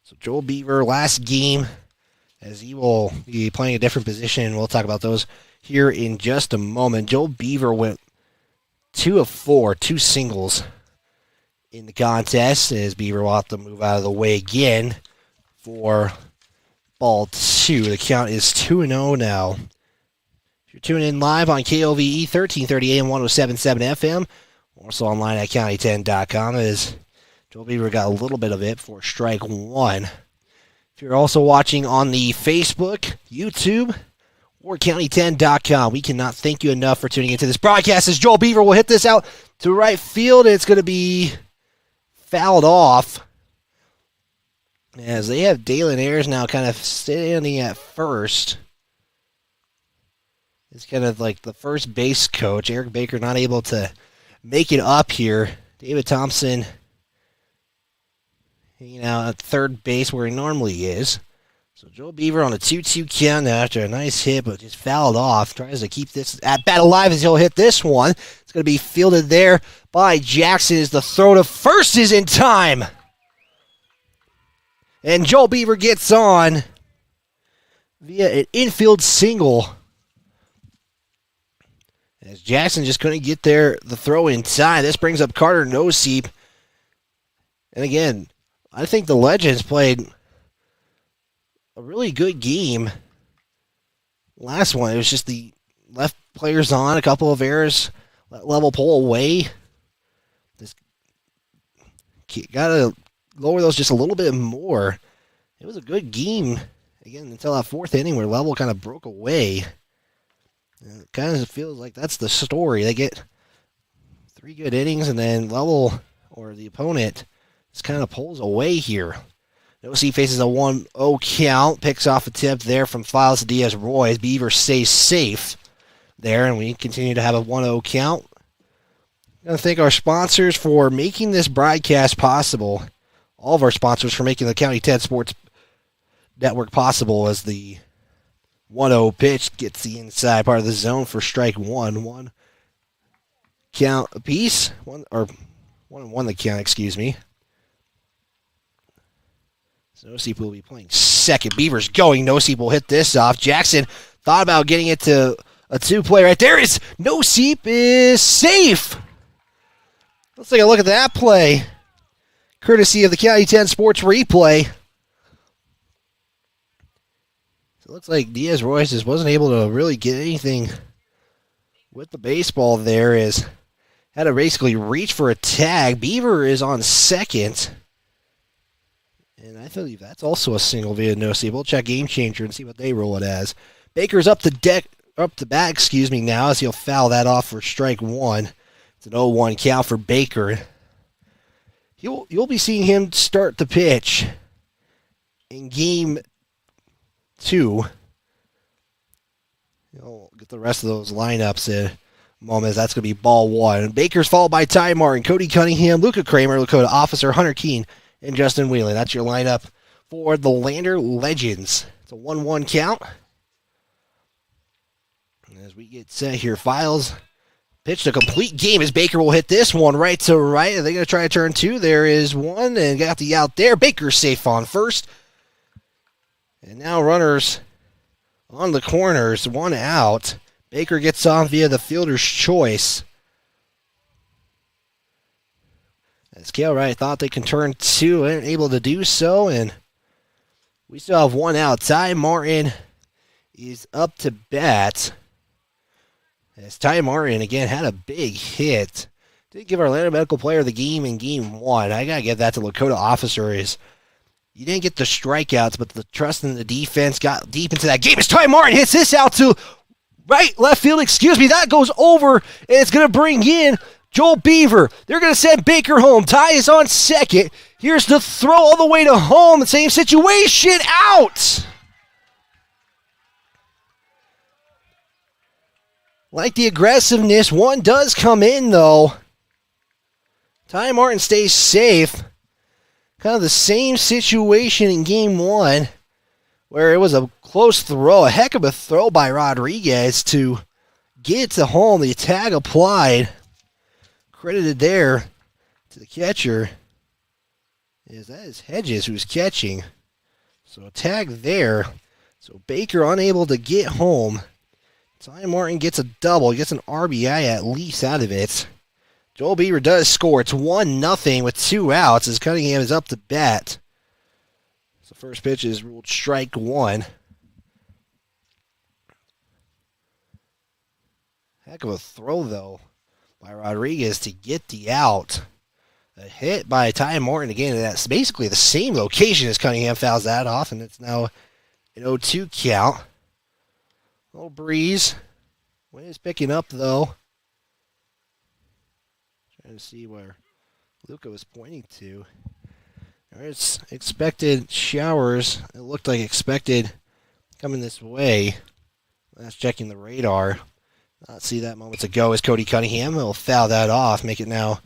So Joel Beaver, last game, as he will be playing a different position. We'll talk about those here in just a moment. Joel Beaver went 2 of 4, 2 singles in the contest, as Beaver will have to move out of the way again for ball 2. The count is 2-0 now. If you're tuning in live on KOVE 1330 AM 107.7 FM, also online at county10.com, as Joel Beaver got a little bit of it for strike one. If you're also watching on the Facebook, YouTube, or county10.com, we cannot thank you enough for tuning into this broadcast, as Joel Beaver will hit this out to right field, and it's going to be fouled off, as they have Dalen Ayers now kind of standing at first. It's kind of like the first base coach. Eric Baker not able to make it up here. David Thompson hanging out at third base where he normally is. So Joel Beaver on a 2-2 count after a nice hit, but just fouled off. Tries to keep this at-bat alive as he'll hit this one. It's going to be fielded there by Jackson as the throw to first is in time. And Joel Beaver gets on via an infield single, as Jackson just couldn't get there the throw in time. This brings up Carter Noseep. And again, I think the Legends played a really good game. Last one, it was just the left players on, a couple of errors, let Lovell pull away. Just got to lower those just a little bit more. It was a good game, again, until that fourth inning where Lovell kind of broke away. And it kind of feels like that's the story. They get 3 good innings, and then Lovell, or the opponent, just kind of pulls away here. Nosey faces a 1-0 count, picks off a tip there from Files to Diaz-Roy as Beaver stays safe there, and we continue to have a 1-0 count. I want to thank our sponsors for making this broadcast possible. All of our sponsors for making the County 10 Sports Network possible, as the 1-0 pitch gets the inside part of the zone for strike one. 1 count apiece. 1-1 the count, excuse me. So Noseep will be playing second. Beaver's going. Noseep will hit this off. Jackson thought about getting it to a 2-play right there. Noseep is safe. Let's take a look at that play, courtesy of the County 10 Sports Replay. So it looks like Diaz-Royce just wasn't able to really get anything with the baseball there. Had to basically reach for a tag. Beaver is on second. And I believe that's also a single via Noseep. We'll check Game Changer and see what they roll it as. Baker's up the bat, now, as he'll foul that off for strike one. It's an 0-1 count for Baker. you'll be seeing him start the pitch in game 2. You'll get the rest of those lineups in a moment. That's going to be ball 1. Baker's followed by Ty Martin, Cody Cunningham, Luca Kramer, Lakota Officer, Hunter Keene, and Justin Wheelan. That's your lineup for the Lander Legends. It's a 1-1 count. And as we get set here, Files pitched a complete game as Baker will hit this one right to right. Are they going to try to turn 2? There is one, and got the out there. Baker's safe on first. And now runners on the corners, 1 out. Baker gets on via the fielder's choice. As Cale Wright thought they can turn 2, and able to do so, and we still have 1 out. Ty Martin is up to bat. As Ty Martin, again, had a big hit. Did give our Atlanta Medical Player of the game in game 1. I got to give that to Lakota Officer. You didn't get the strikeouts, but the trust in the defense got deep into that game. As Ty Martin hits this out to left field, that goes over, and it's going to bring in Joel Beaver. They're going to send Baker home. Ty is on second. Here's the throw all the way to home. The same situation, out! Like the aggressiveness, one does come in, though. Ty Martin stays safe. Kind of the same situation in game 1, where it was a close throw, a heck of a throw by Rodriguez to get it to home. The tag applied. Credited there to the catcher. That is Hedges who's catching. So a tag there. So Baker unable to get home. Ty Martin gets a double, gets an RBI at least out of it. Joel Beaver does score. It's 1-0 with 2 outs as Cunningham is up to bat. So first pitch is ruled strike 1. Heck of a throw, though, by Rodriguez to get the out. A hit by Ty Martin again. That's basically the same location as Cunningham fouls that off, and it's now an 0-2 count. Little breeze. Wind is picking up, though. Trying to see where Luca was pointing to. There's expected showers. It looked like expected coming this way. That's checking the radar. Not see that moments ago as Cody Cunningham will foul that off, make it now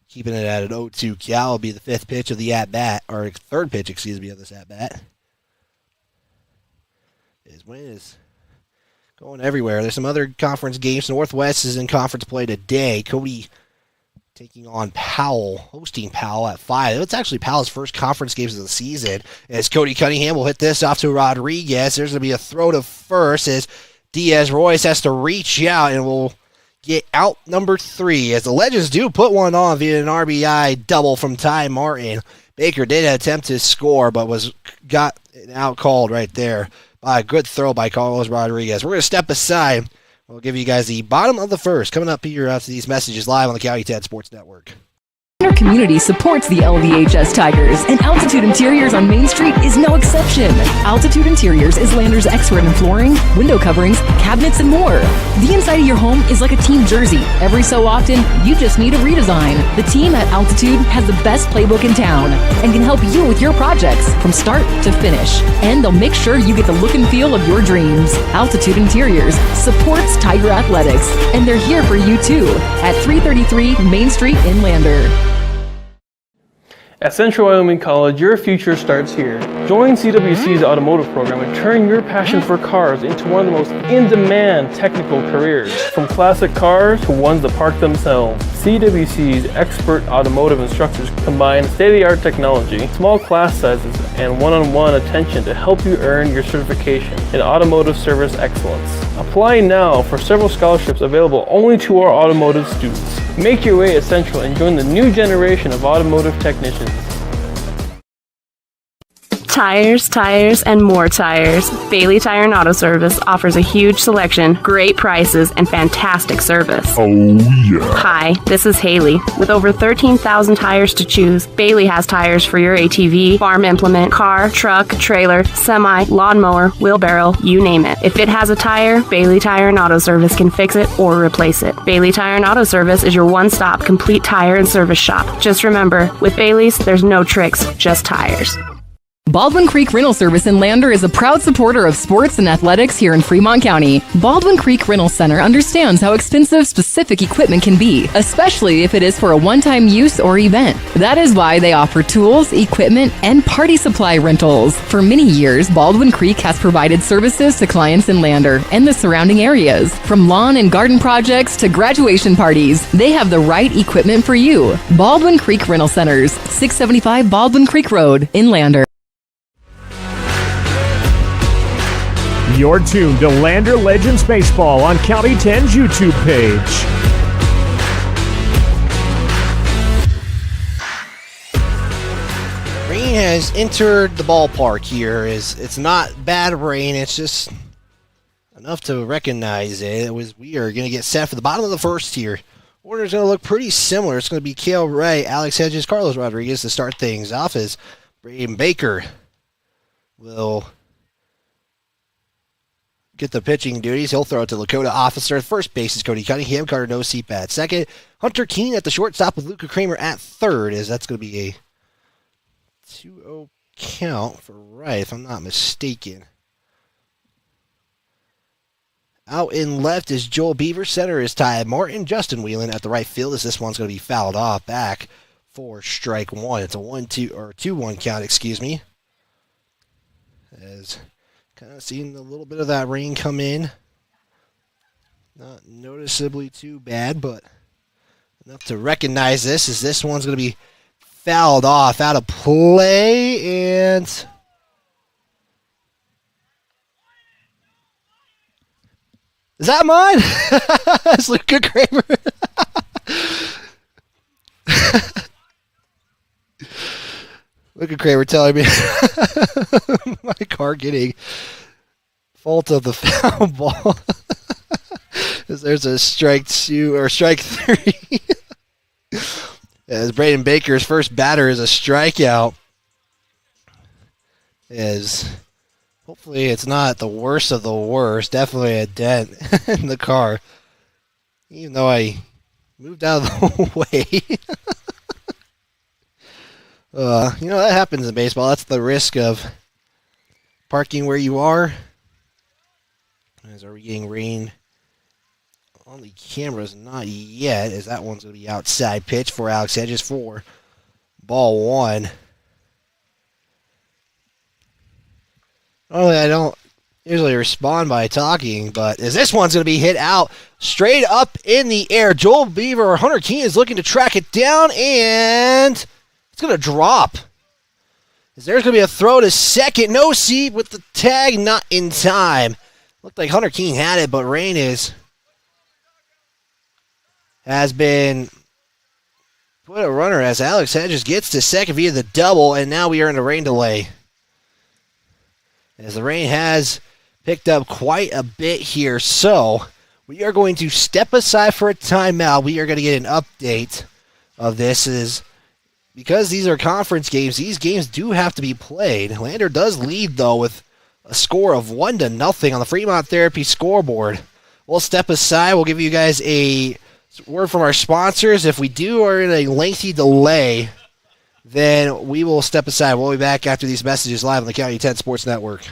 keeping it at an 0-2 count. Will be the 5th pitch of the at-bat, or 3rd pitch, of this at-bat. His win is going everywhere. There's some other conference games. Northwest is in conference play today. Cody taking on Powell, hosting Powell at 5. It's actually Powell's first conference games of the season. As Cody Cunningham will hit this off to Rodriguez. There's going to be a throw to first as Diaz-Royce has to reach out and will get out number 3. As the Legends do put one on via an RBI double from Ty Martin. Baker did attempt to score, but got out called right there by a good throw by Carlos Rodriguez. We're going to step aside. We'll give you guys the bottom of the first coming up here after these messages live on the County 10 Sports Network. Our community supports the LVHS Tigers, and Altitude Interiors on Main Street is no exception. Altitude Interiors is Lander's expert in flooring, window coverings, cabinets, and more. The inside of your home is like a team jersey. Every so often, you just need a redesign. The team at Altitude has the best playbook in town and can help you with your projects from start to finish. And they'll make sure you get the look and feel of your dreams. Altitude Interiors supports Tiger Athletics, and they're here for you too at 333 Main Street in Lander. At Central Wyoming College, your future starts here. Join CWC's automotive program and turn your passion for cars into one of the most in-demand technical careers. From classic cars to ones that park themselves, CWC's expert automotive instructors combine state-of-the-art technology, small class sizes, and one-on-one attention to help you earn your certification in automotive service excellence. Apply now for several scholarships available only to our automotive students. Make your way at Central and join the new generation of automotive technicians. Tires, and more tires. Bailey Tire and Auto Service offers a huge selection, great prices, and fantastic service. Oh, yeah. Hi, this is Haley. With over 13,000 tires to choose, Bailey has tires for your ATV, farm implement, car, truck, trailer, semi, lawnmower, wheelbarrow, you name it. If it has a tire, Bailey Tire and Auto Service can fix it or replace it. Bailey Tire and Auto Service is your one-stop complete tire and service shop. Just remember, with Bailey's, there's no tricks, just tires. Baldwin Creek Rental Service in Lander is a proud supporter of sports and athletics here in Fremont County. Baldwin Creek Rental Center understands how expensive specific equipment can be, especially if it is for a one-time use or event. That is why they offer tools, equipment, and party supply rentals. For many years, Baldwin Creek has provided services to clients in Lander and the surrounding areas. From lawn and garden projects to graduation parties, they have the right equipment for you. Baldwin Creek Rental Centers, 675 Baldwin Creek Road in Lander. You're tuned to Lander Legends Baseball on County 10's YouTube page. Rain has entered the ballpark here. It's not bad rain. It's just enough to recognize it. We are going to get set for the bottom of the first here. Order's going to look pretty similar. It's going to be Cale Wright, Alex Hedges, Carlos Rodriguez to start things off as Braden Baker will get the pitching duties. He'll throw it to Lakota Officer. First base is Cody Cunningham. Carter no seat at second. Hunter Keene at the shortstop with Luca Kramer at third, as that's going to be a 2-0 count for Wright, if I'm not mistaken. Out in left is Joel Beaver. Center is Ty Martin. Justin Whelan at the right field, as this one's going to be fouled off back for strike one. It's a 2-1 count, excuse me. As kind of seeing a little bit of that rain come in. Not noticeably too bad, but enough to recognize this, as this one's going to be fouled off out of play, and is that mine? It's Luca Kramer. Luca Kramer telling me my car getting fault of the foul ball. There's a strike two or strike three. As Braden Baker's first batter is a strikeout. As hopefully it's not the worst of the worst. Definitely a dent in the car. Even though I moved out of the way. That happens in baseball. That's the risk of parking where you are. Are we getting rain on the cameras? Not yet, as that one's going to be outside pitch for Alex Hedges for ball one. Normally, I don't usually respond by talking, but as this one's going to be hit out straight up in the air. Joel Beaver or Hunter Keene is looking to track it down, and it's going to drop. As there's going to be a throw to second. No seat with the tag, not in time. Looked like Hunter Keene had it, but rain has been put a runner as Alex Hedges gets to second via the double, and now we are in a rain delay. As the rain has picked up quite a bit here, so we are going to step aside for a timeout. We are going to get an update of this. Because these are conference games, these games do have to be played. Lander does lead, though, with a score of 1-0 on the Fremont Therapy scoreboard. We'll step aside. We'll give you guys a word from our sponsors. If we are in a lengthy delay, then we will step aside. We'll be back after these messages live on the County 10 Sports Network.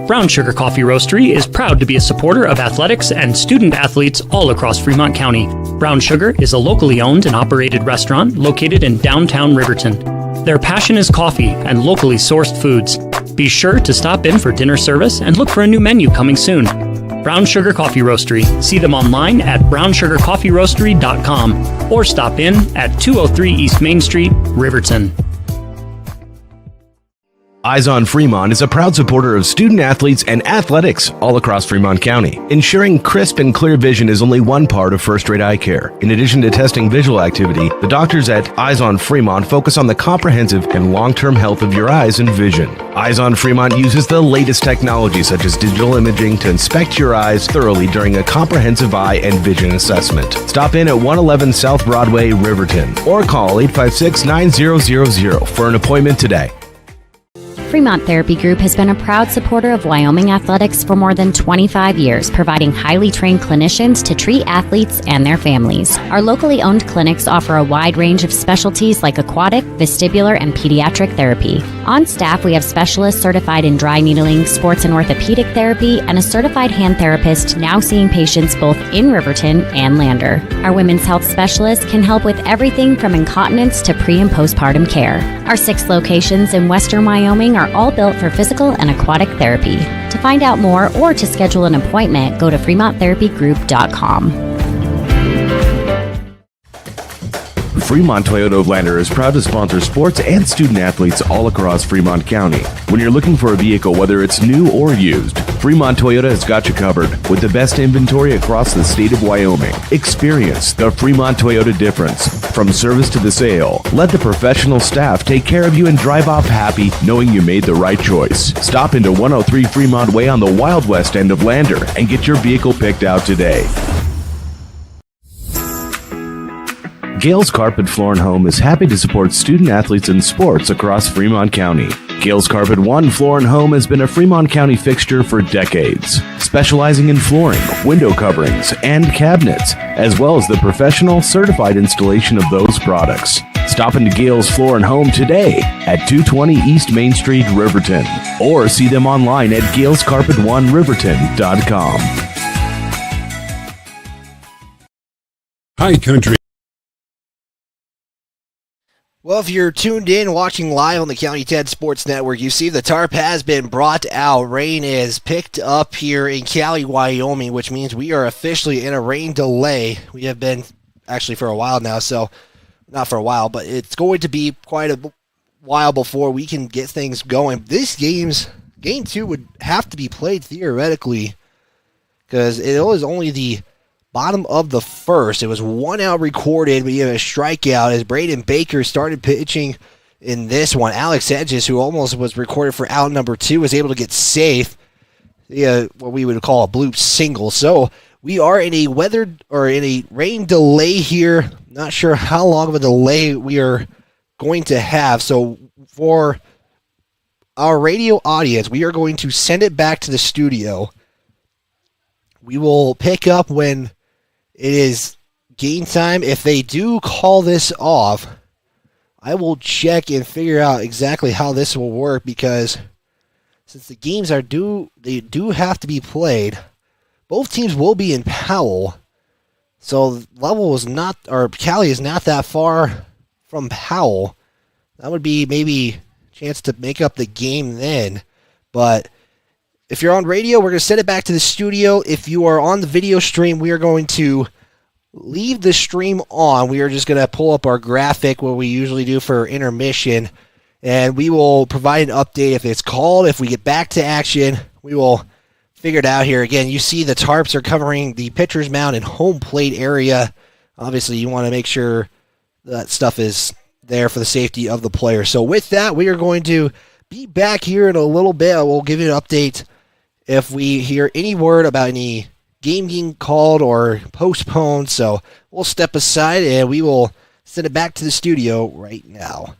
Brown Sugar Coffee Roastery is proud to be a supporter of athletics and student athletes all across Fremont County. Brown Sugar is a locally owned and operated restaurant located in downtown Riverton. Their passion is coffee and locally sourced foods. Be sure to stop in for dinner service and look for a new menu coming soon. Brown Sugar Coffee Roastery. See them online at brownsugarcoffeeroastery.com or stop in at 203 East Main Street, Riverton. Eyes on Fremont is a proud supporter of student athletes and athletics all across Fremont County. Ensuring crisp and clear vision is only one part of first-rate eye care. In addition to testing visual activity, the doctors at Eyes on Fremont focus on the comprehensive and long-term health of your eyes and vision. Eyes on Fremont uses the latest technology such as digital imaging to inspect your eyes thoroughly during a comprehensive eye and vision assessment. Stop in at 111 South Broadway, Riverton, or call 856-9000 for an appointment today. Fremont Therapy Group has been a proud supporter of Wyoming athletics for more than 25 years, providing highly trained clinicians to treat athletes and their families. Our locally owned clinics offer a wide range of specialties like aquatic, vestibular, and pediatric therapy. On staff, we have specialists certified in dry needling, sports and orthopedic therapy, and a certified hand therapist now seeing patients both in Riverton and Lander. Our women's health specialists can help with everything from incontinence to pre- and postpartum care. Our 6 locations in western Wyoming are all built for physical and aquatic therapy. To find out more or to schedule an appointment, go to FremontTherapyGroup.com. Fremont Toyota of Lander is proud to sponsor sports and student athletes all across Fremont County. When you're looking for a vehicle, whether it's new or used, Fremont Toyota has got you covered with the best inventory across the state of Wyoming. Experience the Fremont Toyota difference. From service to the sale, let the professional staff take care of you and drive off happy knowing you made the right choice. Stop into 103 Fremont Way on the Wild West end of Lander and get your vehicle picked out today. Gales Carpet Floor and Home is happy to support student athletes in sports across Fremont County. Gales Carpet One Floor and Home has been a Fremont County fixture for decades, specializing in flooring, window coverings, and cabinets, as well as the professional certified installation of those products. Stop into Gales Floor and Home today at 220 East Main Street, Riverton, or see them online at galescarpet1riverton.com. High Country. Well, if you're tuned in watching live on the County 10 Sports Network, you see the tarp has been brought out. Rain is picked up here in Cali, Wyoming, which means we are officially in a rain delay. We have been actually for a while now, so not for a while, but it's going to be quite a while before we can get things going. This game 2 would have to be played theoretically because it was only the bottom of the first. It was 1 out recorded, but you have a strikeout as Braden Baker started pitching in this one. Alex Edges, who almost was recorded for out number 2, was able to get safe. What we would call a bloop single. So we are in a rain delay here. Not sure how long of a delay we are going to have. So for our radio audience, we are going to send it back to the studio. We will pick up when it is game time. If they do call this off, I will check and figure out exactly how this will work, because since the games they do have to be played, both teams will be in Powell. So Cali is not that far from Powell. That would be maybe a chance to make up the game then. But if you're on radio, we're going to send it back to the studio. If you are on the video stream, we are going to leave the stream on. We are just going to pull up our graphic, what we usually do for intermission, and we will provide an update if it's called. If we get back to action, we will figure it out here. Again, you see the tarps are covering the pitcher's mound and home plate area. Obviously, you want to make sure that stuff is there for the safety of the player. So with that, we are going to be back here in a little bit. We'll give you an update if we hear any word about any game being called or postponed. So we'll step aside and we will send it back to the studio right now.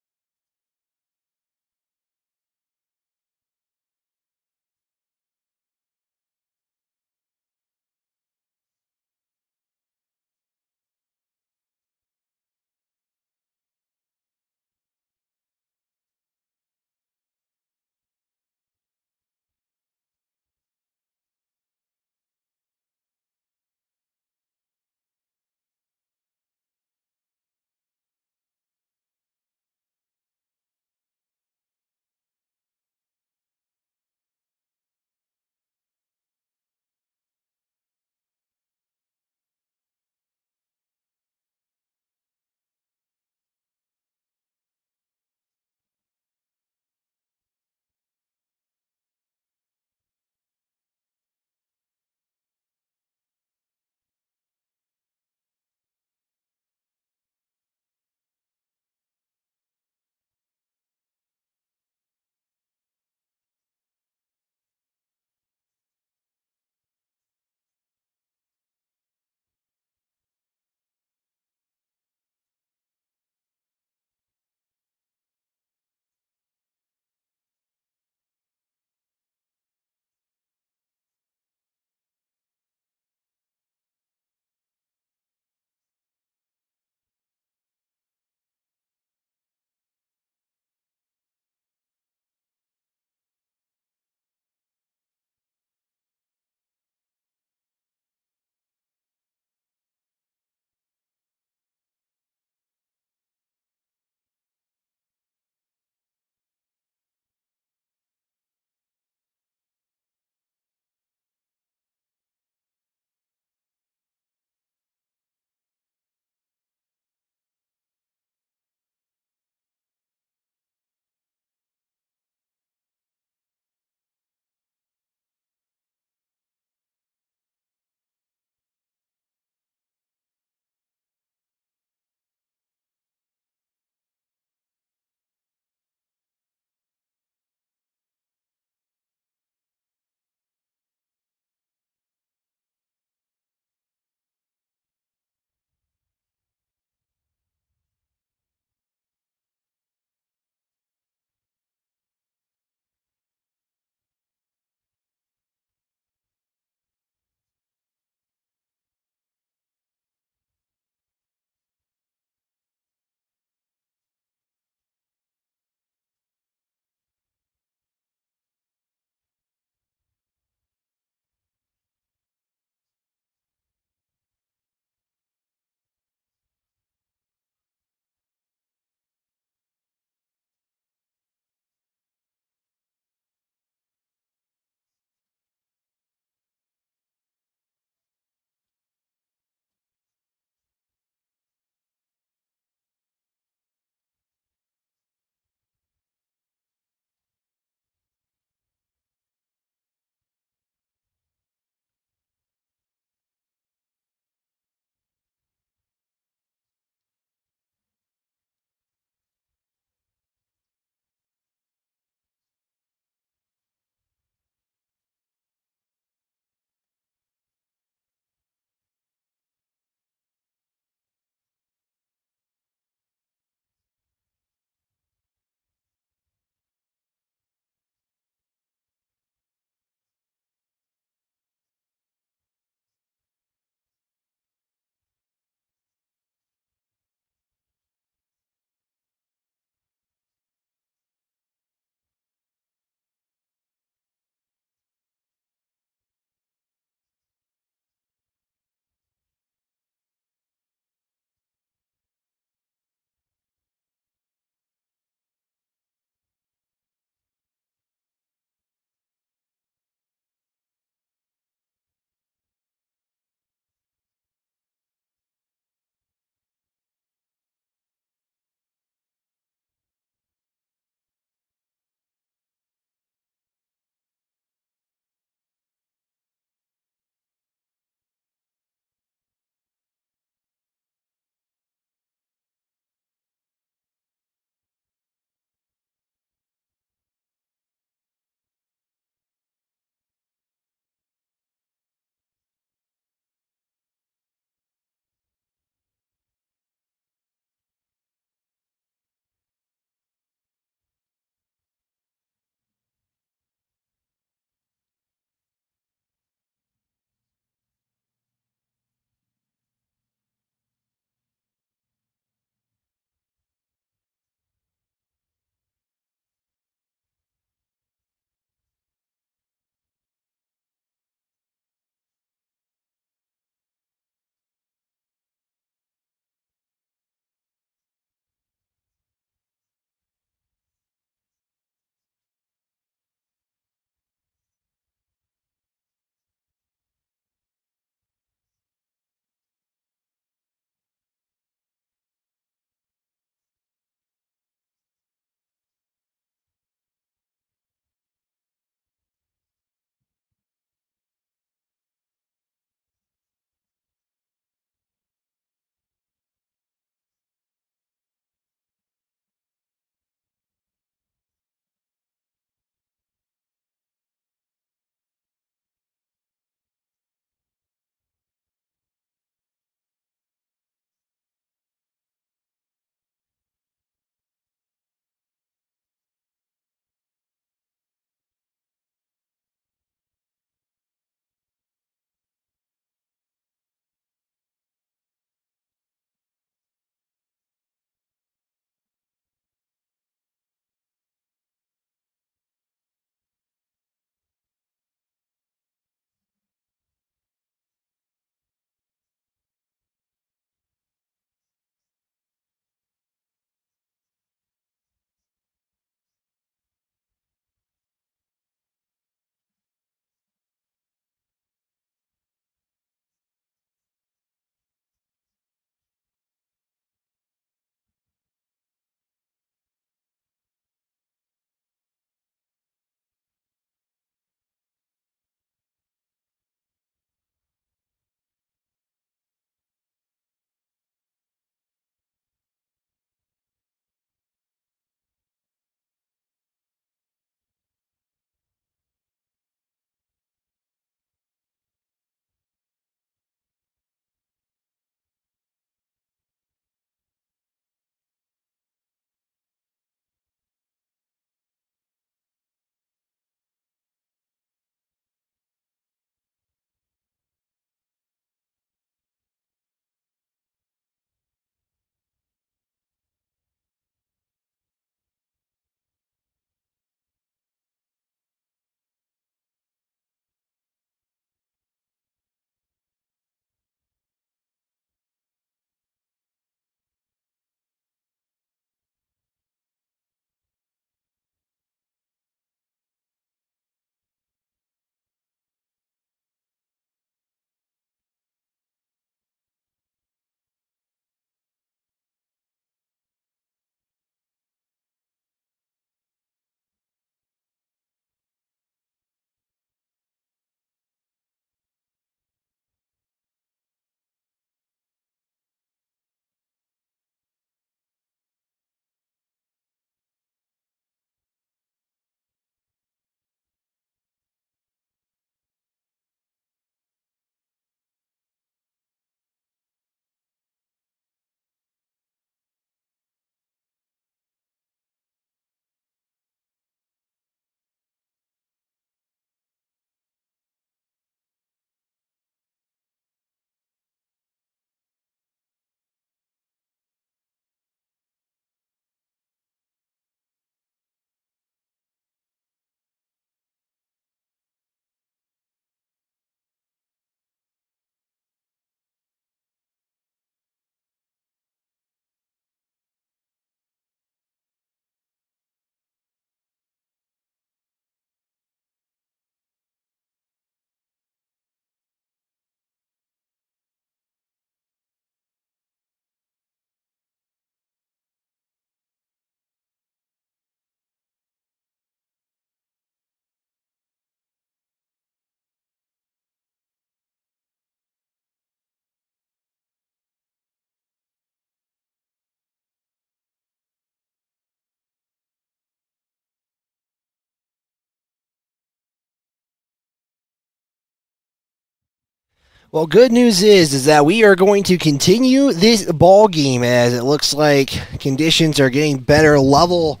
Well, good news is that we are going to continue this ball game as it looks like conditions are getting better. Lovell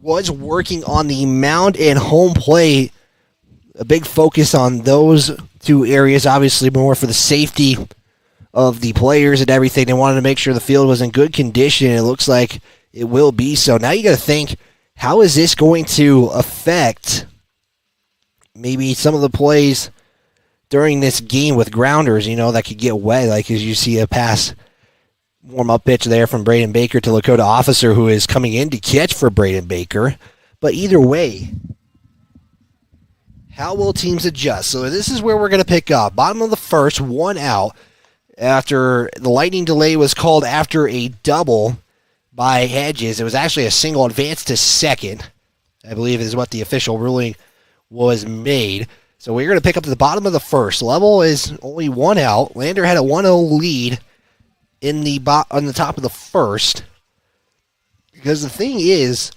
was working on the mound and home plate. A big focus on those two areas, obviously more for the safety of the players and everything. They wanted to make sure the field was in good condition. It looks like it will be so. Now you got to think, how is this going to affect maybe some of the plays during this game with grounders, that could get wet, like as you see a pass warm-up pitch there from Braden Baker to Lakota Officer, who is coming in to catch for Braden Baker. But either way, how will teams adjust? So this is where we're going to pick up. Bottom of the first, 1 out, after the lightning delay was called after a double by Hedges. It was actually a single advance to second, I believe is what the official ruling was made. So we're going to pick up to the bottom of the first. Lovell is only 1 out. Lander had a 1-0 lead on the top of the first. Because the thing is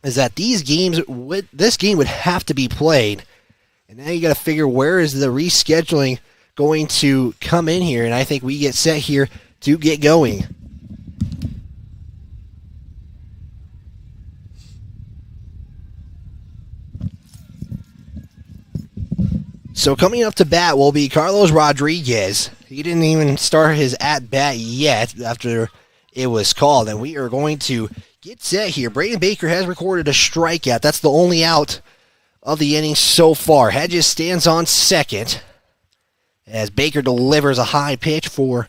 that this game would have to be played. And now you got to figure, where is the rescheduling going to come in here? And I think we get set here to get going. So coming up to bat will be Carlos Rodriguez. He didn't even start his at-bat yet after it was called. And we are going to get set here. Braden Baker has recorded a strikeout. That's the only out of the inning so far. Hedges stands on second as Baker delivers a high pitch for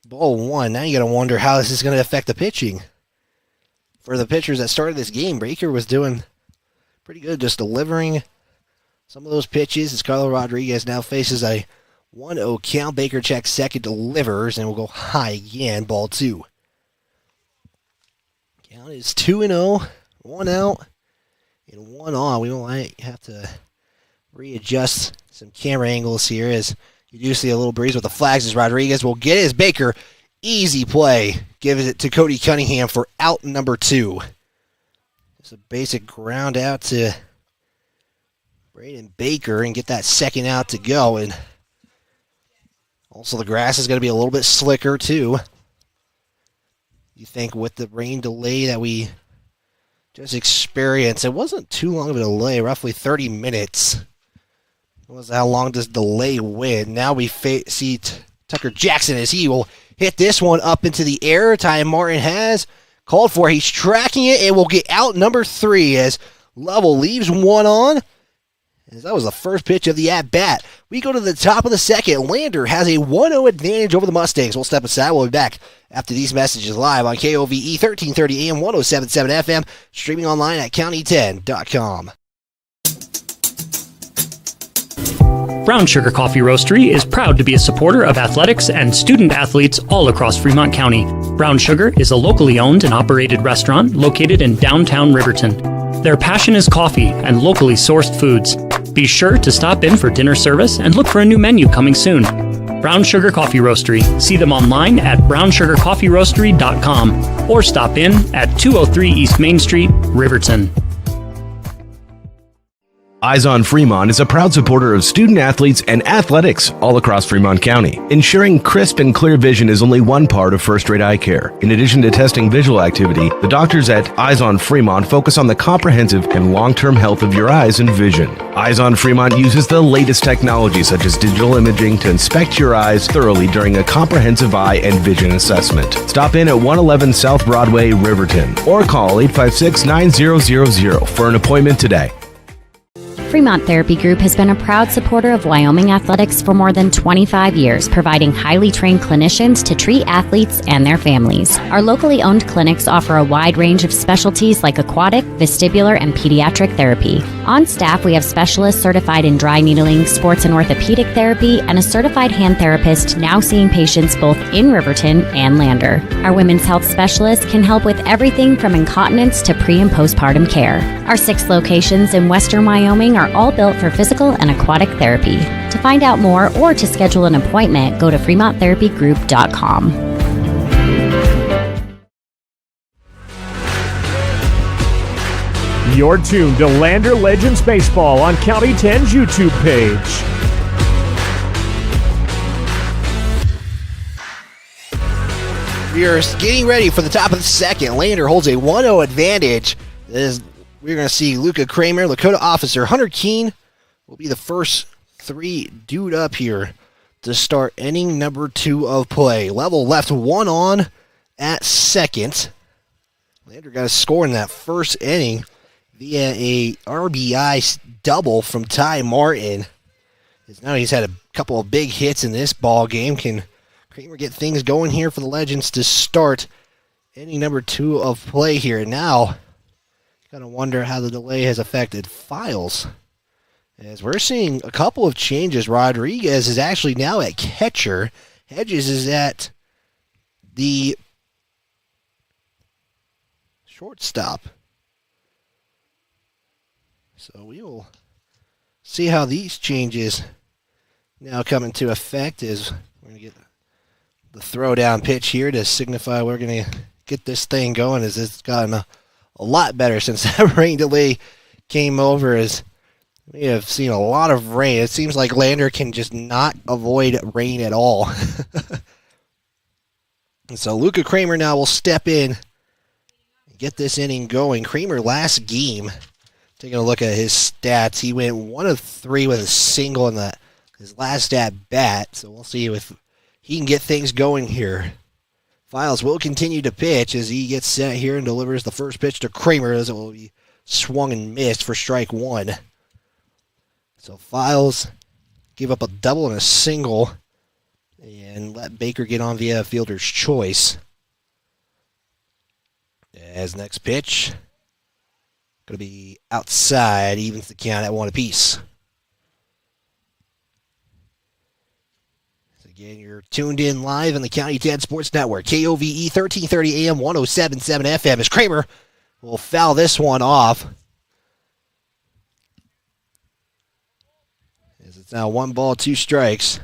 ball 1. Now you got to wonder how this is going to affect the pitching. For the pitchers that started this game, Baker was doing pretty good, just delivering some of those pitches as Carlos Rodriguez now faces a 1-0 count. Baker checks second, delivers, and will go high again, ball 2. Count is 2-0, 1 out, and 1 on. We might have to readjust some camera angles here as you do see a little breeze with the flags as Rodriguez will get it as Baker. Easy play. Gives it to Cody Cunningham for out number 2. Just a basic ground out to Braden Baker and get that second out to go. And also the grass is going to be a little bit slicker too. You think with the rain delay that we just experienced, it wasn't too long of a delay, roughly 30 minutes. Was how long this delay went. Now we see Tucker Jackson as he will hit this one up into the air. Ty Martin has called for. He's tracking it and will get out number 3 as Lovell leaves 1 on. As that was the first pitch of the at-bat. We go to the top of the second. Lander has a 1-0 advantage over the Mustangs. We'll step aside. We'll be back after these messages live on KOVE 1330 AM, 107.7 FM, streaming online at county10.com. Brown Sugar Coffee Roastery is proud to be a supporter of athletics and student athletes all across Fremont County. Brown Sugar is a locally owned and operated restaurant located in downtown Riverton. Their passion is coffee and locally sourced foods. Be sure to stop in for dinner service and look for a new menu coming soon. Brown Sugar Coffee Roastery. See them online at brownsugarcoffeeroastery.com or stop in at 203 East Main Street, Riverton. Eyes on Fremont is a proud supporter of student athletes and athletics all across Fremont County. Ensuring crisp and clear vision is only one part of first-rate eye care. In addition to testing visual activity, the doctors at Eyes on Fremont focus on the comprehensive and long-term health of your eyes and vision. Eyes on Fremont uses the latest technology such as digital imaging to inspect your eyes thoroughly during a comprehensive eye and vision assessment. Stop in at 111 South Broadway, Riverton, or call 856-9000 for an appointment today. Fremont Therapy Group has been a proud supporter of Wyoming athletics for more than 25 years, providing highly trained clinicians to treat athletes and their families. Our locally owned clinics offer a wide range of specialties like aquatic, vestibular, and pediatric therapy. On staff, we have specialists certified in dry needling, sports and orthopedic therapy, and a certified hand therapist now seeing patients both in Riverton and Lander. Our women's health specialists can help with everything from incontinence to pre- and postpartum care. Our 6 locations in western Wyoming are all built for physical and aquatic therapy. To find out more or to schedule an appointment, go to fremonttherapygroup.com. You're tuned to Lander Legends Baseball on County 10's YouTube page. We are getting ready for the top of the second. Lander holds a 1-0 advantage. We're going to see Luca Kramer, Lakota Officer, Hunter Keene will be the first three dude up here to start inning number 2 of play. Lovell left 1 on at second. Lander got a score in that first inning via a RBI double from Ty Martin. Now he's had a couple of big hits in this ball game. Can Kramer get things going here for the Legends to start inning number 2 of play here? Now, gotta wonder how the delay has affected Files. As we're seeing a couple of changes. Rodriguez is actually now at catcher. Hedges is at the shortstop. So we will see how these changes now come into effect as we're going to get the throwdown pitch here to signify we're going to get this thing going, as it's gotten a lot better since that rain delay came over, as we have seen a lot of rain. It seems like Lander can just not avoid rain at all. And so Luca Kramer now will step in and get this inning going. Kramer last game, taking a look at his stats, he went 1 of 3 with a single in his last at bat. So we'll see if he can get things going here. Files will continue to pitch as he gets set here and delivers the first pitch to Kramer, as it will be swung and missed for strike 1. So Files give up a double and a single and let Baker get on via fielder's choice. As next pitch, going to be outside, evens the count at 1 apiece. Again, you're tuned in live on the County 10 Sports Network, KOVE 1330 AM, 107.7 FM, as Kramer will foul this one off. As it's now 1 ball, 2 strikes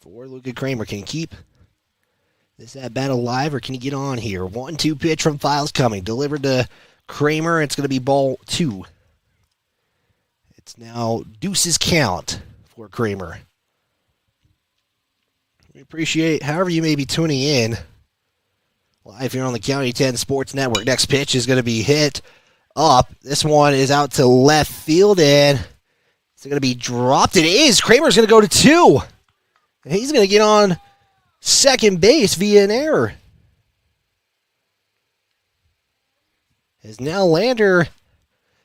for Luca Kramer. Can he keep this at bat alive, or can he get on here? 1-2 pitch from Files coming, delivered to Kramer. It's going to be ball 2. It's now deuces count for Kramer. We appreciate however you may be tuning in live here on the County 10 Sports Network. Next pitch is going to be hit up. This one is out to left field, and it's going to be dropped. It is. Kramer's going to go to 2. And he's going to get on second base via an error. As now Lander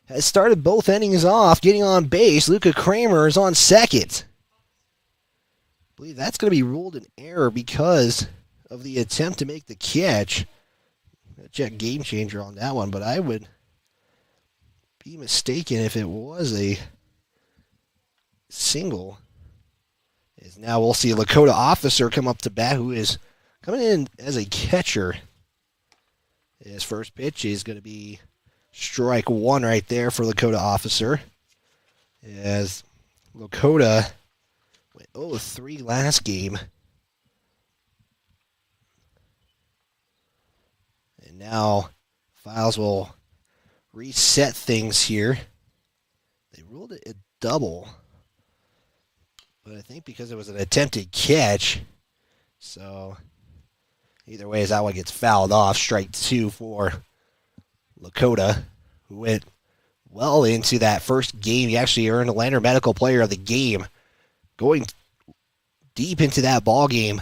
has started both innings off, getting on base. Luca Kramer is on second. I believe that's going to be ruled an error because of the attempt to make the catch. I'll check Game Changer on that one, but I would be mistaken if it was a single. As now we'll see a Lakota Officer come up to bat, who is coming in as a catcher. His first pitch is going to be strike 1 right there for Lakota Officer. As Lakota went 0-3 last game. And now Files will reset things here. They ruled it a double. But I think because it was an attempted catch. So either way, as that one gets fouled off, strike 2 for Lakota, who went well into that first game. He actually earned a Lander Medical Player of the Game, going deep into that ball game.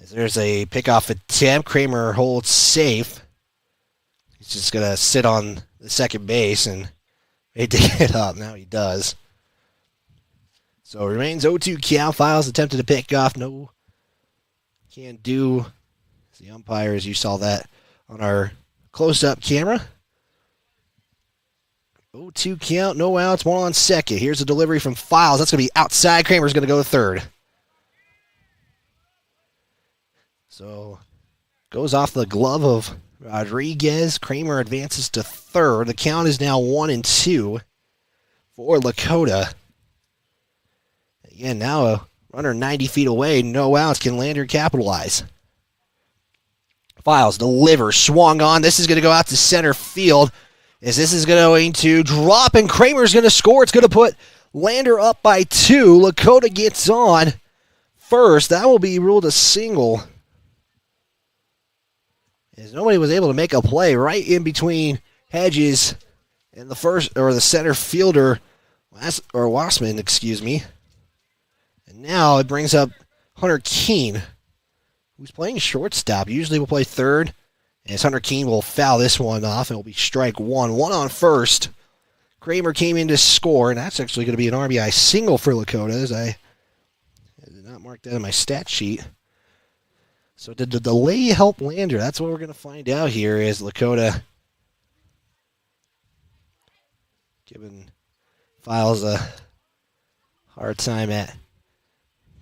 As there's a pickoff attempt, Kramer holds safe. He's just going to sit on the second base and wait to get up. Now he does. So it remains 0-2 count. Files attempted to pick off. No, can't do. The umpires, you saw that on our close-up camera. 0-2 count, no outs, 1 on second. Here's a delivery from Files. That's going to be outside. Kramer's going to go to third. So goes off the glove of Rodriguez. Kramer advances to third. The count is now 1-2 for Lakota. Again, now a runner 90 feet away, no outs. Can Lander capitalize? Files delivers, swung on. This is going to go out to center field, as this is going to drop, and Kramer's going to score. It's going to put Lander up by 2. Lakota gets on first. That will be ruled a single, as nobody was able to make a play right in between Hedges and the first, or the center fielder, Wassman, excuse me. And now it brings up Hunter Keene, who's playing shortstop. Usually will play third, as Hunter Keene will foul this one off, and it will be strike one. One on first. Kramer came in to score, and that's actually going to be an RBI single for Lakota, as I did not mark that in my stat sheet. So did the delay help Lander? That's what we're going to find out here, as Lakota giving Files a hard time at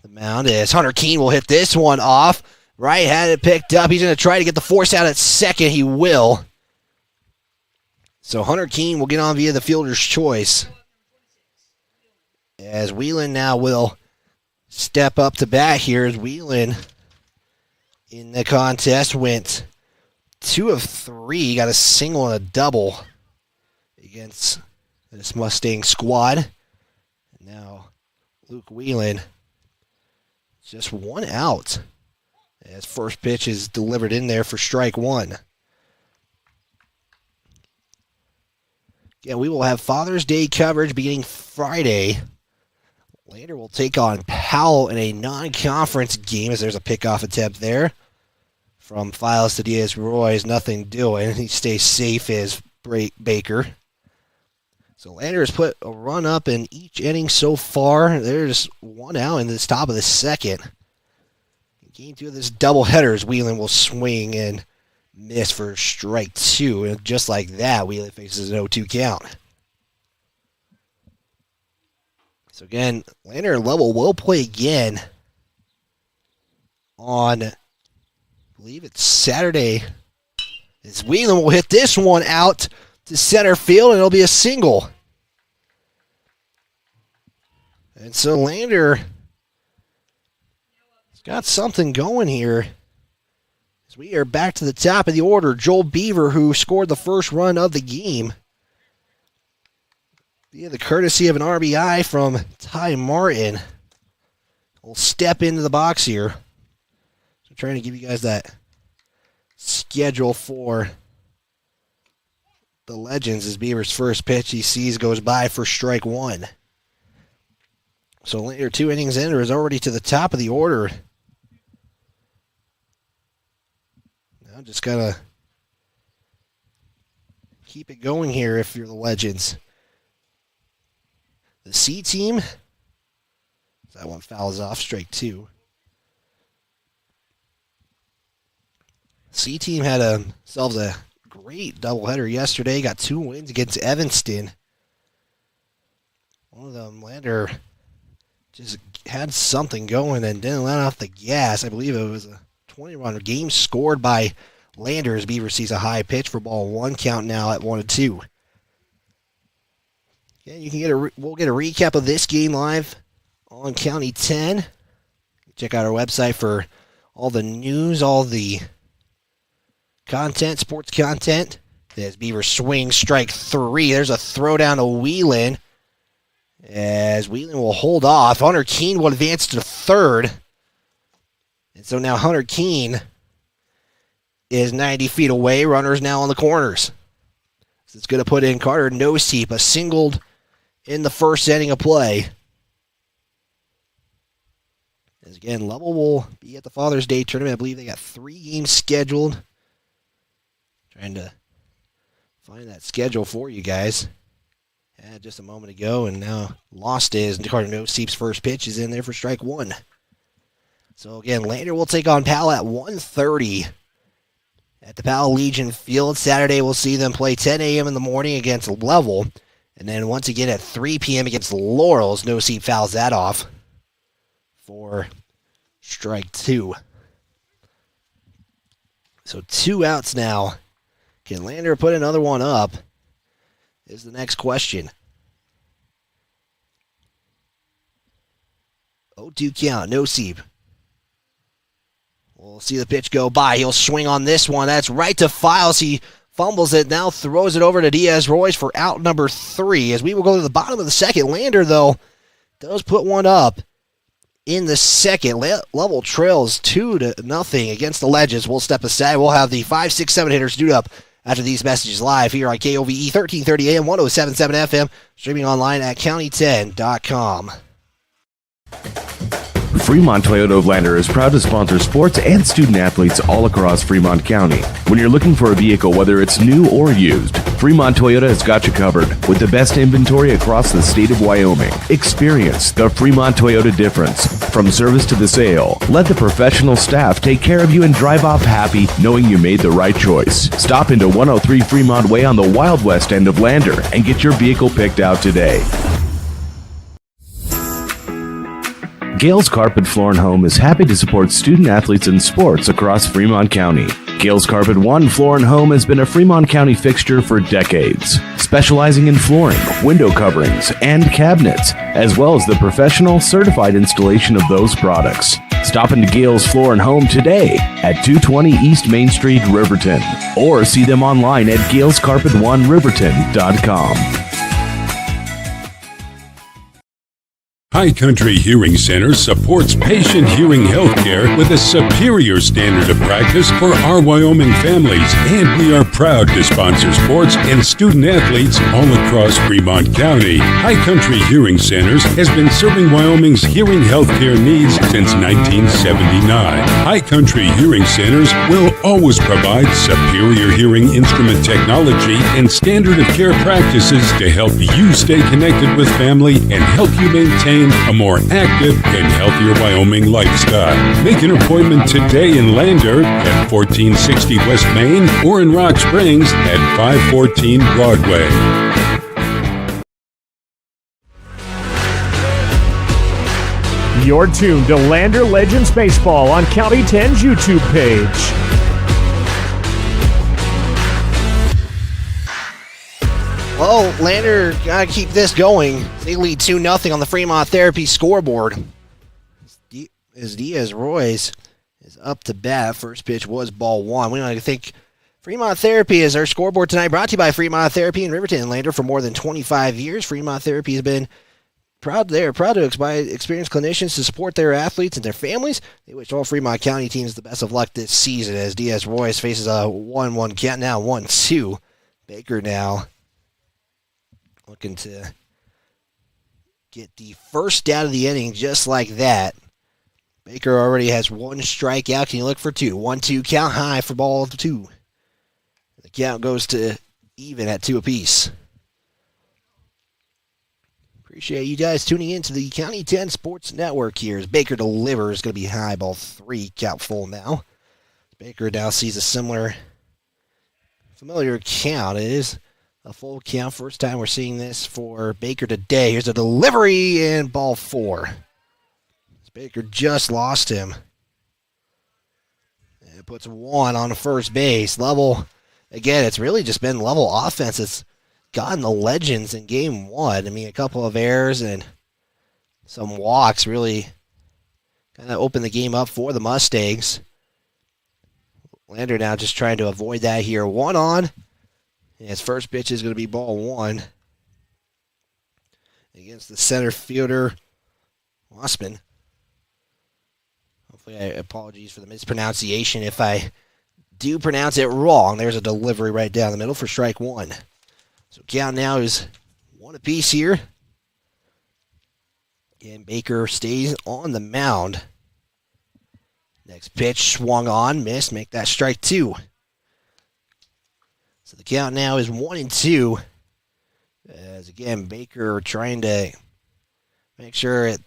the mound, as Hunter Keene will hit this one off. Right, had it picked up. He's going to try to get the force out at second. He will. So Hunter Keene will get on via the fielder's choice, as Whelan now will step up to bat here, as Whelan in the contest went 2 of 3, got a single and a double against this Mustang squad. And now Luke Whelan, just 1 out, as first pitch is delivered in there for strike one. Yeah, we will have Father's Day coverage beginning Friday. Later we'll take on Powell in a non-conference game, as there's a pickoff attempt there from Files to Diaz-Roy's. Nothing doing. He stays safe as Baker. So Lander has put a run up in each inning so far. There's 1 out in this top of the second. Game 2 of this doubleheader, as Whelan will swing and miss for strike 2. And just like that, Whelan faces an 0-2 count. So again, Lander and Lovell will play again on, I believe it's Saturday, as Whelan will hit this one out to center field, and it'll be a single. And so Lander has got something going here, as we are back to the top of the order. Joel Beaver, who scored the first run of the game via the courtesy of an RBI from Ty Martin, will step into the box here. So I'm trying to give you guys that schedule for the Legends, as Beaver's first pitch he sees goes by for strike one. So later, 2 innings in, is already to the top of the order. Now just gotta keep it going here if you're the Legends. The C team, that one fouls off, strike 2. C team had themselves a great doubleheader yesterday. Got 2 wins against Evanston. One of them, Lander, just had something going and didn't let off the gas. I believe it was a 20-run game scored by Lander, as Beaver sees a high pitch for ball 1, count now at 1-2. Yeah, you can we'll get a recap of this game live on County 10. Check out our website for all the news, all the content, sports content. As Beaver swings, strike 3. There's a throw down to Whelan, as Whelan will hold off. Hunter Keene will advance to third. And so now Hunter Keene is 90 feet away. Runners now on the corners. So it's going to put in Carter Noseep, a singled in the first inning of play. As again, Lovell will be at the Father's Day tournament. I believe they got 3 games scheduled. Trying to find that schedule for you guys. Had just a moment ago, and now lost is Carter Noseep's first pitch is in there for strike 1. So again, Lander will take on Powell at 1:30 at the Powell Legion Field. Saturday we'll see them play 10 a.m. in the morning against Lovell. And then once again at 3 p.m. against Laurels, Noseep fouls that off for strike 2. So 2 outs now. Can Lander put another one up? Is the next question. 0-2 count, Noseep. We'll see the pitch go by. He'll swing on this one. That's right to Files. He fumbles it, now throws it over to Diaz-Royce for out number 3. As we will go to the bottom of the second. Lander, though, does put one up. in the second. Lovell trails 2-0 against the Legends. We'll step aside. We'll have the 5, 6, 7 hitters queued up after these messages live here on KOVE 1330 AM, 107.7 FM, streaming online at county10.com. Fremont Toyota of Lander is proud to sponsor sports and student athletes all across Fremont County. When you're looking for a vehicle, whether it's new or used, Fremont Toyota has got you covered with the best inventory across the state of Wyoming. Experience the Fremont Toyota difference. From service to the sale, let the professional staff take care of you and drive off happy knowing you made the right choice. Stop into 103 Fremont Way on the Wild West end of Lander and get your vehicle picked out today. Gales Carpet Floor and Home is happy to support student athletes in sports across Fremont County. Gales Carpet One Floor and Home has been a Fremont County fixture for decades, specializing in flooring, window coverings, and cabinets, as well as the professional certified installation of those products. Stop into Gales Floor and Home today at 220 East Main Street, Riverton, or see them online at galescarpet1riverton.com. High Country Hearing Center supports patient hearing health care with a superior standard of practice for our Wyoming families, and we are proud to sponsor sports and student athletes all across Fremont County. High Country Hearing Centers has been serving Wyoming's hearing health care needs since 1979. High Country Hearing Centers will always provide superior hearing instrument technology and standard of care practices to help you stay connected with family and help you maintain a more active and healthier Wyoming lifestyle. Make an appointment today in Lander at 1460 West Main or in Rock Springs at 514 Broadway. You're tuned to Lander Legends Baseball on County 10's YouTube page. Well, Lander got to keep this going. They lead 2-0 on the Fremont Therapy scoreboard. As Diaz Royce is up to bat. First pitch was ball one. We don't think Fremont Therapy is our scoreboard tonight, brought to you by Fremont Therapy in Riverton and Lander for more than 25 years. Fremont Therapy has been proud to experienced clinicians to support their athletes and their families. They wish all Fremont County teams the best of luck this season as Diaz Royce faces a 1-1 count, now 1-2. Baker now looking to get the first out of the inning just like that. Baker already has one strikeout. Can you look for two? 1-2 count, high for ball two. The count goes to even at 2 apiece. Appreciate you guys tuning in to the County 10 Sports Network here as Baker delivers. Going to be high, ball three, count full now. Baker now sees a familiar count. It is a full count. First time we're seeing this for Baker today. Here's a delivery and ball four. Baker just lost him. And it puts one on the first base. Lovell, again, it's really just been Lovell offense that's gotten the Legends in game one. I mean, a couple of errors and some walks really kind of opened the game up for the Mustangs. Lander now just trying to avoid that here. One on. And his first pitch is going to be ball one against the center fielder, Wassman. Hopefully, apologies for the mispronunciation if I do pronounce it wrong. There's a delivery right down the middle for strike one. So count now is 1 apiece here. And Baker stays on the mound. Next pitch swung on, missed, make that strike two. So the count now is 1-2. As again, Baker trying to make sure it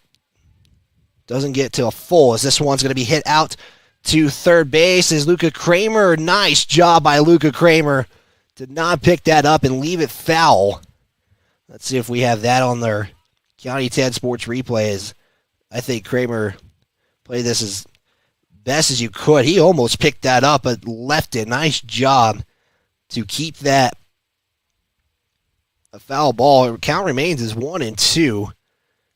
doesn't get to a full, as this one's going to be hit out to third base. Is Luca Kramer. Nice job by Luca Kramer. Did not pick that up and leave it foul. Let's see if we have that on their County 10 Sports replays. I think Kramer played this as best as you could. He almost picked that up, but left it. Nice job to keep that a foul ball. Count remains as 1-2.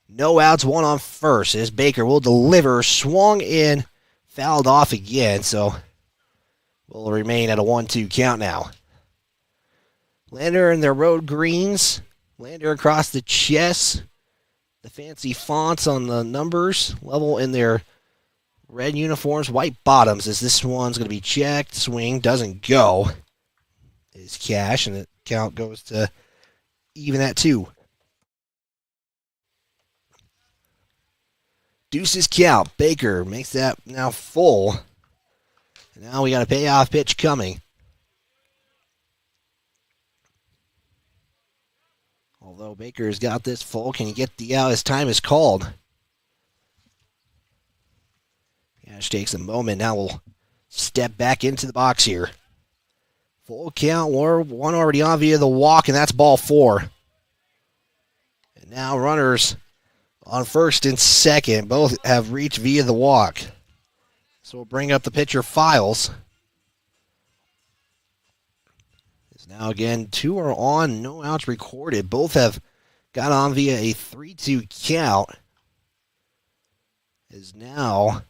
No outs, one on first. As Baker will deliver, swung in, fouled off again. So will remain at a 1-2 count now. Lander in their road greens. Lander across the chest. the fancy fonts on the numbers. Level in their red uniforms, white bottoms, as this one's going to be checked. Swing doesn't go. Is cash, and the count goes to even at 2. Deuces count. Baker makes that now full. And now we got a payoff pitch coming. Although Baker's got this full, can he get the out? His time is called. Cash takes a moment. Now we'll step back into the box here. Full count. One already on via the walk, and that's ball 4. And now runners on first and second. Both have reached via the walk. So we'll bring up the pitcher Files. It's now again 2 are on, no outs recorded. Both have got on via a 3-2 count. Is now,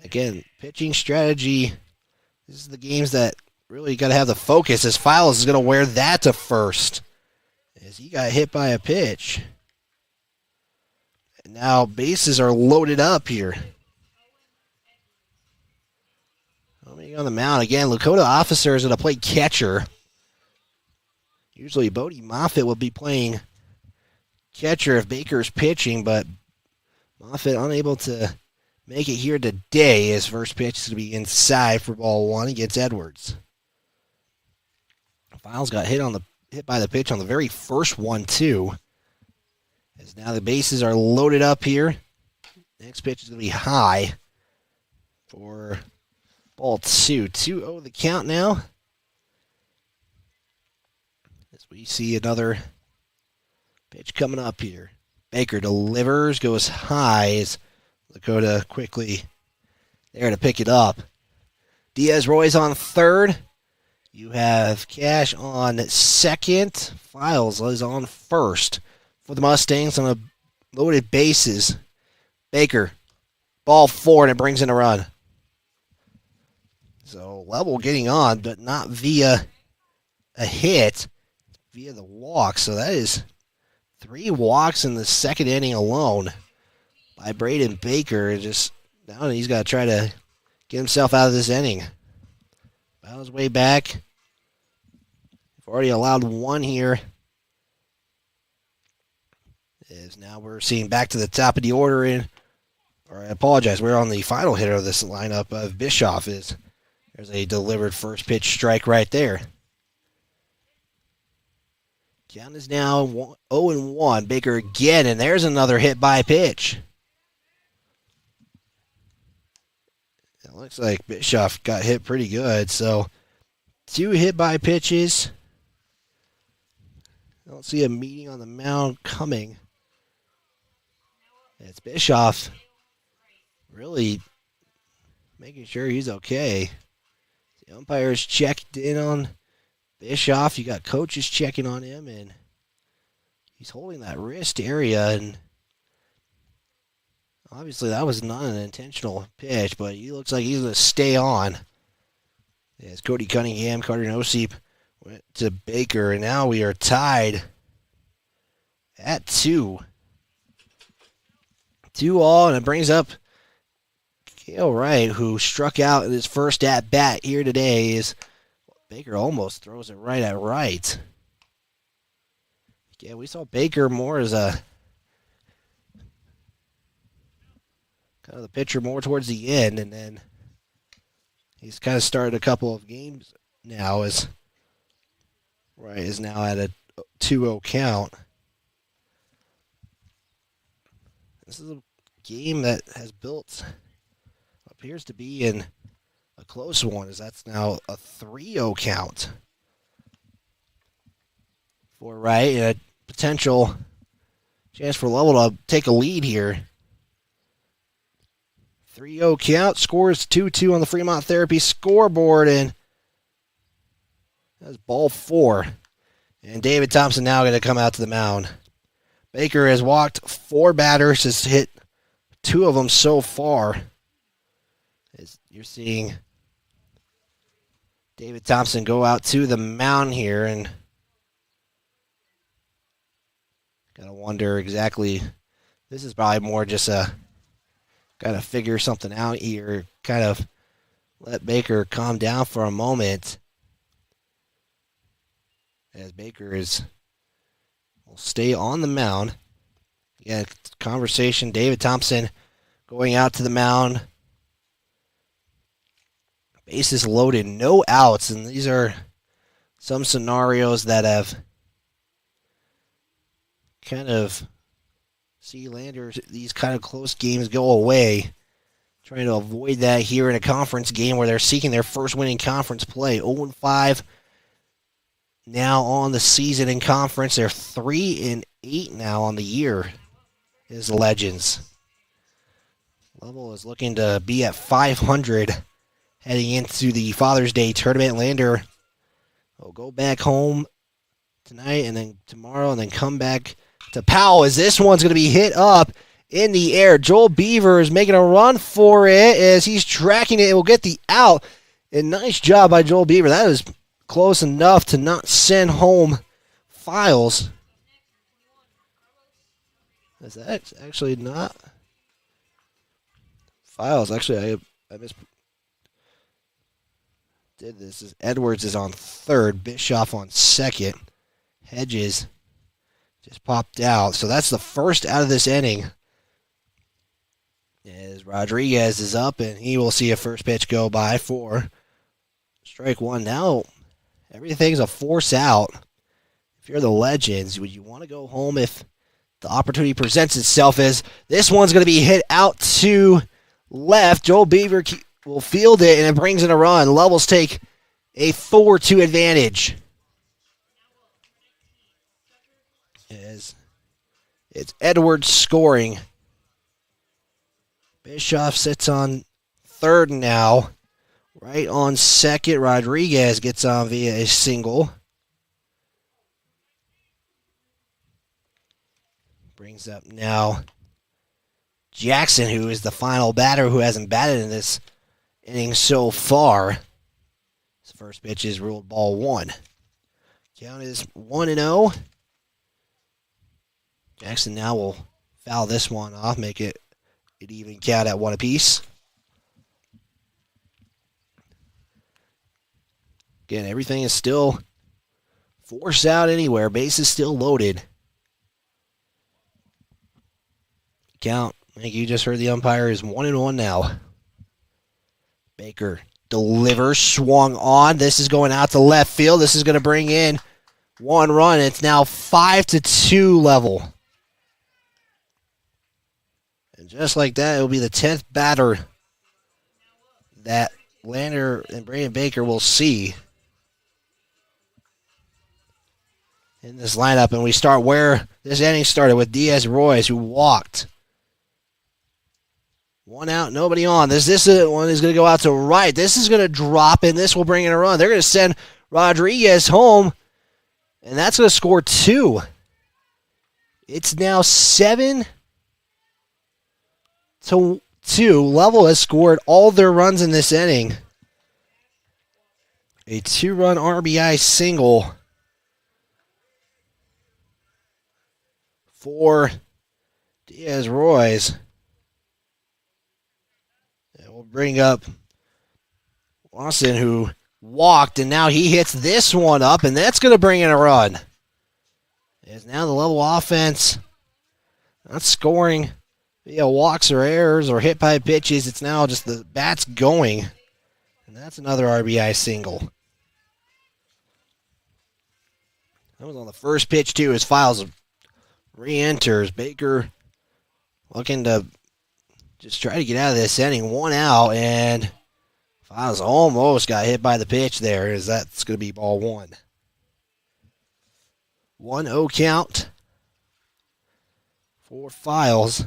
again, pitching strategy. This is the games that really got to have the focus, as Files is going to wear that to first, as he got hit by a pitch. And now bases are loaded up here. On the mound again, Lakota Officer is going to play catcher. Usually Bodie Moffitt will be playing catcher if Baker's pitching, but Moffitt unable to make it here today. His first pitch is going to be inside for ball 1 against Edwards. Files got hit by the pitch on the very first one too. As now the bases are loaded up here. Next pitch is going to be high for ball 2. 2-0 the count now. As we see another pitch coming up here. Baker delivers, goes high as Lakota quickly there to pick it up. Diaz Roy's on third. You have Cash on second. Files is on first for the Mustangs on a loaded bases. Baker, ball 4, and it brings in a run. So Lovell getting on, but not via a hit, via the walk. So that is 3 walks in the second inning alone by Braden Baker. Just now he's got to try to get himself out of this inning. Found his way back. We've already allowed 1 here. As now we're seeing back to the top of the order I apologize, we're on the final hitter of this lineup of Bischoff. There's a delivered first pitch strike right there. Count is now 0-1. Baker again, and there's another hit by pitch. It looks like Bischoff got hit pretty good. So 2 hit by pitches. I don't see a meeting on the mound coming. It's Bischoff really making sure he's okay. The umpires checked in on Bischoff. You got coaches checking on him, and he's holding that wrist area, and obviously that was not an intentional pitch, but he looks like he's going to stay on. As Cody Cunningham, Carter Nosip went to Baker, and now we are tied at 2. 2-all, and it brings up Cale Wright, who struck out in his first at-bat here today. Is Baker almost throws it right at right. Yeah, we saw Baker more as a kind of the pitcher more towards the end, and then he's kind of started a couple of games now as Wright is now at a 2-0 count. This is a game that has built, appears to be in a close one, as that's now a 3-0 count for Wright, and a potential chance for Lovell to take a lead here. 3-0 count, scores 2-2 on the Fremont Therapy scoreboard, and that's ball 4. And David Thompson now going to come out to the mound. Baker has walked 4 batters, has hit 2 of them so far. As you're seeing David Thompson go out to the mound here, and Gotta wonder exactly. This is probably more just a gotta figure something out here. Kind of let Baker calm down for a moment. As Baker will stay on the mound. Yeah, conversation. David Thompson going out to the mound. Bases loaded, no outs, and these are some scenarios that have kind of see Landers, these kind of close games go away. Trying to avoid that here in a conference game where they're seeking their first win in conference play. 0-5 now on the season in conference. They're 3-8 now on the year as Legends. Lovell is looking to be at 500 heading into the Father's Day tournament. Lander will go back home tonight and then tomorrow and then come back to Powell as this one's going to be hit up in the air. Joel Beaver is making a run for it as he's tracking it. It will get the out. And nice job by Joel Beaver. That is close enough to not send home Files. Is that actually not? Files, actually, I did this. Edwards is on third. Bischoff on second. Hedges just popped out. So that's the first out of this inning. As Rodriguez is up, and he will see a first pitch go by for strike one. Now, everything's a force out. If you're the Legends, would you want to go home if the opportunity presents itself? As this one's going to be hit out to left. Joel Beaver will field it, and it brings in a run. Levels take a 4-2 advantage. As it's Edwards scoring. Bischoff sits on third now. Right on second, Rodriguez gets on via a single. Brings up now Jackson, who is the final batter who hasn't batted in this inning so far. His first pitch is ruled ball one. Count is 1-0. Jackson now will foul this one off, make it an even count at one apiece. Again, everything is still force out anywhere. Base is still loaded. Count, I think you just heard the umpire, is 1-1 now. Baker delivers, swung on. This is going out to left field. This is going to bring in one run. It's now 5-2 level. And just like that, it will be the 10th batter that Lander and Brandon Baker will see in this lineup. And we start where this inning started with Diaz Royce, who walked. One out, nobody on. This one is going to go out to right. This is going to drop, and this will bring in a run. They're going to send Rodriguez home, and that's going to score two. It's now 7-2. Lovell has scored all their runs in this inning. A 2-run RBI single for Diaz Royce. We'll bring up Lawson, who walked, and now he hits this one up, and that's going to bring in a run. As now the Lovell offense not scoring via walks or errors or hit by pitches. It's now just the bats going, and that's another RBI single. That was on the first pitch, too, as Files re-enters. Baker looking to just try to get out of this inning. One out, and Files almost got hit by the pitch there, as that's going to be ball one. 1-0 count for Files.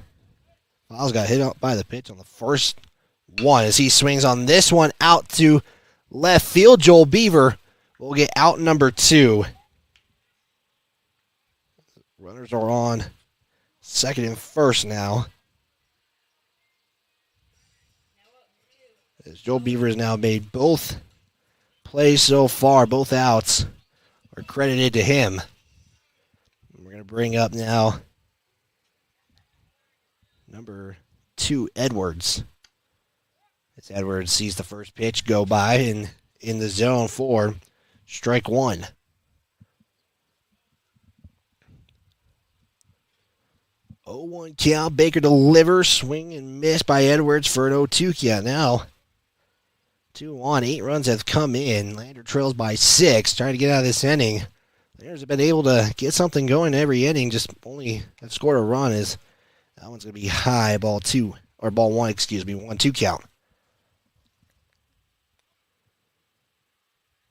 Files got hit up by the pitch on the first one as he swings on this one out to left field. Joel Beaver will get out number two. Runners are on second and first now. As Joel Beaver has now made both plays so far, both outs are credited to him. We're going to bring up now number 2, Edwards. As Edwards sees the first pitch go by and in the zone for strike 1. Oh, 1 count. Baker delivers. Swing and miss by Edwards for an 0-2 count. Now 2-1. 8 runs have come in. Lander trails by 6. Trying to get out of this inning. Landers have been able to get something going every inning. Just only have scored a run. Is that one's going to be high. Ball 2. Or ball 1, excuse me. 1-2 count.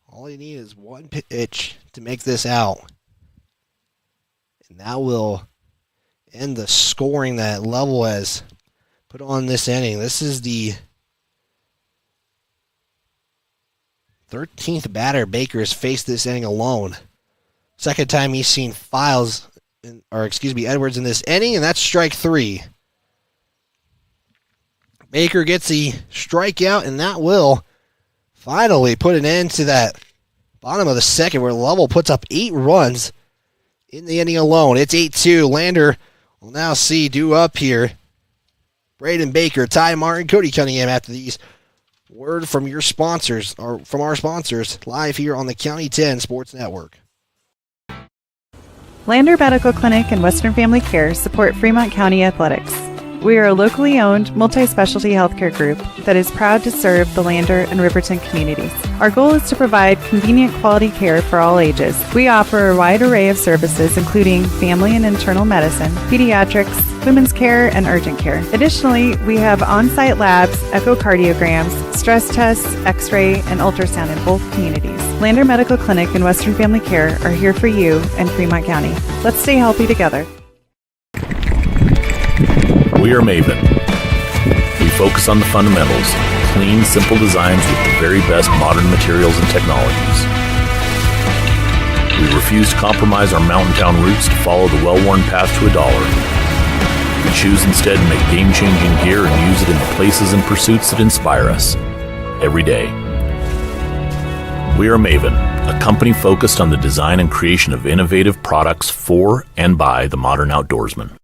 All you need is one pitch to make this out. And that will end the scoring that Lovell has put on this inning. This is the 13th batter Baker has faced this inning alone. Second time he's seen Edwards in this inning, and that's strike 3. Baker gets the strikeout, and that will finally put an end to that bottom of the second where Lovell puts up 8 runs in the inning alone. It's 8-2. Lander will now see due up here. Braden Baker, Ty Martin, Cody Cunningham after these. Word from your sponsors, or from our sponsors, live here on the County 10 Sports Network. Lander Medical Clinic and Western Family Care support Fremont County Athletics. We are a locally owned, multi-specialty healthcare group that is proud to serve the Lander and Riverton communities. Our goal is to provide convenient quality care for all ages. We offer a wide array of services including family and internal medicine, pediatrics, women's care, and urgent care. Additionally, we have on-site labs, echocardiograms, stress tests, x-ray, and ultrasound in both communities. Lander Medical Clinic and Western Family Care are here for you in Fremont County. Let's stay healthy together. We are Maven. We focus on the fundamentals, clean, simple designs with the very best modern materials and technologies. We refuse to compromise our mountain town roots to follow the well-worn path to $1. We choose instead to make game-changing gear and use it in the places and pursuits that inspire us every day. We are Maven, a company focused on the design and creation of innovative products for and by the modern outdoorsman.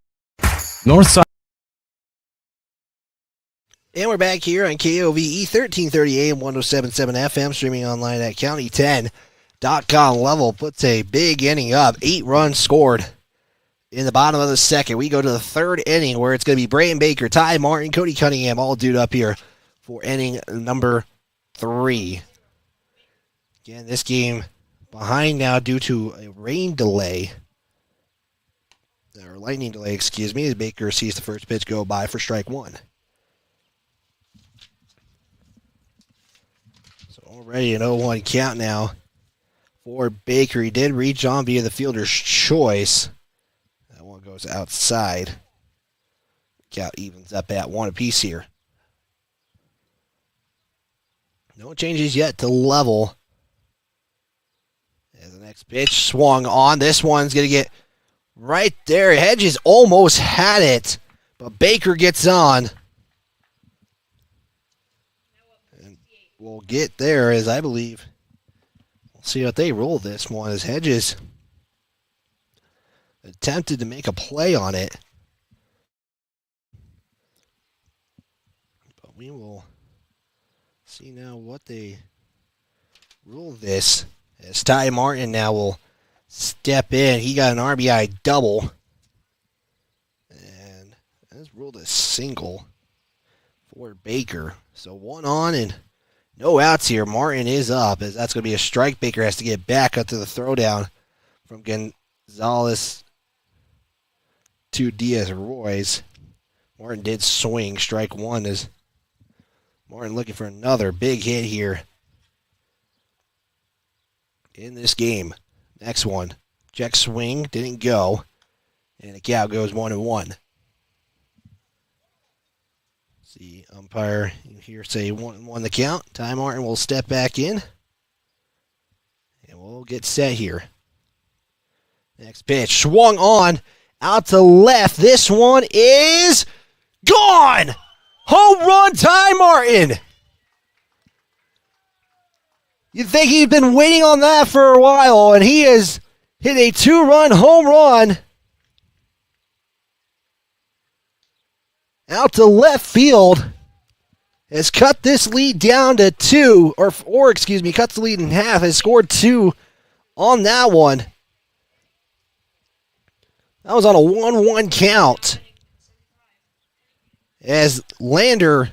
Northside. And we're back here on KOVE 1330 AM 1077 FM, streaming online at county10.com. Lovell puts a big inning up. 8 runs scored in the bottom of the second. We go to the third inning where it's going to be Brayton Baker, Ty Martin, Cody Cunningham all dude up here for inning number 3. Again, this game behind now due to a rain delay. Or lightning delay, excuse me, as Baker sees the first pitch go by for strike 1. Already an 0-1 count now for Baker. He did reach on via the fielder's choice. That one goes outside. Count evens up at 1 apiece here. No changes yet to Lovell. As the next pitch swung on. This one's going to get right there. Hedges almost had it, but Baker gets on. We'll get there, as I believe. We'll see what they roll this one, as Hedges attempted to make a play on it. But we will see now what they rule this, as Ty Martin now will step in. He got an RBI double. And that's ruled a single for Baker. So 1 on and no outs here. Martin is up, as that's going to be a strike. Baker has to get back up to the throwdown from Gonzalez to Diaz-Royce. Martin did swing. Strike 1 as Martin looking for another big hit here in this game. Next one. Check swing. Didn't go. And the count goes 1-1. The umpire, you hear say 1-1 the count. Ty Martin will step back in. And we'll get set here. Next pitch. Swung on. Out to left. This one is gone! Home run, Ty Martin! You'd think he'd been waiting on that for a while, and he has hit a 2-run home run out to left field has cut this lead down to 2, cuts the lead in half, has scored 2 on that one. That was on a 1-1 count. As Lander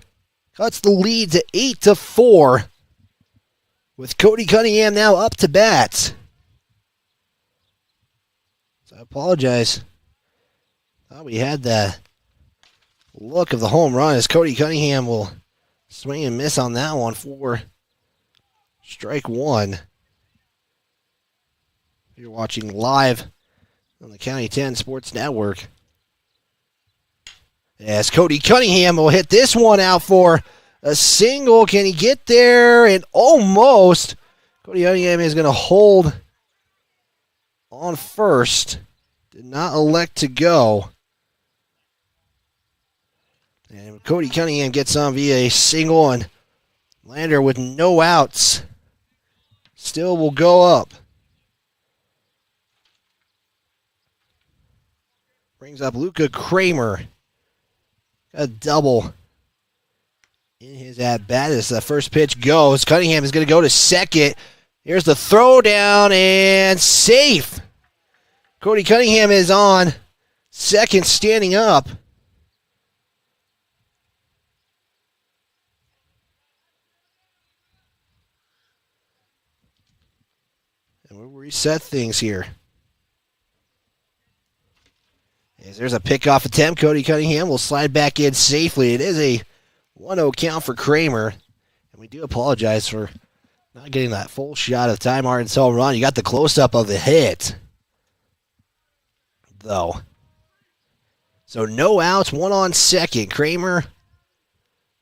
cuts the lead to 8-4, with Cody Cunningham now up to bat. So I apologize. Thought we had the look of the home run as Cody Cunningham will swing and miss on that one for strike 1. You're watching live on the County 10 Sports Network. As Cody Cunningham will hit this one out for a single. Can he get there? And almost. Cody Cunningham is going to hold on first. Did not elect to go. And Cody Cunningham gets on via a single, and Lander with no outs still will go up. Brings up Luca Kramer. Got a double in his at-bat as the first pitch goes. Cunningham is going to go to second. Here's the throw down and safe. Cody Cunningham is on second, standing up. And we'll reset things here. As there's a pickoff attempt, Cody Cunningham will slide back in safely. It is a 1-0 count for Kramer. And we do apologize for not getting that full shot of Ty Martin's home run. You got the close-up of the hit, though. So no outs, 1 on second. Kramer,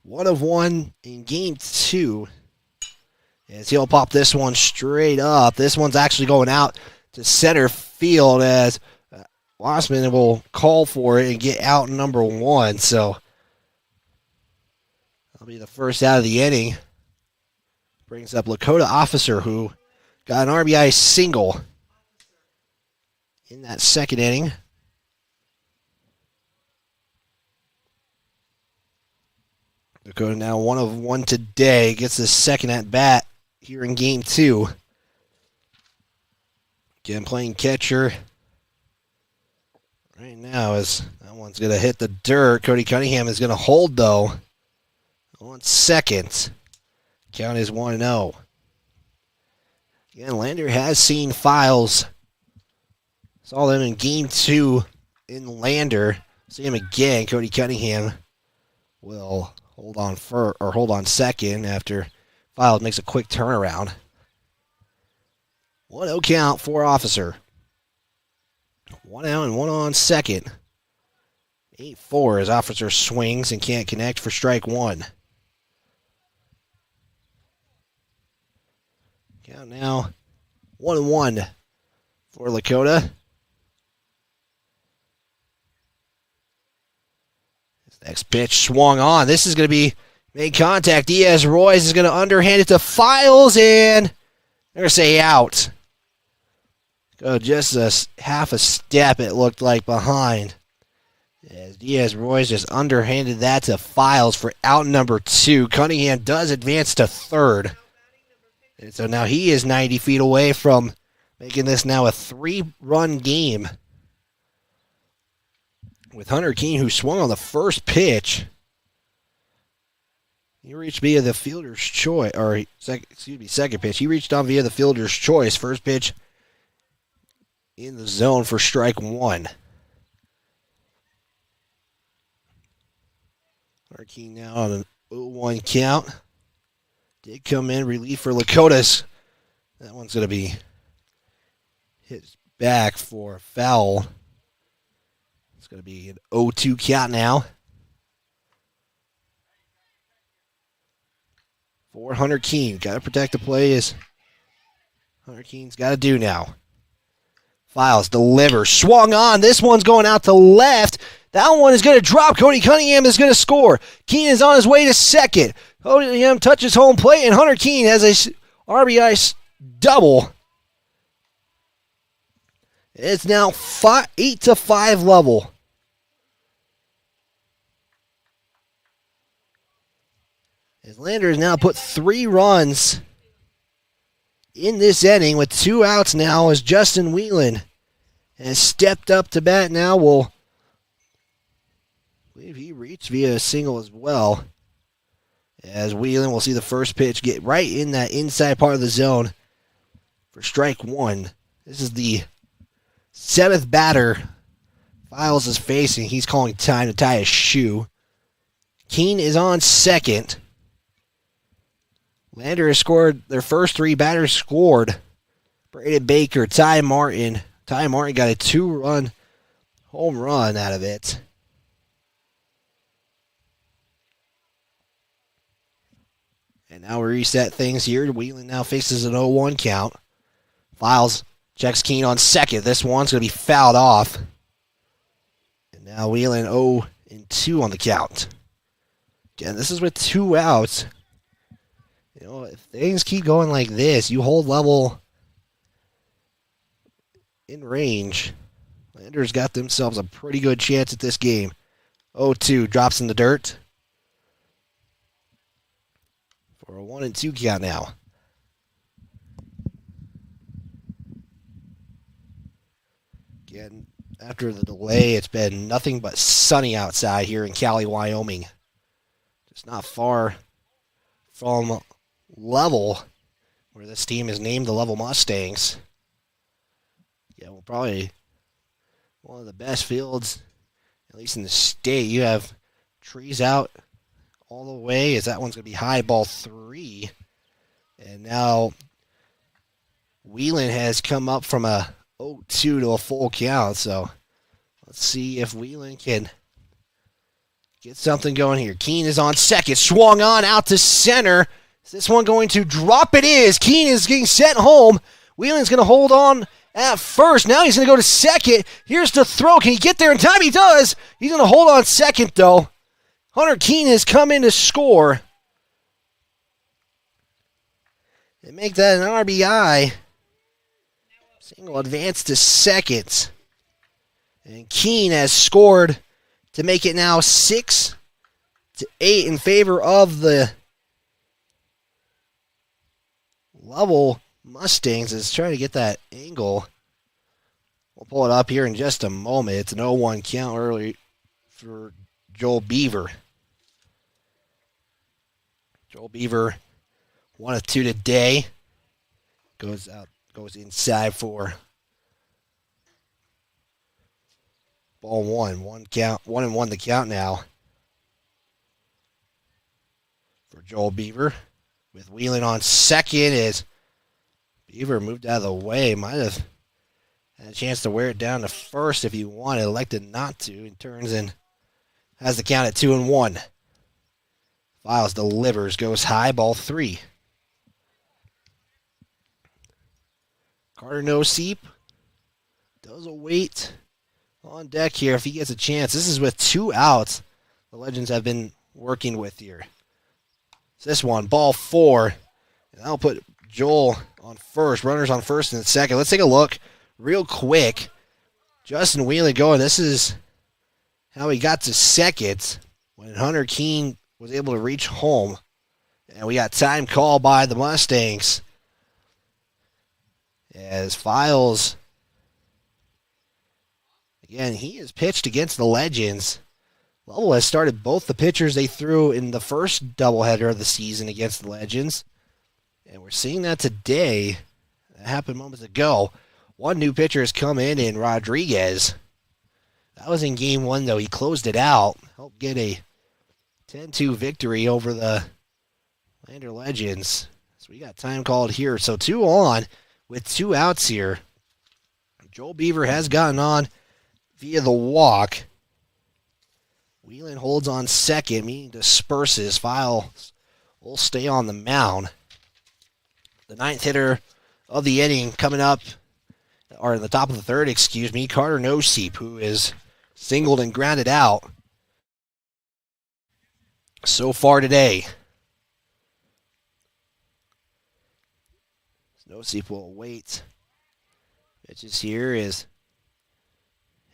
1 of 1 in game 2. As he'll pop this one straight up. This one's actually going out to center field as Wassman will call for it and get out number 1. So that'll be the first out of the inning. Brings up Lakota Officer, who got an RBI single in that second inning. Lakota now 1 of 1 today. Gets the second at bat here in game 2. Again, playing catcher right now as that one's going to hit the dirt. Cody Cunningham is going to hold, though, on second. Count is 1-0. Again, Lander has seen Files. Saw them in game 2 in Lander. See him again. Cody Cunningham will hold on second after Files makes a quick turnaround. 1-0 count for Officer. 1 out and 1 on second. 8-4 as Officer swings and can't connect for strike 1. Count now 1-1 for Lakota. This next pitch swung on. This is going to be made contact. Diaz Royce is going to underhand it to Files, and they're going to say out. Go just half a step, it looked like, behind. As Diaz Royce just underhanded that to Files for out number 2. Cunningham does advance to third. And so now he is 90 feet away from making this now a 3-run game. With Hunter Keene, who swung on the first pitch. He reached via the fielder's choice, second pitch. He reached on via the fielder's choice. First pitch in the zone for strike 1. Hunter Keene now on an 0-1 count. Did come in relief for Lakotas. That one's going to be hit back for a foul. It's going to be an 0-2 count now. For Hunter Keene. Got to protect the play as Hunter Keene's got to do now. Files delivers. Swung on. This one's going out to left. That one is going to drop. Cody Cunningham is going to score. Keene is on his way to second. Cunningham touches home plate, and Hunter Keene has a RBI double. It's now 8-5 level. As Lander has now put 3 runs in this inning with 2 outs now as Justin Whelan has stepped up to bat now. I believe he reached via a single as well. As Whelan will see the first pitch get right in that inside part of the zone for strike 1. This is the 7th batter Files is facing. He's calling time to tie his shoe. Keene is on second. Lander has scored, their first 3 batters scored. Braden Baker, Ty Martin. Ty Martin got a 2-run home run out of it. And now we reset things here. Whelan now faces an 0-1 count. Files checks Keene on second. This one's going to be fouled off. And now Whelan 0-2 on the count. Again, this is with 2 outs. You know, if things keep going like this, you hold level in range. Landers got themselves a pretty good chance at this game. 0-2 drops in the dirt. For a 1-2 count now. Again, after the delay, it's been nothing but sunny outside here in Cali, Wyoming. Just not far from Lovell, where this team is named the Lovell Mustangs. Yeah, well, probably one of the best fields, at least in the state. You have trees out all the way, as that one's going to be high, ball 3. And now Whelan has come up from a 0-2 to a full count. So let's see if Whelan can get something going here. Keene is on second, swung on out to center. Is this one going to drop? It is. Keene is getting sent home. Whelan's going to hold on at first. Now he's going to go to second. Here's the throw. Can he get there in time? He does. He's going to hold on second, though. Hunter Keene has come in to score. And make that an RBI. Single advance to second. And Keene has scored to make it now 6-8 in favor of the Lovell Mustangs. Is trying to get that angle. We'll pull it up here in just a moment. It's an 0-1 count early for Joel Beaver. Joel Beaver, 1 of 2 today. Goes out, goes inside for ball 1. 1 count, 1-1 the count now for Joel Beaver. With Whelan on second as Beaver moved out of the way. Might have had a chance to wear it down to first if he wanted. Elected not to. And turns and has the count at 2-1. Files delivers, goes high, ball 3. Carter Noseep does await on deck here if he gets a chance. This is with 2 outs the Legends have been working with here. So this one, ball 4. And that'll put Joel on first. Runners on first and second. Let's take a look real quick. Justin Whelan going. This is how he got to second when Hunter Keene was able to reach home. And we got time call by the Mustangs. As Files, again, he has pitched against the Legends. Lovell has started both the pitchers they threw in the first doubleheader of the season against the Legends. And we're seeing that today. That happened moments ago. One new pitcher has come in Rodriguez. That was in game 1, though. He closed it out. Helped get a 10-2 victory over the Lander Legends. So we got time called here. So 2 on with 2 outs here. Joel Beaver has gotten on via the walk. Whelan holds on second, meaning disperses. Files will stay on the mound. The 9th hitter of the inning coming up, or in the top of the 3rd, Carter Noseep, who is singled and grounded out so far today. Noseep will wait. Pitches here is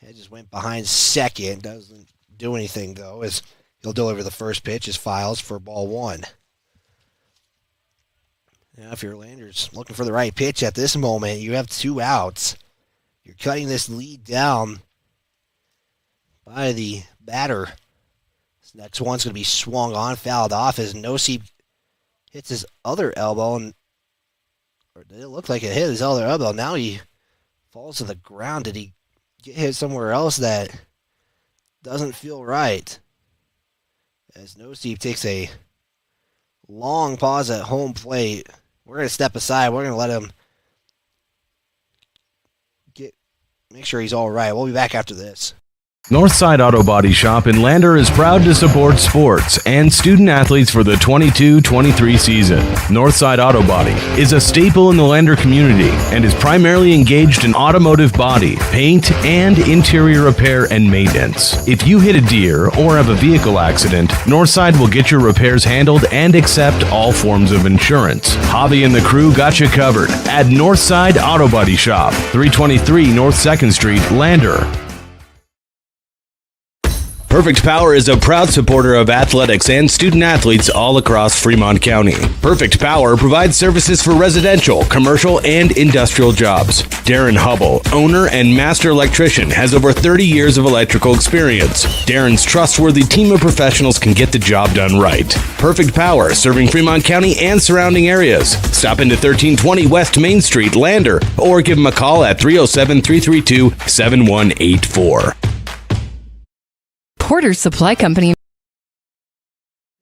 Hedges went behind second. Doesn't do anything, though, as he'll deliver the first pitch as Files for ball 1. Now, if your Lander's looking for the right pitch at this moment, you have 2 outs. You're cutting this lead down by the batter. This next one's going to be swung on, fouled off as Nosey hits his other elbow. Or did it look like it hit his other elbow? Now he falls to the ground. Did he get hit somewhere else that doesn't feel right? As Nosey takes a long pause at home plate. We're going to step aside. We're going to let him make sure he's all right. We'll be back after this. Northside Auto Body Shop in Lander is proud to support sports and student athletes for the 22-23 season. Northside Auto Body is a staple in the Lander community and is primarily engaged in automotive body, paint, and interior repair and maintenance. If you hit a deer or have a vehicle accident, Northside will get your repairs handled and accept all forms of insurance. Hobby and the crew got you covered at Northside Auto Body Shop, 323 North 2nd Street, Lander. Perfect Power is a proud supporter of athletics and student athletes all across Fremont County. Perfect Power provides services for residential, commercial, and industrial jobs. Darren Hubble, owner and master electrician, has over 30 years of electrical experience. Darren's trustworthy team of professionals can get the job done right. Perfect Power, serving Fremont County and surrounding areas. Stop into 1320 West Main Street, Lander, or give them a call at 307-332-7184. Porter's Supply Company.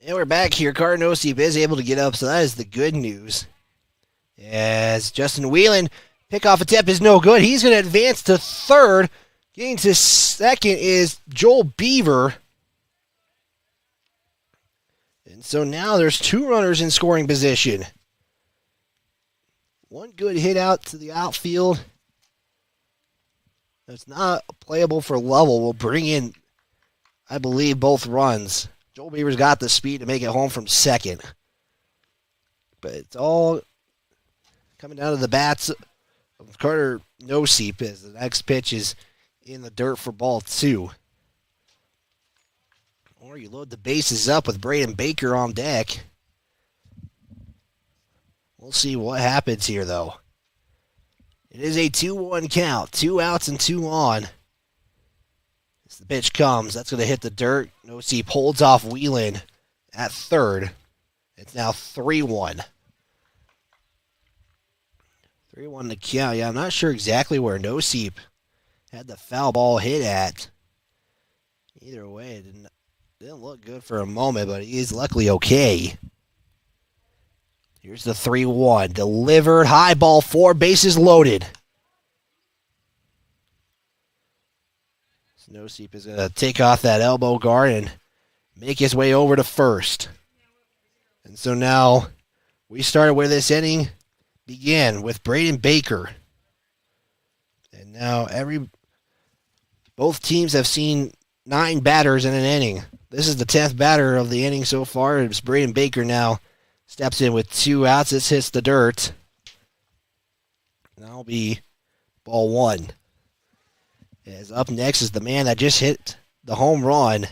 And we're back here. Carter Nosey is able to get up, so that is the good news. As Justin Whelan, pickoff attempt is no good. He's going to advance to third. Getting to second is Joel Beaver. And so now there's 2 runners in scoring position. One good hit out to the outfield. That's not playable for Lovell. We'll bring in, I believe, both runs. Joel Beaver's got the speed to make it home from second. But it's all coming down to the bats of Carter Nosey as the next pitch is in the dirt for ball 2. Or you load the bases up with Braden Baker on deck. We'll see what happens here, though. It is a 2-1 count. 2 outs and 2 on. As the pitch comes, that's going to hit the dirt. Nosey holds off Whelan at third. It's now 3-1. 3-1 to count. Yeah, I'm not sure exactly where Nosey had the foul ball hit at. Either way, it didn't look good for a moment, but he is luckily okay. Here's the 3-1. Delivered. High ball 4. Bases loaded. Nosey is going to take off that elbow guard and make his way over to first. And so now we started where this inning began with Braden Baker. And now both teams have seen 9 batters in an inning. This is the 10th batter of the inning so far. It's Braden Baker now steps in with 2 outs. This hits the dirt. That'll be ball 1. As up next is the man that just hit the home run,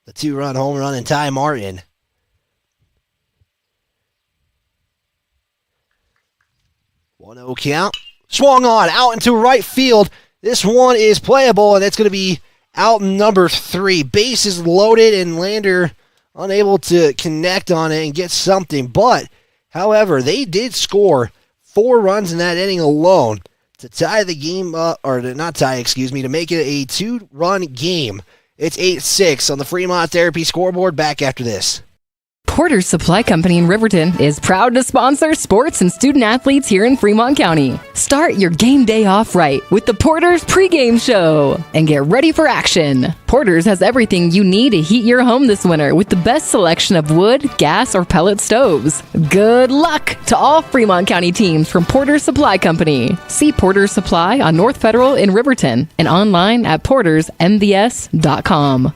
the 2-run home run, and Ty Martin. 1-0 count. Swung on, out into right field. This one is playable, and it's going to be out number 3. Bases loaded, and Lander unable to connect on it and get something. But, however, they did score 4 runs in that inning alone to tie the game up, or to not tie, to make it a 2-run game. It's 8-6 on the Fremont Therapy scoreboard. Back after this. Porter's Supply Company in Riverton is proud to sponsor sports and student athletes here in Fremont County. Start your game day off right with the Porter's pregame show and get ready for action. Porter's has everything you need to heat your home this winter with the best selection of wood, gas, or pellet stoves. Good luck to all Fremont County teams from Porter's Supply Company. See Porter's Supply on North Federal in Riverton and online at portersmvs.com.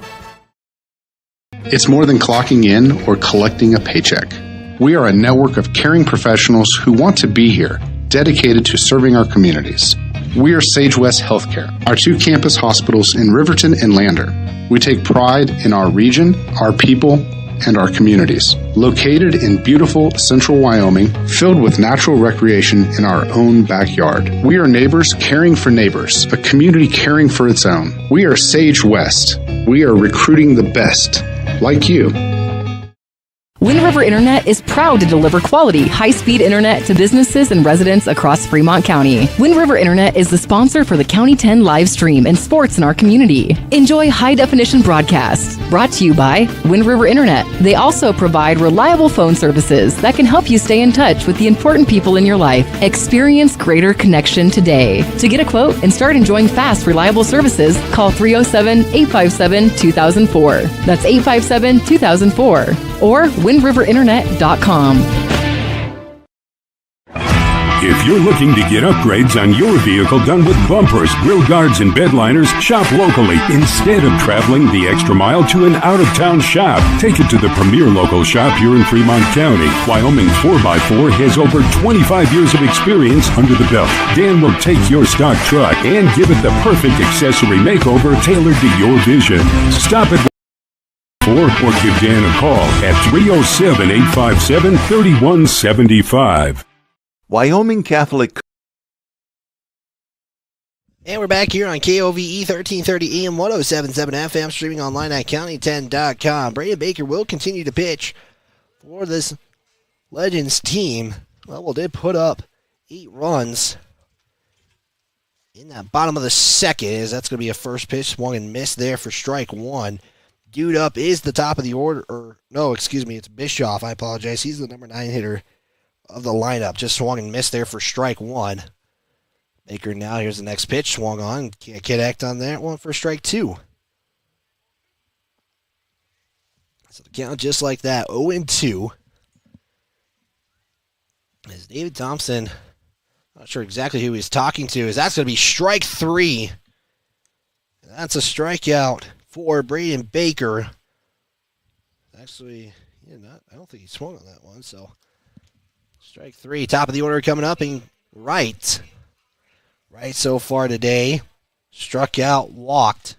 It's more than clocking in or collecting a paycheck. We are a network of caring professionals who want to be here, dedicated to serving our communities. We are Sage West Healthcare, our 2 campus hospitals in Riverton and Lander. We take pride in our region, our people, and our communities. Located in beautiful central Wyoming, filled with natural recreation in our own backyard. We are neighbors caring for neighbors, a community caring for its own. We are Sage West. We are recruiting the best, like you. Wind River Internet is proud to deliver quality, high-speed internet to businesses and residents across Fremont County. Wind River Internet is the sponsor for the County 10 live stream and sports in our community. Enjoy high-definition broadcasts, brought to you by Wind River Internet. They also provide reliable phone services that can help you stay in touch with the important people in your life. Experience greater connection today. To get a quote and start enjoying fast, reliable services, call 307-857-2004. That's 857-2004. Or windriverinternet.com. If you're looking to get upgrades on your vehicle done with bumpers, grill guards, and bedliners, shop locally. Instead of traveling the extra mile to an out-of-town shop, take it to the premier local shop here in Fremont County. Wyoming 4x4 has over 25 years of experience under the belt. Dan will take your stock truck and give it the perfect accessory makeover tailored to your vision. Stop at or give Dan a call at 307-857-3175. Wyoming Catholic. And we're back here on KOVE 1330 AM 1077 FM, streaming online at county10.com. Brandon Baker will continue to pitch for this Legends team. Lovell did put up 8 runs in that bottom of the second, as that's going to be a first pitch, swung and missed there for strike one. Dude up is the top of the order, it's Bischoff. I apologize. He's the number 9 hitter of the lineup. Just swung and missed there for strike one. Baker now, here's the next pitch, swung on. Can't connect on that one for strike two. So the count just like that, 0-2. As David Thompson, not sure exactly who he's talking to, as that's going to be strike three. That's a strikeout for Braden Baker. Actually, I don't think he swung on that one, so strike three. Top of the order coming up, and right so far today. Struck out, walked.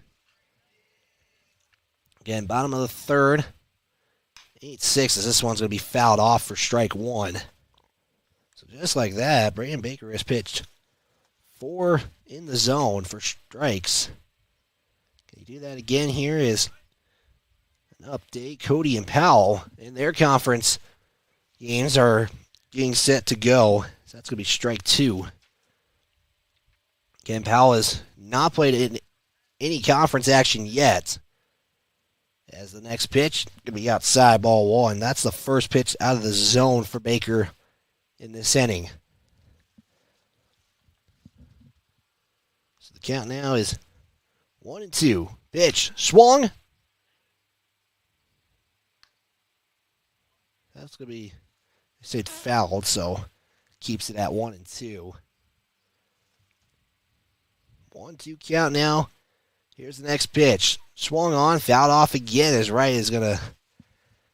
Again, bottom of the third. 8-6 as this one's going to be fouled off for strike one. So just like that, Braden Baker has pitched 4 in the zone for strikes. Do that again. Here is an update. Cody and Powell in their conference games are getting set to go. So that's going to be strike two. Again, Powell has not played in any conference action yet. As the next pitch going to be outside, ball one. That's the first pitch out of the zone for Baker in this inning. So the count now is 1-2. Pitch. Swung. That's going to be, I said fouled, so keeps it at 1-2. 1-2 count now. Here's the next pitch. Swung on, fouled off again as Wright is going to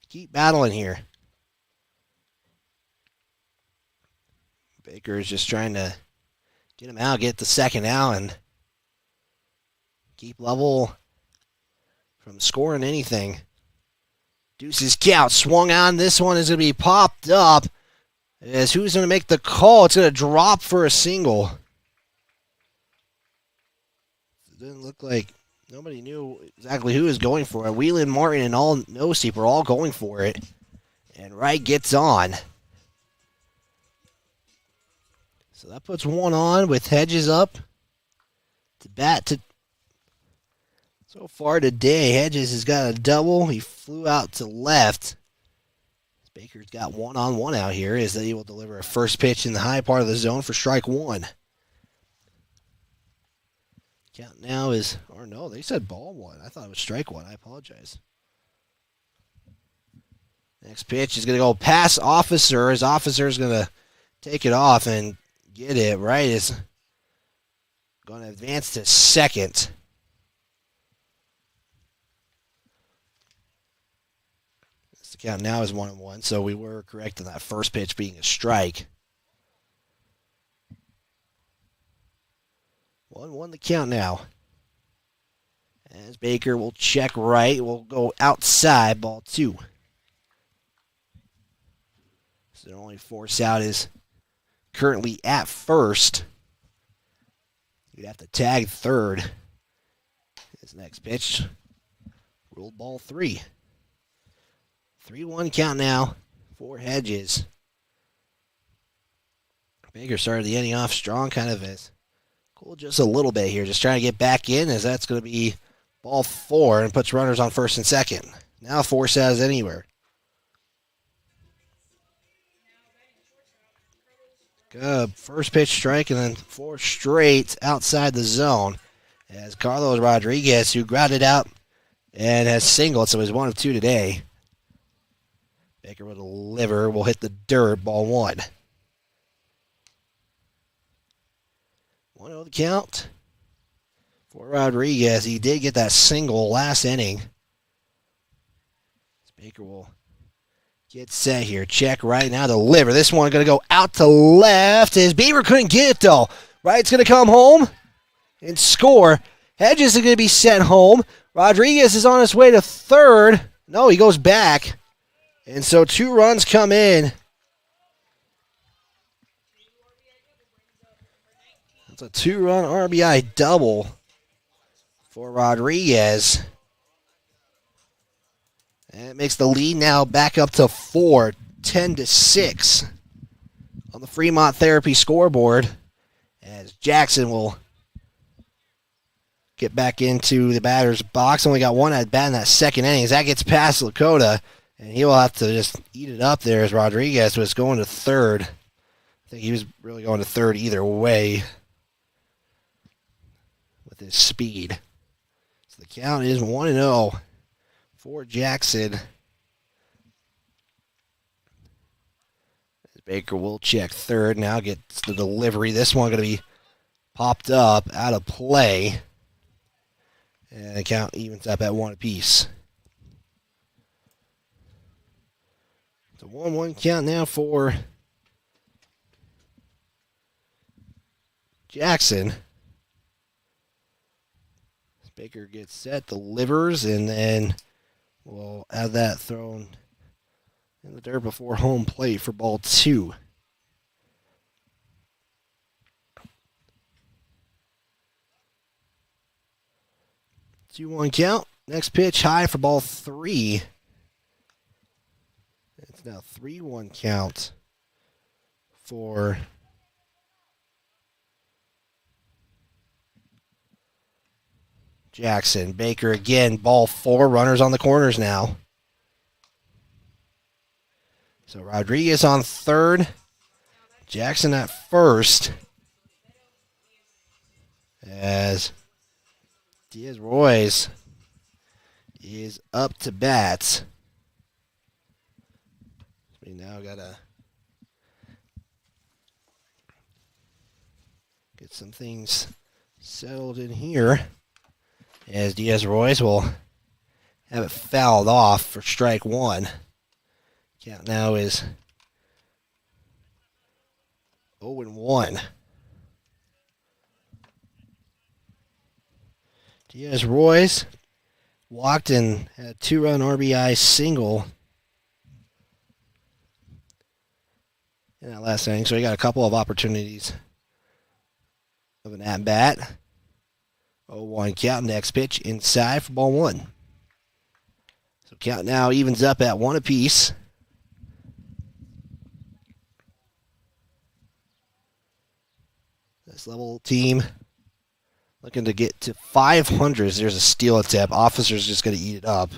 keep battling here. Baker is just trying to get him out, get the second out, and keep Lovell from scoring anything. Deuces count. Swung on. This one is going to be popped up. As who's going to make the call? It's going to drop for a single. It didn't look like nobody knew exactly who was going for it. Whelan, Martin, and all No Steep are all going for it. And Wright gets on. So that puts one on with Hedges up to bat to. So far today, Hedges has got a double. He flew out to left. Baker's got 1-on-1 out here as he will deliver a first pitch in the high part of the zone for strike one. Count now is, or no, they said ball one. I thought it was strike one. I apologize. Next pitch is going to go past Officer. His Officer is going to take it off and get it. Right is going to advance to second. Count now is 1-1, so we were correct in that first pitch being a strike. 1-1 the count now. As Baker will check right, will go outside, ball two. So the only force out is currently at first. You'd have to tag third. His next pitch, ruled ball 3. 3-1 count now for Hedges. Baker started the inning off strong, kind of as cool just a little bit here. Just trying to get back in, as that's going to be ball 4 and puts runners on first and second. Now force out is anywhere. Good first pitch strike, and then 4 straight outside the zone as Carlos Rodriguez, who grounded out and has singled, so he's 1 of 2 today. Baker with a deliver will hit the dirt, ball 1. 1-0 the count for Rodriguez. He did get that single last inning. Baker will get set here. Check right now, deliver. This one going to go out to left as Beaver couldn't get it, though. Wright's going to come home and score. Hedges is going to be sent home. Rodriguez is on his way to third. No, he goes back. And so 2 runs come in. It's a 2-run RBI double for Rodriguez. And it makes the lead now back up to 4, 10-6 on the Fremont Therapy scoreboard. As Jackson will get back into the batter's box. Only got 1 at bat in that second inning. As that gets past Lakota, and he will have to just eat it up there as Rodriguez was going to third. I think he was really going to third either way with his speed. So the count is 1-0 for Jackson. As Baker will check third. Now gets the delivery. This one going to be popped up out of play. And the count evens up at 1 apiece. It's a 1-1 count now for Jackson. Baker gets set, delivers, and then we'll have that thrown in the dirt before home plate for ball 2. Two-one count. Next pitch high for ball 3. It's now 3-1 count for Jackson. Baker again, ball 4, runners on the corners now. So Rodriguez on third, Jackson at first. As Diaz-Royce is up to bat. We now got to get some things settled in here. As Diaz-Royce will have it fouled off for strike 1. Count now is 0-1. Diaz-Royce walked and had a 2-run RBI single in that last inning, so he got a couple of opportunities of an at-bat. 0-1 count, next pitch inside for ball 1. So count now evens up at 1 apiece. This Lovell team looking to get to 500. There's a steal attempt. Officer's just going to eat it up.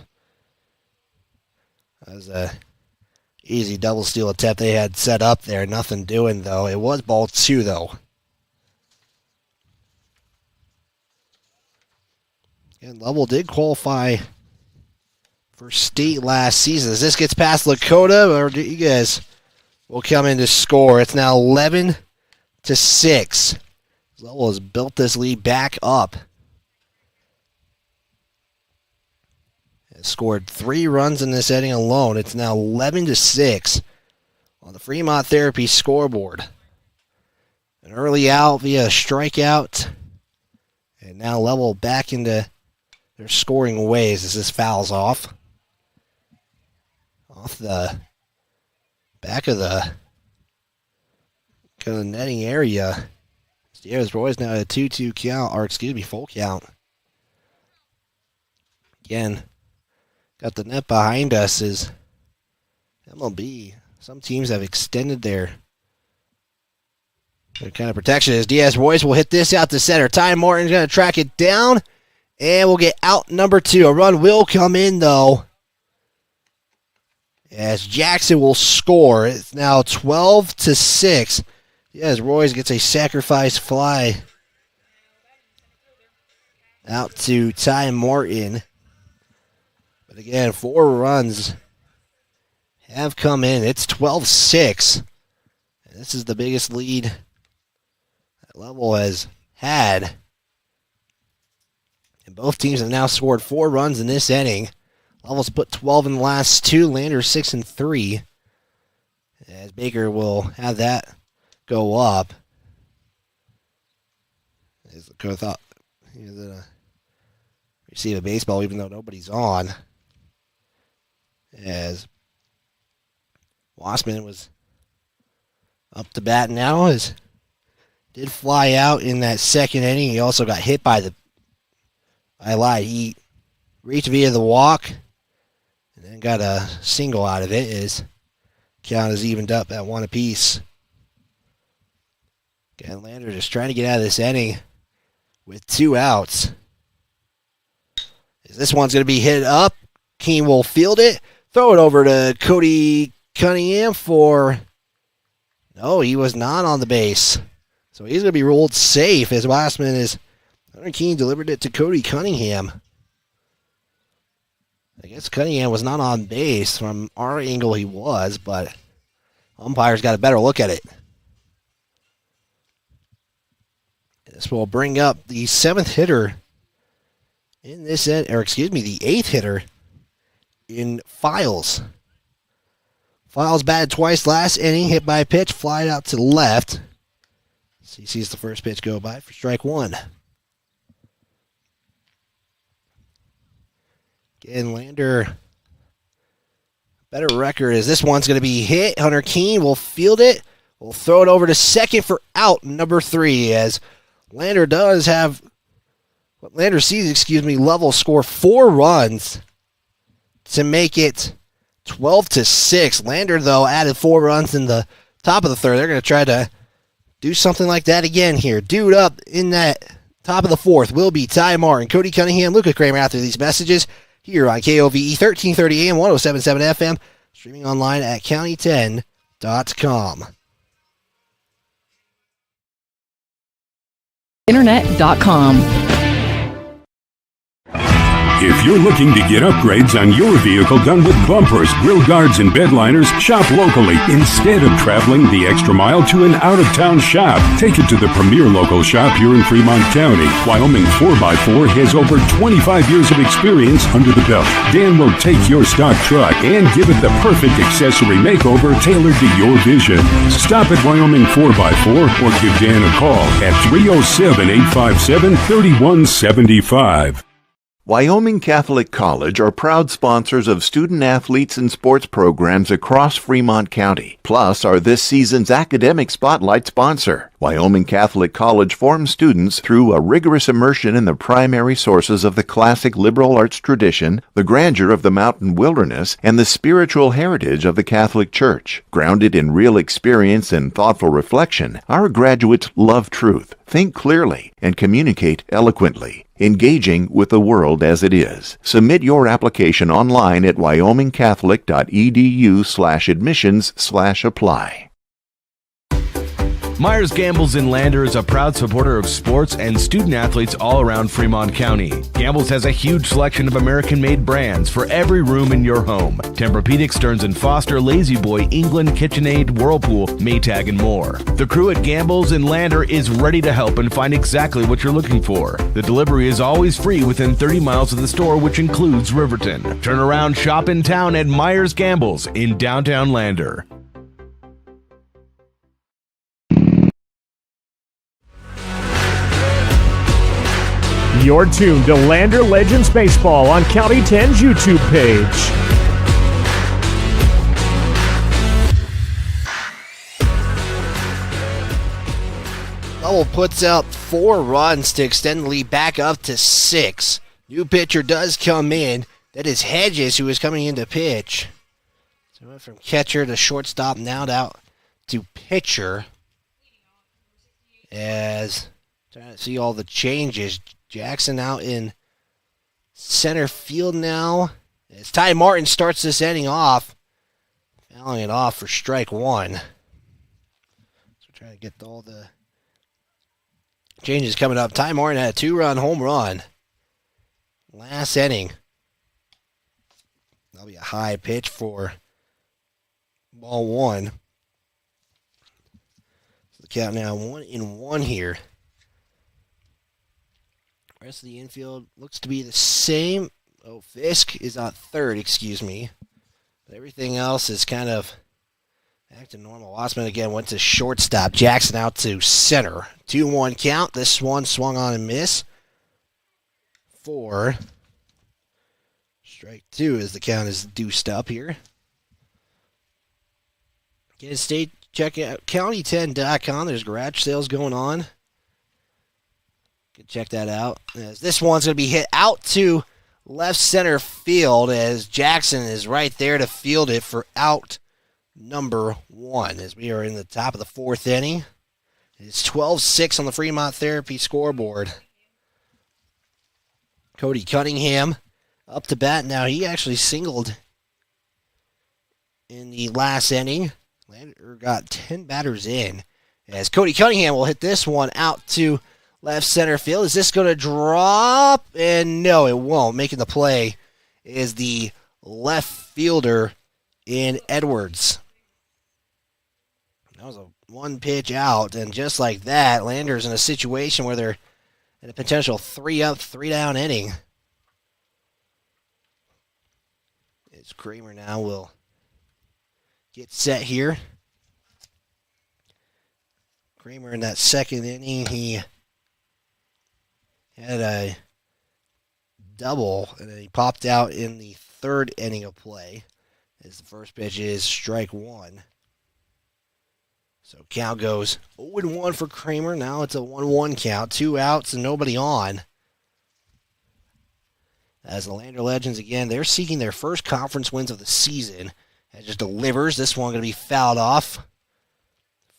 That was a easy double steal attempt they had set up there. Nothing doing, though. It was ball 2, though. And Lovell did qualify for state last season. As this gets past Lakota, Rodriguez will come in to score. It's now 11-6. Lovell has built this lead back up. Has scored 3 runs in this inning alone. It's now 11-6 on the Fremont Therapy scoreboard. An early out via a strikeout. And now Lovell back into their scoring ways as this fouls off the back of the kind of netting area. Diaz Roy's now at a 2-2 count, or excuse me, full count. Again, got the net behind us is MLB. Some teams have extended their kind of protection as Diaz Royce will hit this out to center. Ty Morton's going to track it down, and we'll get out number 2. A run will come in, though, as Jackson will score. It's now 12-6. Diaz Royce gets a sacrifice fly out to Ty Morton. But again, 4 runs have come in. It's 12-6. And this is the biggest lead that Lovell has had. And both teams have now scored 4 runs in this inning. Lovell's put 12 in the last 2. Lander 6 and 3. As Baker will have that go up. As the coach thought he was going to receive a baseball even though nobody's on. As Wassman was up to bat now, as did fly out in that second inning. He also got hit by I lied. He reached via the walk and then got a single out of it as count is evened up at 1 apiece. Again, Lander just trying to get out of this inning with 2 outs. As this one's going to be hit up. Keene will field it. Throw it over to Cody Cunningham for... No, he was not on the base. So he's going to be ruled safe as Wassman is... Hunter Keene delivered it to Cody Cunningham. I guess Cunningham was not on base. From our angle he was, but umpire's got a better look at it. This will bring up the 7th hitter in this end, or excuse me, the 8th hitter in Files. Files batted twice last inning, hit by a pitch, flied out to the left. So he sees the first pitch go by for strike 1. Again, Lander, better record as this one's going to be hit. Hunter Keene will field it. We'll throw it over to second for out number 3 as Lander does have, what Lander sees, Lovell score 4 runs to make it 12-6. Lander, though, added 4 runs in the top of the 3rd. They're going to try to do something like that again here. Dude up in that top of the 4th will be Ty Martin, Cody Cunningham, Luca Kramer after these messages here on KOVE 1330 AM, 107.7 FM, streaming online at county10.com. Internet.com. If you're looking to get upgrades on your vehicle done with bumpers, grill guards, and bedliners, shop locally. Instead of traveling the extra mile to an out-of-town shop, take it to the premier local shop here in Fremont County. Wyoming 4x4 has over 25 years of experience under the belt. Dan will take your stock truck and give it the perfect accessory makeover tailored to your vision. Stop at Wyoming 4x4 or give Dan a call at 307-857-3175. Wyoming Catholic College are proud sponsors of student athletes and sports programs across Fremont County, plus are this season's academic spotlight sponsor. Wyoming Catholic College forms students through a rigorous immersion in the primary sources of the classic liberal arts tradition, the grandeur of the mountain wilderness, and the spiritual heritage of the Catholic Church. Grounded in real experience and thoughtful reflection, our graduates love truth, think clearly, and communicate eloquently, engaging with the world as it is. Submit your application online at wyomingcatholic.edu/admissions/apply. Myers Gambles in Lander is a proud supporter of sports and student athletes all around Fremont County. Gambles has a huge selection of American-made brands for every room in your home. Tempur-Pedic, Stearns & Foster, Lazy Boy, England, KitchenAid, Whirlpool, Maytag, and more. The crew at Gambles in Lander is ready to help and find exactly what you're looking for. The delivery is always free within 30 miles of the store, which includes Riverton. Turn around, shop in town at Myers Gambles in downtown Lander. You're tuned to Lander Legends Baseball on County 10's YouTube page. Lovell puts up 4 runs to extend the lead back up to 6. New pitcher does come in. That is Hedges, who is coming in to pitch. So went from catcher to shortstop, now out to pitcher. As trying to see all the changes. Jackson out in center field now. As Ty Martin starts this inning off. Fouling it off for strike 1. So trying to get all the changes coming up. Ty Martin had a 2-run home run last inning. That'll be a high pitch for ball 1. So the count now 1-1 here. Rest of the infield looks to be the same. Oh, Fisk is on third, excuse me. But everything else is kind of back to normal. Osman again went to shortstop. Jackson out to center. 2-1 count. This one swung on and miss. 4. Strike 2 as the count is deuced up here. Again, check out county10.com. There's garage sales going on. Can check that out. As this one's going to be hit out to left center field as Jackson is right there to field it for out number 1 as we are in the top of the 4th inning. It's 12-6 on the Fremont Therapy scoreboard. Cody Cunningham up to bat now. He actually singled in the last inning. Lander got 10 batters in as Cody Cunningham will hit this one out to left center field. Is this going to drop? And no, it won't. Making the play is the left fielder in Edwards. That was a 1 pitch out, and just like that, Lander's in a situation where they're in a potential 3-up, 3-down inning. As Kramer now will get set here. Kramer in that second inning, he had a double, and then he popped out in the 3rd inning of play as the first pitch is strike 1. So count goes 0-1 for Kramer. Now it's a 1-1 count. 2 outs and nobody on. As the Lander Legends, again, they're seeking their first conference wins of the season. That just delivers. This one going to be fouled off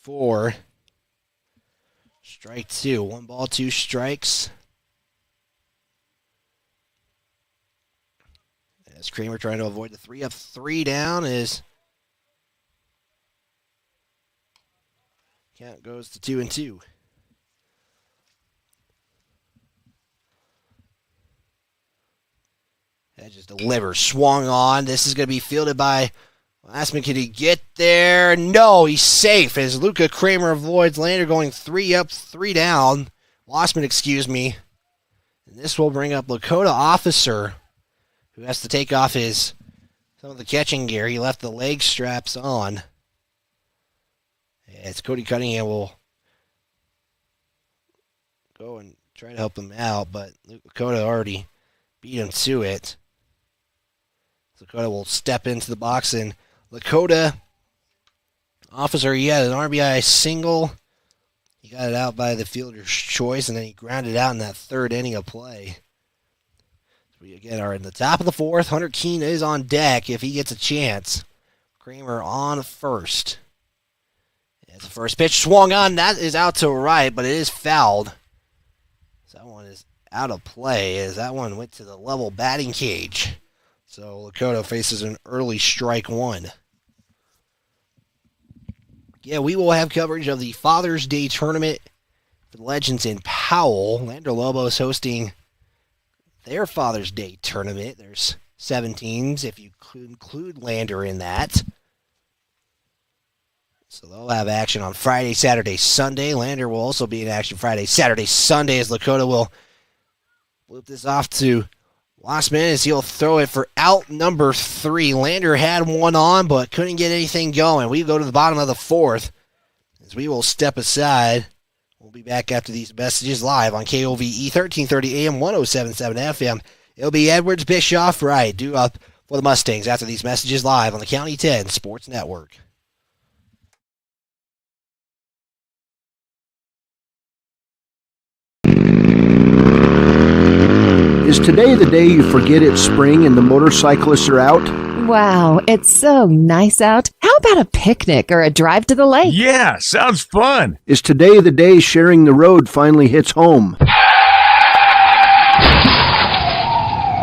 for strike 2. 1 ball, 2 strikes. As Kramer trying to avoid the 3-up, 3-down is count goes to 2-2. That just delivers. Swung on. This is going to be fielded by Glassman. Can he get there? No, he's safe as Luca Kramer avoids Lander going 3-up, 3-down. Lossman, excuse me. And this will bring up Lakota Officer, who has to take off some of the catching gear. He left the leg straps on. As Cody Cunningham will go and try to help him out, but Lakota already beat him to it. Lakota will step into the box, and Lakota Officer, he had an RBI single. He got it out by the fielder's choice, and then he grounded out in that 3rd inning of play. We again are in the top of the 4th. Hunter Keene is on deck if he gets a chance. Kramer on first. As the first pitch swung on, that is out to right, but it is fouled. So that one is out of play as that one went to the level batting cage. So Lakota faces an early strike 1. Yeah, we will have coverage of the Father's Day tournament for the Legends in Powell. Lander Lobos hosting their Father's Day tournament. There's 7 teams if you include Lander in that. So they'll have action on Friday, Saturday, Sunday. Lander will also be in action Friday, Saturday, Sunday as Lakota will flip this off to Lossman as he'll throw it for out number 3. Lander had one on but couldn't get anything going. We go to the bottom of the 4th as we will step aside. We'll be back after these messages live on KOVE 1330 AM 107.7 FM. It'll be Edwards, Bischoff, Wright, due up for the Mustangs after these messages live on the County 10 Sports Network. Is today the day you forget it's spring and the motorcyclists are out? Wow, it's so nice out. How about a picnic or a drive to the lake? Yeah, sounds fun. Is today the day sharing the road finally hits home?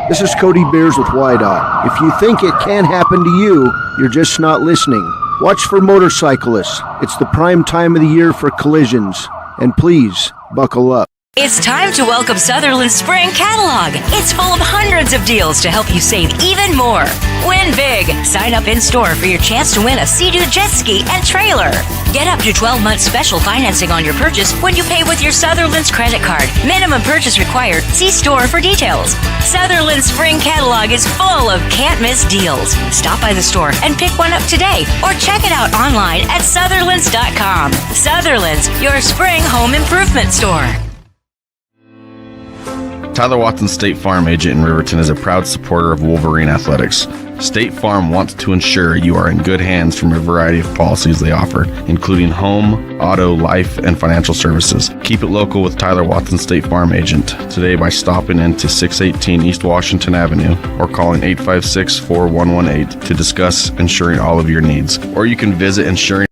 This is Cody Beers with YDOT. If you think it can happen to you, you're just not listening. Watch for motorcyclists. It's the prime time of the year for collisions. And please, buckle up. It's time to welcome Sutherland's Spring Catalog. It's full of hundreds of deals to help you save even more. Win big. Sign up in store for your chance to win a Sea-Doo jet ski and trailer. Get up to 12 months special financing on your purchase when you pay with your Sutherland's credit card. Minimum purchase required. See store for details. Sutherland's Spring Catalog is full of can't-miss deals. Stop by the store and pick one up today or check it out online at Sutherlands.com. Sutherland's, your spring home improvement store. Tyler Watson, State Farm agent in Riverton, is a proud supporter of Wolverine Athletics. State Farm wants to ensure you are in good hands from a variety of policies they offer, including home, auto, life, and financial services. Keep it local with Tyler Watson, State Farm agent, today by stopping into 618 East Washington Avenue or calling 856-4118 to discuss insuring all of your needs. Or you can visit insuring.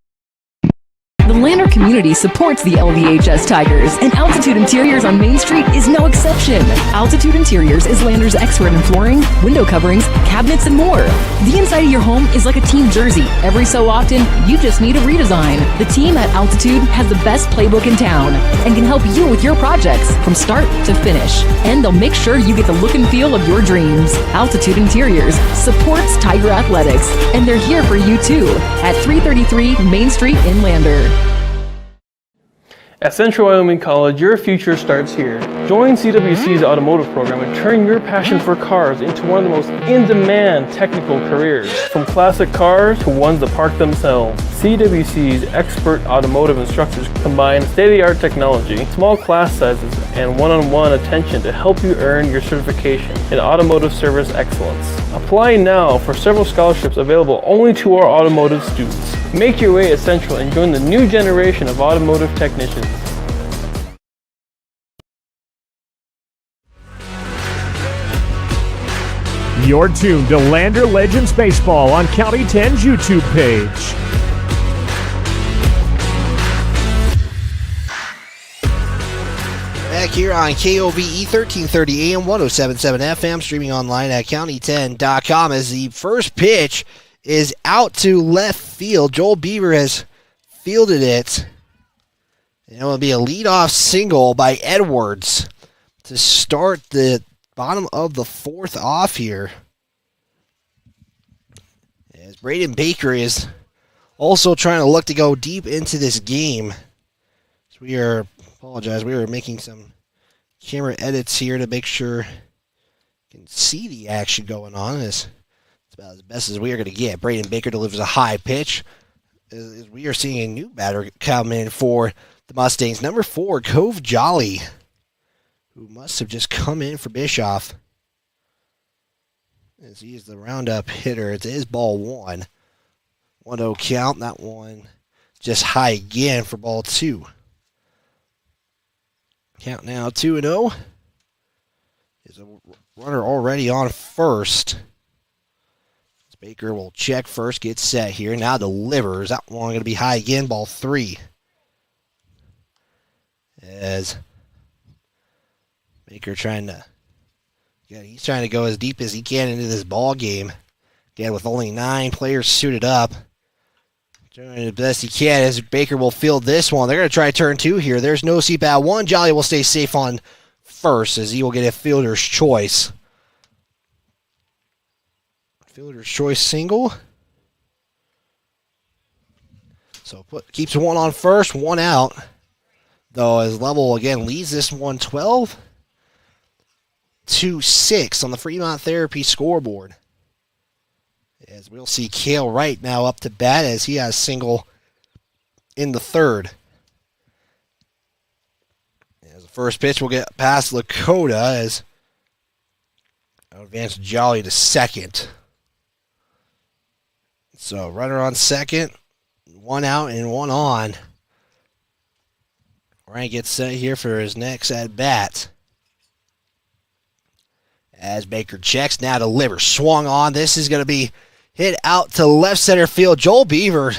The Lander community supports the LVHS Tigers, and Altitude Interiors on Main Street is no exception. Altitude Interiors is Lander's expert in flooring, window coverings, cabinets, and more. The inside of your home is like a team jersey. Every so often, you just need a redesign. The team at Altitude has the best playbook in town and can help you with your projects from start to finish. And they'll make sure you get the look and feel of your dreams. Altitude Interiors supports Tiger Athletics, and they're here for you too at 333 Main Street in Lander. At Central Wyoming College, your future starts here. Join CWC's automotive program and turn your passion for cars into one of the most in-demand technical careers. From classic cars to ones that park themselves, CWC's expert automotive instructors combine state-of-the-art technology, small class sizes, and one-on-one attention to help you earn your certification in automotive service excellence. Apply now for several scholarships available only to our automotive students. Make your way at Central and join the new generation of automotive technicians. You're tuned to Lander Legends Baseball on County 10's YouTube page. Back here on KOVE 1330 AM 1077 FM, streaming online at county10.com as the first pitch is out to left field. Joel Beaver has fielded it. And it will be a leadoff single by Edwards to start the bottom of the fourth off here. As Braden Baker is also trying to look to go deep into this game. So we are making some camera edits here to make sure you can see the action going on. It's about as best as we are going to get. Braden Baker delivers a high pitch. As we are seeing a new batter come in for the Mustangs. Number 4, Cove Jolly, who must have just come in for Bischoff. As he is the roundup hitter. It is ball 1. 1-0 count. That one just high again for ball 2. Count now 2-0. There's a runner already on first. Baker will check first, get set here. Now delivers. That one going to be high again, ball 3. As Baker he's trying to go as deep as he can into this ball game. Again, with only 9 players suited up. Doing the best he can as Baker will field this one. They're going to try turn 2 here. There's no seat bat 1. Jolly will stay safe on first as he will get a fielder's choice. Fielder's choice single. So keeps 1 on first, 1 out. Though as Lovell again leads this one 12-6 on the Fremont Therapy scoreboard. As we'll see Cale Wright now up to bat as he has single in the third. As the first pitch will get past Lakota as advance Jolly to second. So runner on second, 1 out and 1 on. Ryan gets set here for his next at bat. As Baker checks, now delivers. Swung on. This is going to be hit out to left center field. Joel Beaver,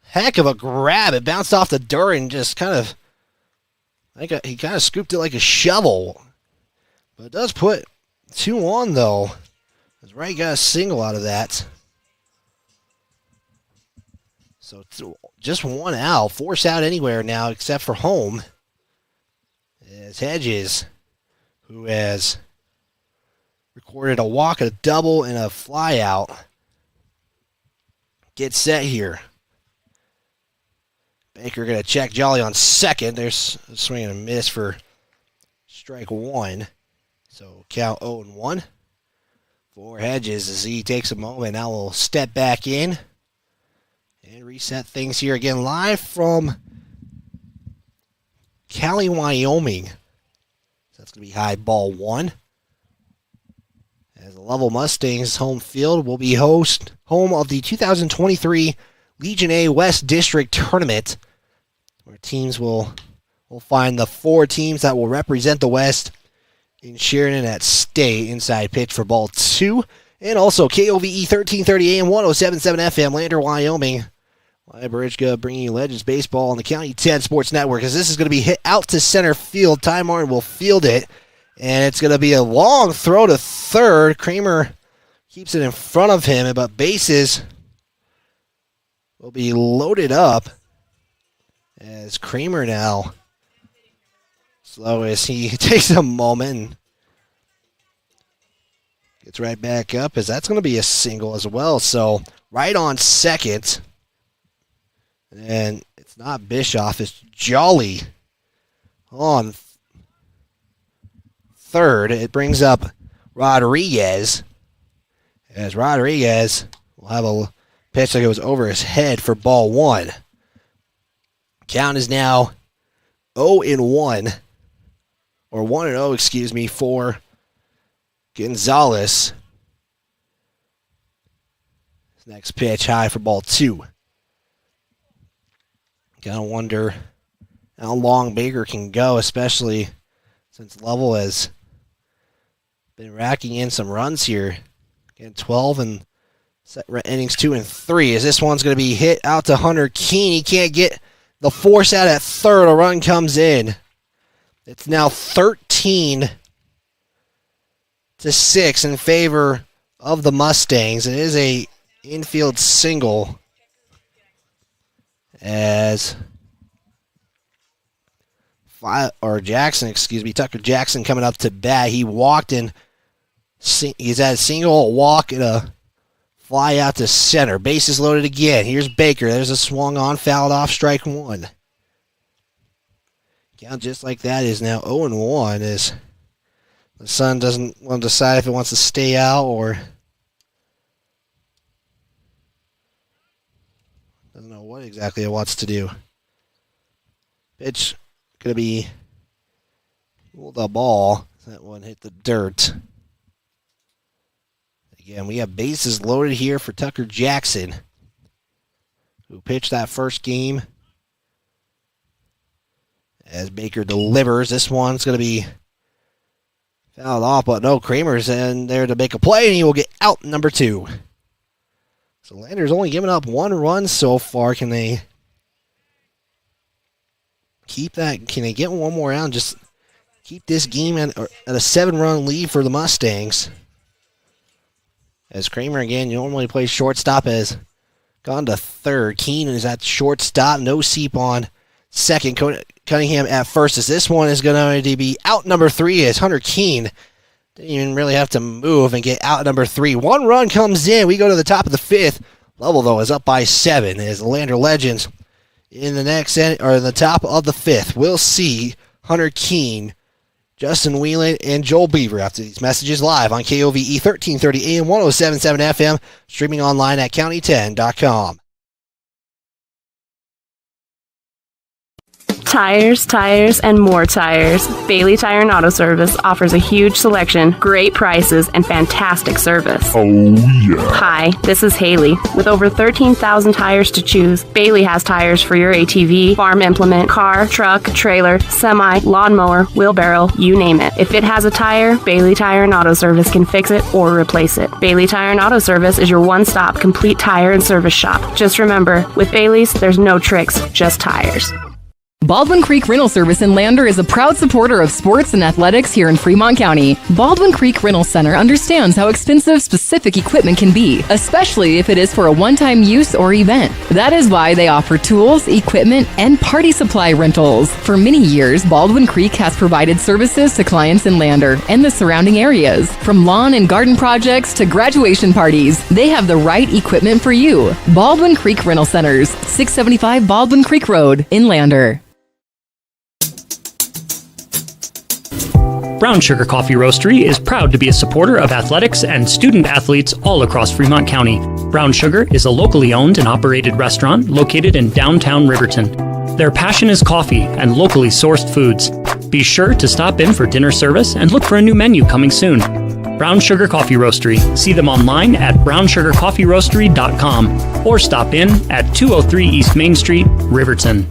heck of a grab. It bounced off the dirt and just kind of, he kind of scooped it like a shovel. But it does put 2 on, though. As Wright got a single out of that. So just 1 out. Force out anywhere now except for home. As Hedges, who has recorded a walk, a double, and a fly out, gets set here. Baker going to check Jolly on second. There's a swing and a miss for strike 1. So count 0-1 for Hedges as he takes a moment. Now we'll step back in and reset things here again live from Cali, Wyoming. So that's going to be high ball 1. As the Lovell Mustangs home field will be home of the 2023 Legion A West District Tournament, where teams will find the 4 teams that will represent the West in Sheridan at State. Inside pitch for ball 2. And also KOVE 1330 AM 107.7 FM, Lander, Wyoming. Bridgega bringing you Legends Baseball on the County 10 Sports Network, as this is going to be hit out to center field. Ty Martin will field it, and it's going to be a long throw to third. Kramer keeps it in front of him, but bases will be loaded up as Kramer now, slow as he takes a moment and gets right back up, as that's going to be a single as well. So right on second. And it's not Bischoff, it's Jolly on third. It brings up Rodriguez, as Rodriguez will have a pitch that goes over his head for ball 1. Count is now 0-1, or 1-0, excuse me, for Gonzalez. Next pitch high for ball 2. Gotta wonder how long Baker can go, especially since Lovell has been racking in some runs here. Getting 12 and innings 2 and 3. As this one's going to be hit out to Hunter Keene. He can't get the force out at third. A run comes in. It's now 13-6 in favor of the Mustangs. It is a infield single, as Tucker Jackson coming up to bat. He walked in. He's had a single, a walk, and a fly out to center. Bases loaded again. Here's Baker. There's a swung on, fouled off, strike 1. Count just like that is now 0-1, as the Sun doesn't want to decide if it wants to stay out or doesn't know what exactly it wants to do. Pitch going to be the ball. That one hit the dirt. Again, we have bases loaded here for Tucker Jackson, who pitched that first game. As Baker delivers, this one's going to be fouled off, but no, Kramer's in there to make a play, and he will get out number 2. So Lander's only given up 1 run so far. Can they keep that? Can they get one more out and just keep this game at a 7-run lead for the Mustangs? As Kramer again normally plays shortstop, has gone to third. Keene is at shortstop. No Seep on second. Cunningham at first. As this one is going to be out number 3, as Hunter Keene didn't even really have to move and get out number 3. 1 run comes in. We go to the top of the 5th. Lovell, though, is up by 7 as the Lander Legends in the the top of the 5th. We'll see Hunter Keene, Justin Whelan, and Joel Beaver after these messages live on KOVE 1330 AM 107.7 FM, streaming online at county10.com. Tires, tires, and more tires. Bailey Tire and Auto Service offers a huge selection, great prices, and fantastic service. Oh, yeah. Hi, this is Haley. With over 13,000 tires to choose, Bailey has tires for your ATV, farm implement, car, truck, trailer, semi, lawnmower, wheelbarrow, you name it. If it has a tire, Bailey Tire and Auto Service can fix it or replace it. Bailey Tire and Auto Service is your one-stop complete tire and service shop. Just remember, with Bailey's, there's no tricks, just tires. Baldwin Creek Rental Service in Lander is a proud supporter of sports and athletics here in Fremont County. Baldwin Creek Rental Center understands how expensive specific equipment can be, especially if it is for a one-time use or event. That is why they offer tools, equipment, and party supply rentals. For many years, Baldwin Creek has provided services to clients in Lander and the surrounding areas. From lawn and garden projects to graduation parties, they have the right equipment for you. Baldwin Creek Rental Centers, 675 Baldwin Creek Road in Lander. Brown Sugar Coffee Roastery is proud to be a supporter of athletics and student athletes all across Fremont County. Brown Sugar is a locally owned and operated restaurant located in downtown Riverton. Their passion is coffee and locally sourced foods. Be sure to stop in for dinner service and look for a new menu coming soon. Brown Sugar Coffee Roastery. See them online at brownsugarcoffeeroastery.com or stop in at 203 East Main Street, Riverton.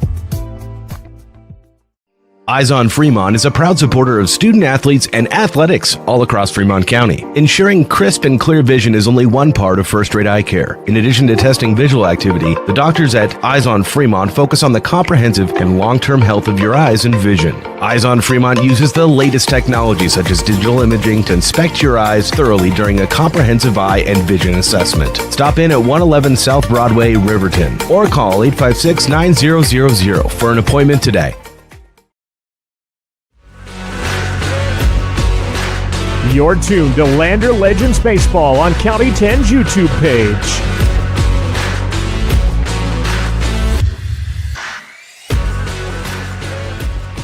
Eyes on Fremont is a proud supporter of student athletes and athletics all across Fremont County. Ensuring crisp and clear vision is only one part of first-rate eye care. In addition to testing visual activity, the doctors at Eyes on Fremont focus on the comprehensive and long-term health of your eyes and vision. Eyes on Fremont uses the latest technology such as digital imaging to inspect your eyes thoroughly during a comprehensive eye and vision assessment. Stop in at 111 South Broadway, Riverton, or call 856-9000 for an appointment today. You're tuned to Lander Legends Baseball on County 10's YouTube page.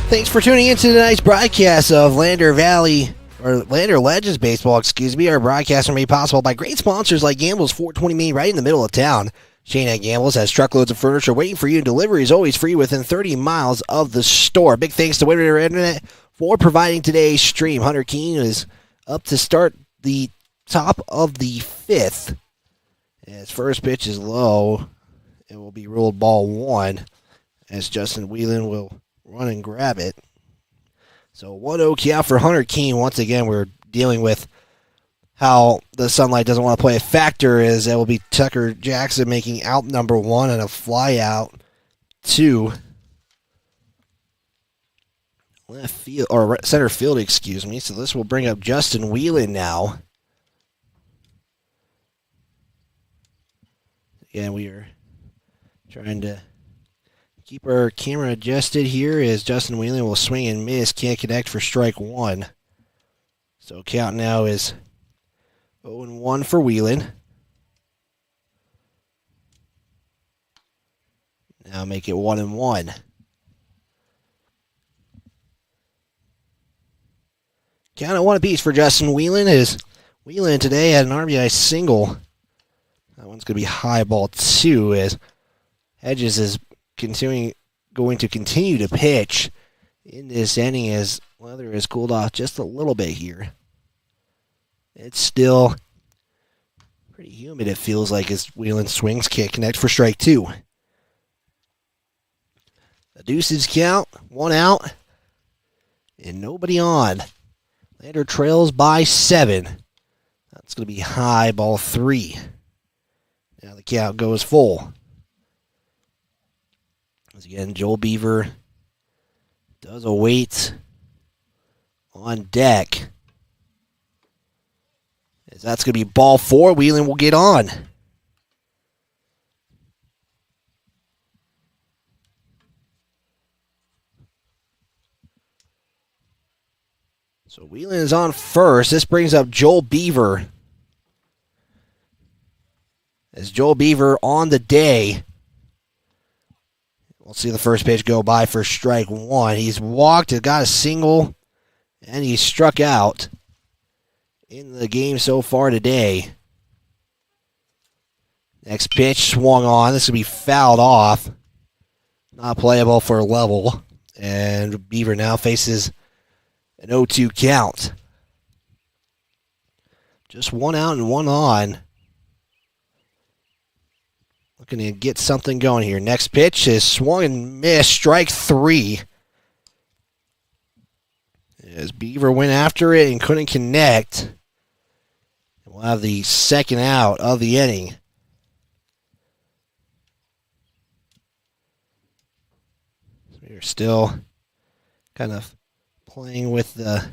Thanks for tuning in to tonight's broadcast of Lander Legends Baseball, Our broadcasts are made possible by great sponsors like Gamble's 420 Main right in the middle of town. Shane at Gamble's has truckloads of furniture waiting for you, and delivery is always free within 30 miles of the store. Big thanks to Winter Internet for providing today's stream. Hunter Keene is up to start the top of the fifth. As first pitch is low, it will be ruled ball one as Justin Whelan will run and grab it. So 1-0 count for Hunter Keene. Once again, we're dealing with how the sunlight doesn't want to play a factor, as it will be Tucker Jackson making out number one and a fly out to left field, or center field, excuse me. So this will bring up Justin Whelan now. Again, we are trying to keep our camera adjusted here as Justin Whelan will swing and miss. Can't connect for strike one. So count now is 0-1 for Whelan. Now make it 1-1. Count at one apiece for Justin Whelan. As Whelan today had an RBI single. That one's going to be high ball two, as Hedges is going to continue to pitch in this inning as weather has cooled off just a little bit here. It's still pretty humid, it feels like, as Whelan swings. Can't connect for strike two. The deuces count, one out, and nobody on. Lander trails by 7. That's going to be high ball 3. Now the count goes full. As again, Joel Beaver does await on deck. As that's going to be ball 4. Whelan will get on. So Whelan is on first. This brings up Joel Beaver. As Joel Beaver on the day. We'll see the first pitch go by for strike one. He's walked, has got a single, and he's struck out in the game so far today. Next pitch swung on. This will be fouled off. Not playable for Lovell. And Beaver now faces an 0-2 count. Just one out and one on. Looking to get something going here. Next pitch is swung and missed. Strike 3. As Beaver went after it and couldn't connect. We'll have the second out of the inning. We're still kind of playing with the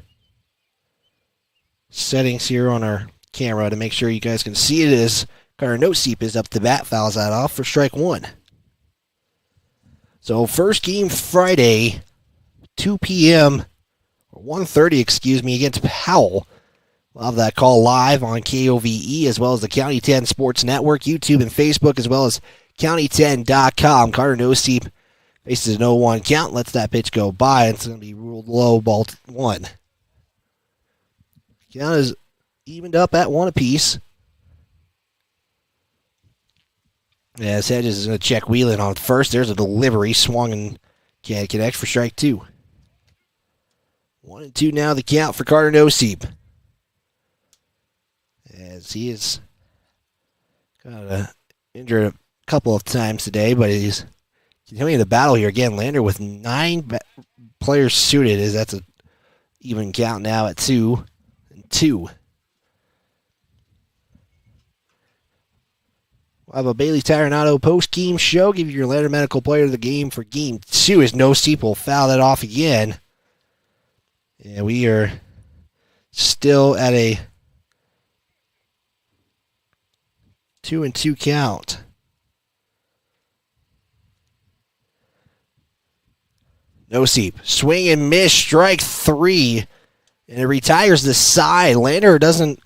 settings here on our camera to make sure you guys can see it as Carter Noseep is up to bat, fouls that off for strike 1. So first game Friday, 2 p.m., or 1:30, excuse me, against Powell. We'll have that call live on KOVE as well as the County 10 Sports Network, YouTube and Facebook, as well as county10.com. Carter Noseep faces an 0-1 count, lets that pitch go by, and it's going to be ruled low, ball 1. Count is evened up at 1 apiece. As Hedges is going to check Wheelan on first. There's a delivery, swung and can't connect for strike 2. 1-2 now the count for Carter Noseep. As he is got injured a couple of times today, but he's continuing the battle here again. Lander with 9 players suited, as that's an even count now at 2-2. We'll have a Bailey Tire and Auto post-game show. Give you your Lander Medical Player of the Game for Game 2 as Noseep will foul that off again. And we are still at a 2-2 count. Noseep, swing and miss, strike 3. And it retires the side. Lander doesn't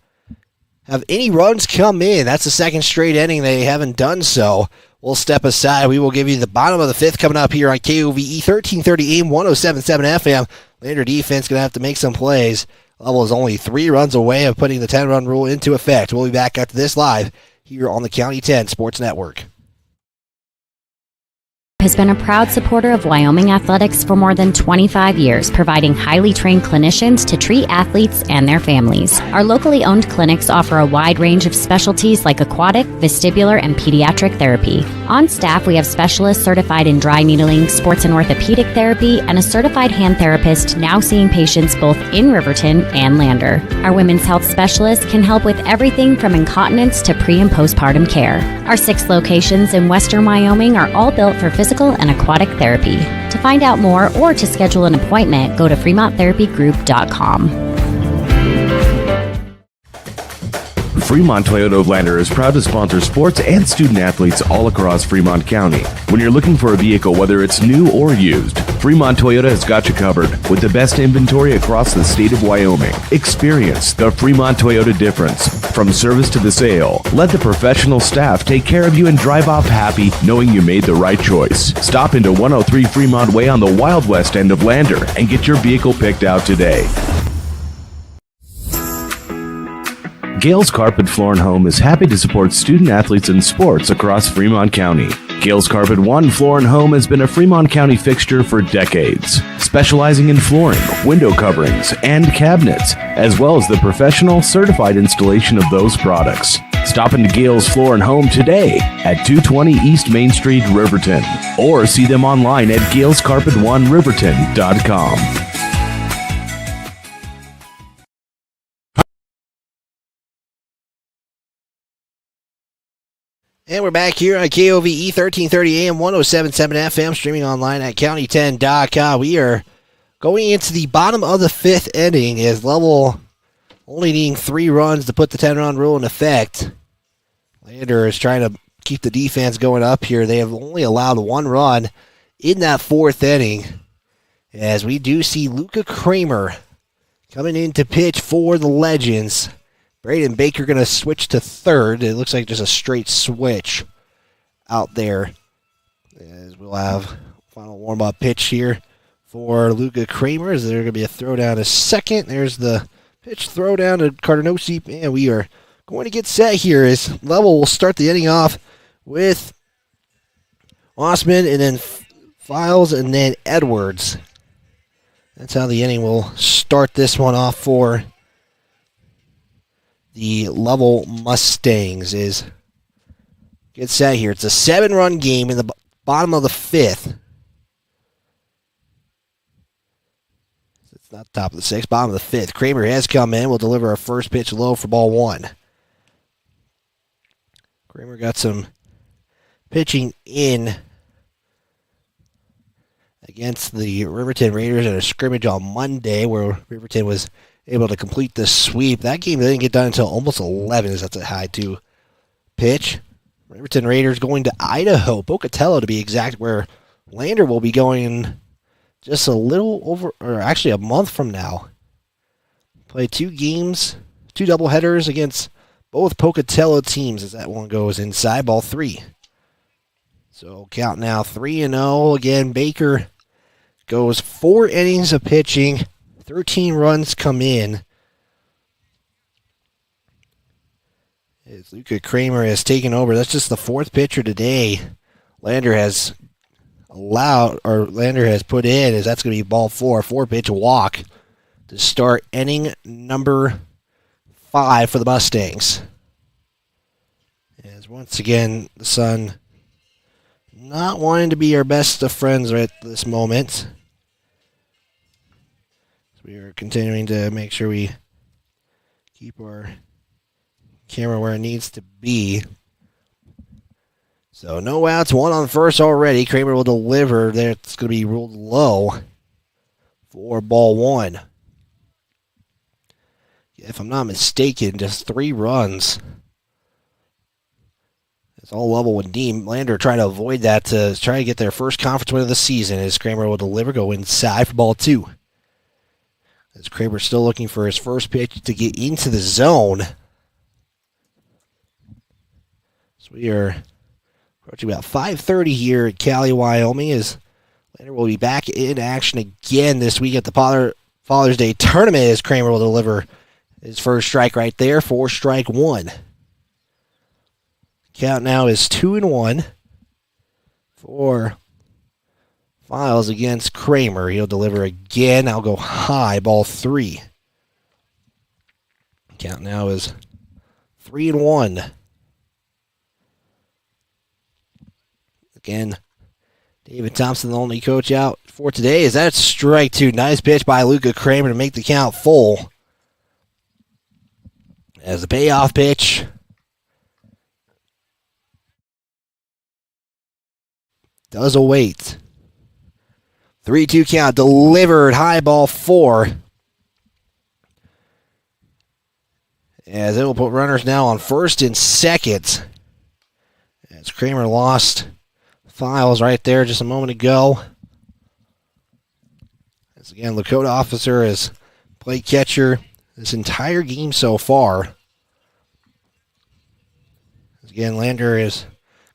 have any runs come in. That's the second straight inning they haven't done so. We'll step aside. We will give you the bottom of the 5th coming up here on KOVE 1330 AM 107.7 FM. Lander defense going to have to make some plays. Lovell is only 3 runs away of putting the 10-run rule into effect. We'll be back after this live here on the County 10 Sports Network. Has been a proud supporter of Wyoming athletics for more than 25 years, providing highly trained clinicians to treat athletes and their families. Our locally owned clinics offer a wide range of specialties like aquatic, vestibular, and pediatric therapy. On staff, we have specialists certified in dry needling, sports and orthopedic therapy, and a certified hand therapist now seeing patients both in Riverton and Lander. Our women's health specialists can help with everything from incontinence to pre- and postpartum care. Our 6 locations in western Wyoming are all built for physical and aquatic therapy. To find out more or to schedule an appointment, go to FremontTherapyGroup.com. Fremont Toyota of Lander is proud to sponsor sports and student athletes all across Fremont County. When you're looking for a vehicle, whether it's new or used, Fremont Toyota has got you covered with the best inventory across the state of Wyoming. Experience the Fremont Toyota difference. From service to the sale, let the professional staff take care of you and drive off happy knowing you made the right choice. Stop into 103 Fremont Way on the Wild West end of Lander and get your vehicle picked out today. Gales Carpet Floor and Home is happy to support student athletes in sports across Fremont County. Gales Carpet One Floor and Home has been a Fremont County fixture for decades, specializing in flooring, window coverings, and cabinets, as well as the professional certified installation of those products. Stop into Gales Floor and Home today at 220 East Main Street, Riverton, or see them online at galescarpet1riverton.com. And we're back here on KOVE 1330 AM 107.7 FM, streaming online at county10.com. We are going into the bottom of the 5th inning as Lovell only needing 3 runs to put the 10-run rule in effect. Lander is trying to keep the defense going up here. They have only allowed 1 run in that 4th inning, as we do see Luca Kramer coming in to pitch for the Legends. Braden Baker going to switch to third. It looks like just a straight switch out there. As we'll have final warm-up pitch here for Luca Kramer. Is there going to be a throw down to second? There's the pitch throw down to Carter Noseep. And we are going to get set here as Lovell will start the inning off with Osman and then Files, and then Edwards. That's how the inning will start this one off for the Lovell Mustangs. Get set here. It's a 7-run game in the bottom of the 5th. It's not top of the 6th, bottom of the 5th. Kramer has come in. Will deliver a first pitch low for ball 1. Kramer got some pitching in against the Riverton Raiders in a scrimmage on Monday where Riverton was able to complete the sweep. That game didn't get done until almost 11, as that's a high 2 pitch. Riverton Raiders going to Idaho, Pocatello to be exact, where Lander will be going just a little over, or actually a month from now. Play 2 games, 2 doubleheaders against both Pocatello teams as that one goes inside ball 3. So count now 3-0. Again, Baker goes 4 innings of pitching, 13 runs come in. As Luca Kramer has taken over. That's just the 4th pitcher today. Lander has put in, as that's going to be ball 4, 4-pitch walk to start inning number 5 for the Mustangs. As once again, the Sun not wanting to be our best of friends right at this moment. So we are continuing to make sure we keep our camera where it needs to be. So no outs, 1 on first already. Kramer will deliver. That's going to be ruled low for ball 1. If I'm not mistaken, just 3 runs. It's all level with Dean. Lander trying to avoid that to try to get their first conference win of the season as Kramer will deliver, go inside for ball 2. As Kramer still looking for his first pitch to get into the zone. So we are approaching about 5:30 here at Cali, Wyoming, as Lander will be back in action again this week at the Father's Day tournament as Kramer will deliver his first strike right there for strike 1. Count now is 2-1 for Files against Kramer. He'll deliver again. I'll go high, ball 3. Count now is 3-1. Again, David Thompson, the only coach out for today. Is that strike 2? Nice pitch by Luca Kramer to make the count full. As a payoff pitch. Does await. 3-2 count. Delivered. High ball 4. As it will put runners now on first and second. As Kramer lost Files right there just a moment ago. As again, Lakota Officer has played catcher this entire game so far. As again, Lander is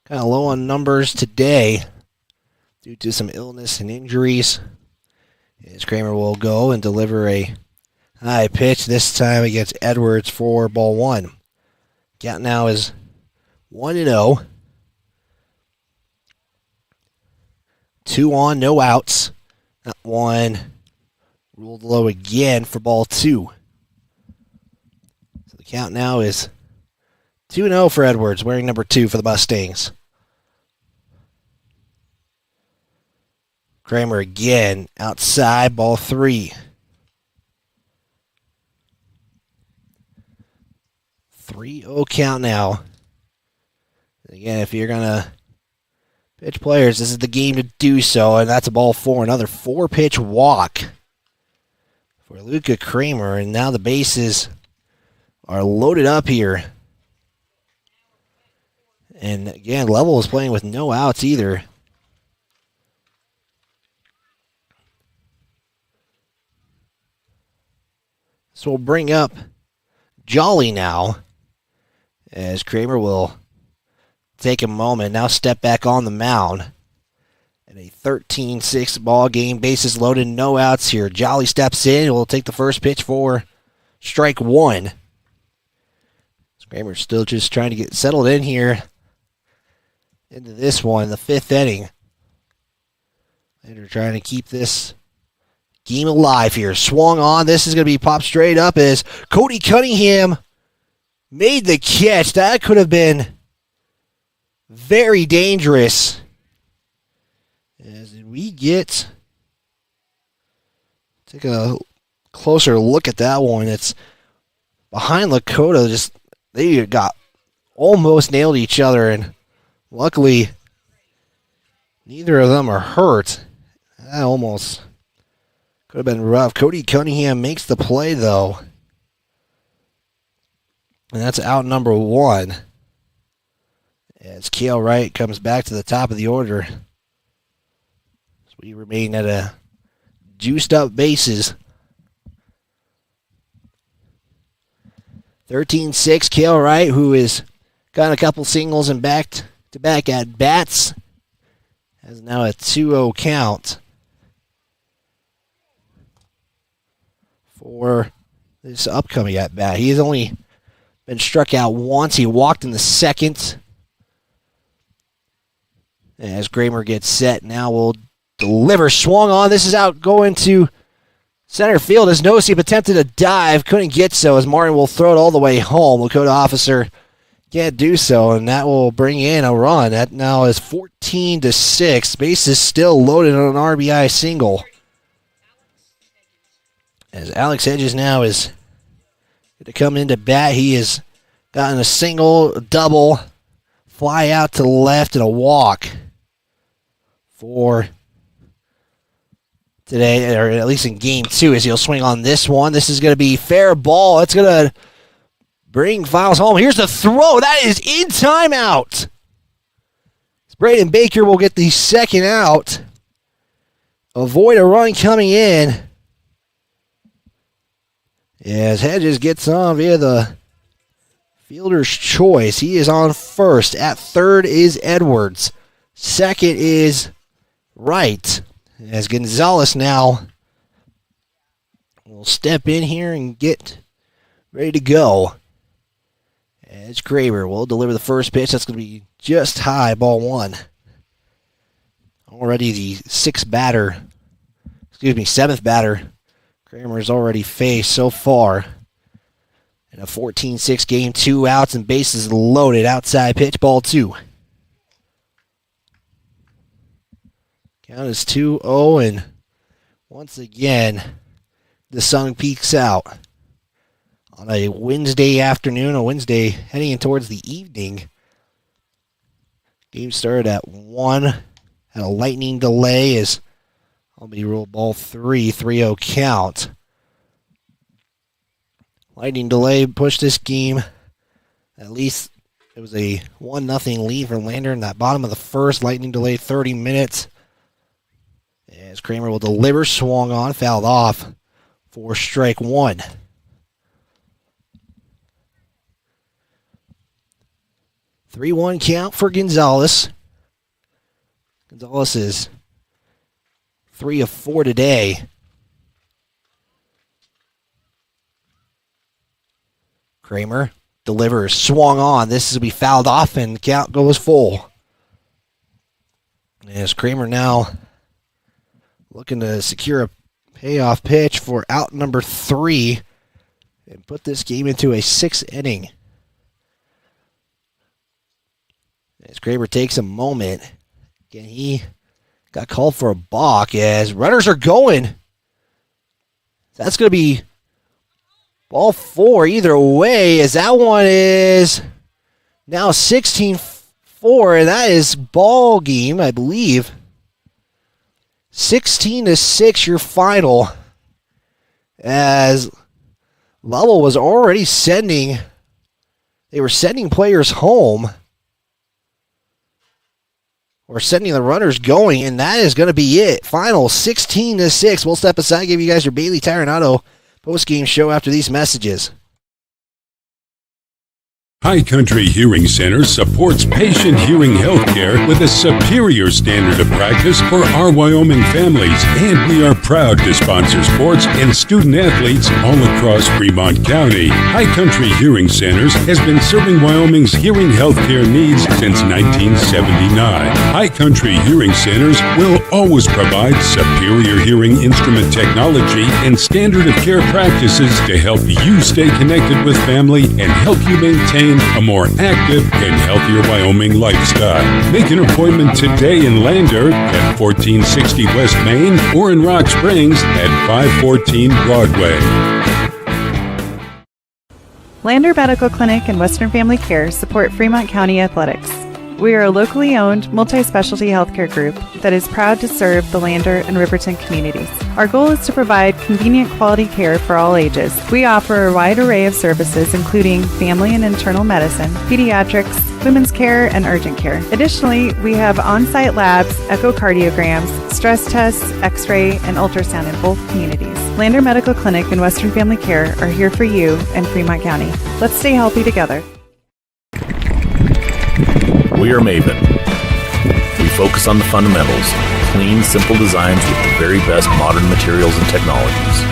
kind of low on numbers today due to some illness and injuries. As Kramer will go and deliver a high pitch, this time against Edwards for ball 1. Count now is 1-0. 2 on, no outs. That one ruled low again for ball 2. So the count now is 2-0 for Edwards, wearing number 2 for the Mustangs. Kramer again, outside, ball 3. 3-0 count now. Again, if you're going to pitch players, this is the game to do so, and that's a ball 4. Another 4-pitch walk for Luca Kramer, and now the bases are loaded up here. And again, Lovell is playing with no outs either. So we'll bring up Jolly now, as Kramer will take a moment, now step back on the mound. In a 13-6 ball game, bases loaded, no outs here. Jolly steps in, will take the first pitch for strike 1. Kramer's still just trying to get settled in here into this one, the 5th inning. They're trying to keep this game alive here. Swung on. This is going to be popped straight up as Cody Cunningham made the catch. That could have been very dangerous. As we take a closer look at that one. It's behind Lakota. They got almost nailed each other, and luckily neither of them are hurt. That almost could have been rough. Cody Cunningham makes the play, though. And that's out number 1. As Cale Wright comes back to the top of the order. So we remain at a juiced up bases. 13-6, Cale Wright, who has got a couple singles and back-to-back at-bats, has now a 2-0 count for this upcoming at-bat. He has only been struck out once. He walked in the second. As Kramer gets set, now will deliver. Swung on. This is out going to center field. As Nosip attempted a dive, couldn't get so, as Martin will throw it all the way home. Lakota officer can't do so, and that will bring in a run. That now is 14-6. Base is still loaded on an RBI single. As Alex Hedges now is going to come into bat. He has gotten a single, a double, fly out to the left, and a walk for today, or at least in game 2, as he'll swing on this one. This is going to be fair ball. It's going to bring Files home. Here's the throw. That is in timeout. Braden Baker will get the second out. Avoid a run coming in. As Hedges gets on via the fielder's choice. He is on first. At third is Edwards. Second is Wright. As Gonzalez now will step in here and get ready to go. As Kramer will deliver the first pitch. That's going to be just high, ball 1. Already the seventh batter Kramer's already faced so far. In a 14-6 game, 2 outs and bases loaded. Outside pitch, ball 2. Count is 2-0, and once again, the sun peaks out. On a Wednesday afternoon, a Wednesday heading in towards the evening. Game started at 1. Had a lightning delay as Albany ruled ball 3, 3-0 count. Lightning delay pushed this game. At least it was a 1-0 lead for Lander in that bottom of the first. Lightning delay 30 minutes. As Kramer will deliver, swung on, fouled off for strike 1. Three-1 count for Gonzalez. Gonzalez is 3 of 4 today. Kramer delivers, swung on. This will be fouled off, and the count goes full. As Kramer now looking to secure a payoff pitch for out number 3 and put this game into a 6th inning. As Kramer takes a moment, again, he got called for a balk as runners are going. That's going to be ball 4 either way, as that one is now 16-4, and that is ball game, I believe. 16-6 your final, as Lovell was already sending players home, or sending the runners going, and that is going to be it. Final 16-6. We'll step aside, give you guys your Bailey Tire and Auto post-game show after these messages. High Country Hearing Center supports patient hearing health care with a superior standard of practice for our Wyoming families, and we are proud to sponsor sports and student athletes all across Fremont County. High Country Hearing Centers has been serving Wyoming's hearing health care needs since 1979. High Country Hearing Centers will always provide superior hearing instrument technology and standard of care practices to help you stay connected with family and help you maintain a more active and healthier Wyoming lifestyle. Make an appointment today in Lander at 1460 West Main or in Rock Springs at 514 Broadway. Lander Medical Clinic and Western Family Care support Fremont County athletics. We are a locally owned, multi-specialty healthcare group that is proud to serve the Lander and Riverton communities. Our goal is to provide convenient quality care for all ages. We offer a wide array of services including family and internal medicine, pediatrics, women's care, and urgent care. Additionally, we have on-site labs, echocardiograms, stress tests, x-ray, and ultrasound in both communities. Lander Medical Clinic and Western Family Care are here for you in Fremont County. Let's stay healthy together. We are Maven. We focus on the fundamentals, clean, simple designs with the very best modern materials and technologies.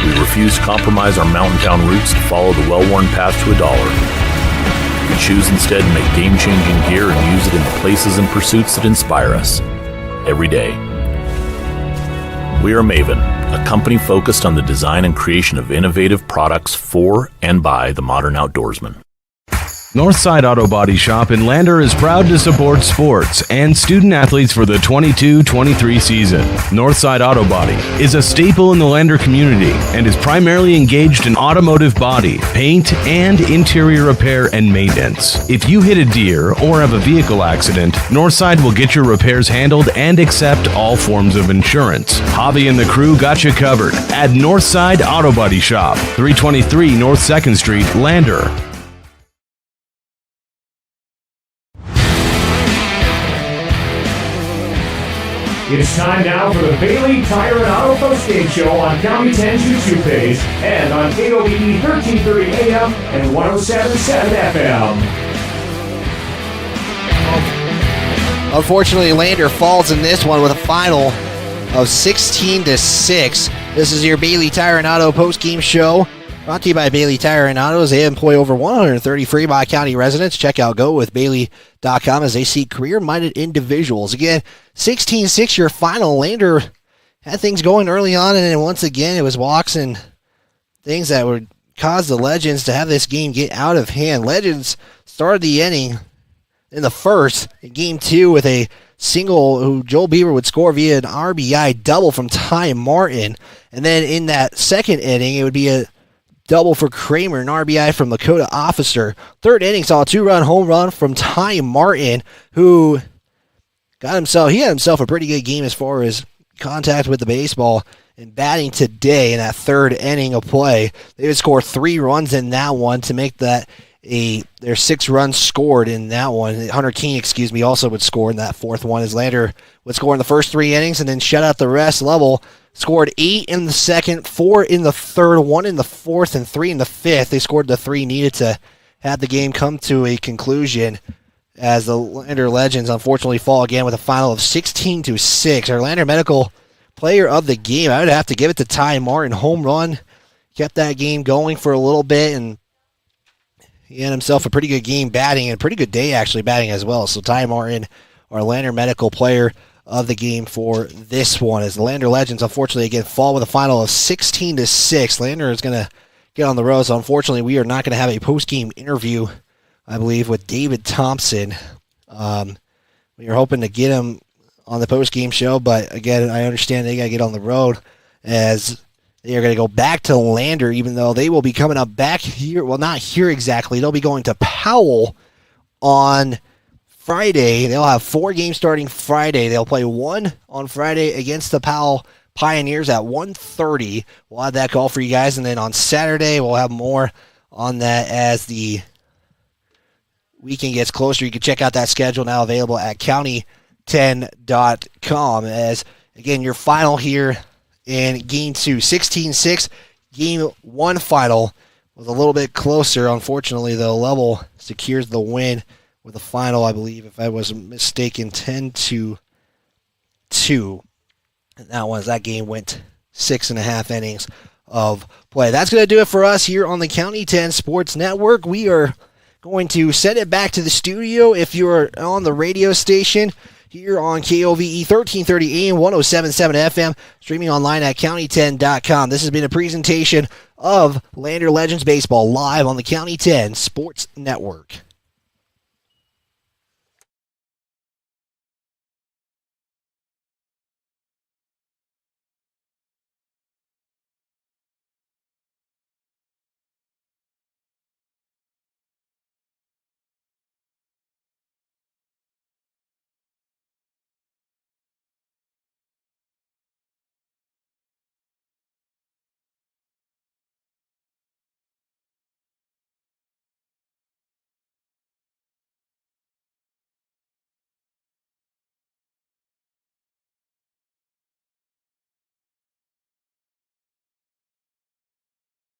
We refuse to compromise our mountain town roots to follow the well-worn path to $1. We choose instead to make game-changing gear and use it in the places and pursuits that inspire us every day. We are Maven, a company focused on the design and creation of innovative products for and by the modern outdoorsman. Northside Auto Body Shop in Lander is proud to support sports and student athletes for the 22-23 season. Northside Auto Body is a staple in the Lander community and is primarily engaged in automotive body, paint, and interior repair and maintenance. If you hit a deer or have a vehicle accident, Northside will get your repairs handled and accept all forms of insurance. Javi and the crew got you covered at Northside Auto Body Shop, 323 North 2nd Street, Lander. It's time now for the Bailey Tire and Auto Postgame Show on County 10's YouTube page and on KOBE 1330 AM and 107.7 FM. Unfortunately, Lander falls in this one with a final of 16-6. This is your Bailey Tire and Auto Postgame Show. Brought to you by Bailey Tire and Autos. They employ over 130 Fremont County residents. Check out GoWithBailey.com as they seek career-minded individuals. Again, 16-6, your final. Lander had things going early on, and then once again, it was walks and things that would cause the Legends to have this game get out of hand. Legends started the inning in the first, in Game 2, with a single who Joel Beaver would score via an RBI double from Ty Martin. And then in that second inning, it would be a double for Kramer, an RBI from Lakota Officer. Third inning saw a 2-run home run from Ty Martin, who had himself a pretty good game as far as contact with the baseball and batting today in that third inning of play. They would score 3 runs in that one to make that their 6 runs scored in that one. Hunter King, also would score in that fourth one as Lander would score in the first 3 innings and then shut out the rest. Lovell scored 8 in the second, 4 in the third, 1 in the fourth, and 3 in the fifth. They scored the 3 needed to have the game come to a conclusion as the Lander Legends unfortunately fall again with a final of 16-6. Our Lander Medical Player of the Game, I would have to give it to Ty Martin. Home run, kept that game going for a little bit, and he had himself a pretty good game batting and a pretty good day actually batting as well. So Ty Martin, our Lander Medical Player of the Game for this one, as the Lander Legends unfortunately again fall with a final of 16-6. Lander is going to get on the road, so unfortunately we are not going to have a post-game interview, I believe, with David Thompson. We are hoping to get him on the post-game show, but again, I understand they got to get on the road as they are going to go back to Lander, even though they will be coming up back here. Well, not here exactly. They'll be going to Powell on Friday. They'll have 4 games starting Friday. They'll play 1 on Friday against the Powell Pioneers at 1:30. We'll have that call for you guys, and then on Saturday we'll have more on that as the weekend gets closer. You can check out that schedule now available at county10.com. As again, your final here in Game 2, 16-6. Game 1 final was a little bit closer. Unfortunately, though, Lovell secures the win with a final, I believe, if I wasn't mistaken, 10-2. And that game went 6.5 innings of play. That's going to do it for us here on the County 10 Sports Network. We are going to send it back to the studio. If you're on the radio station here on KOVE 1330 AM, 107.7 FM, streaming online at county10.com. This has been a presentation of Lander Legends Baseball live on the County 10 Sports Network.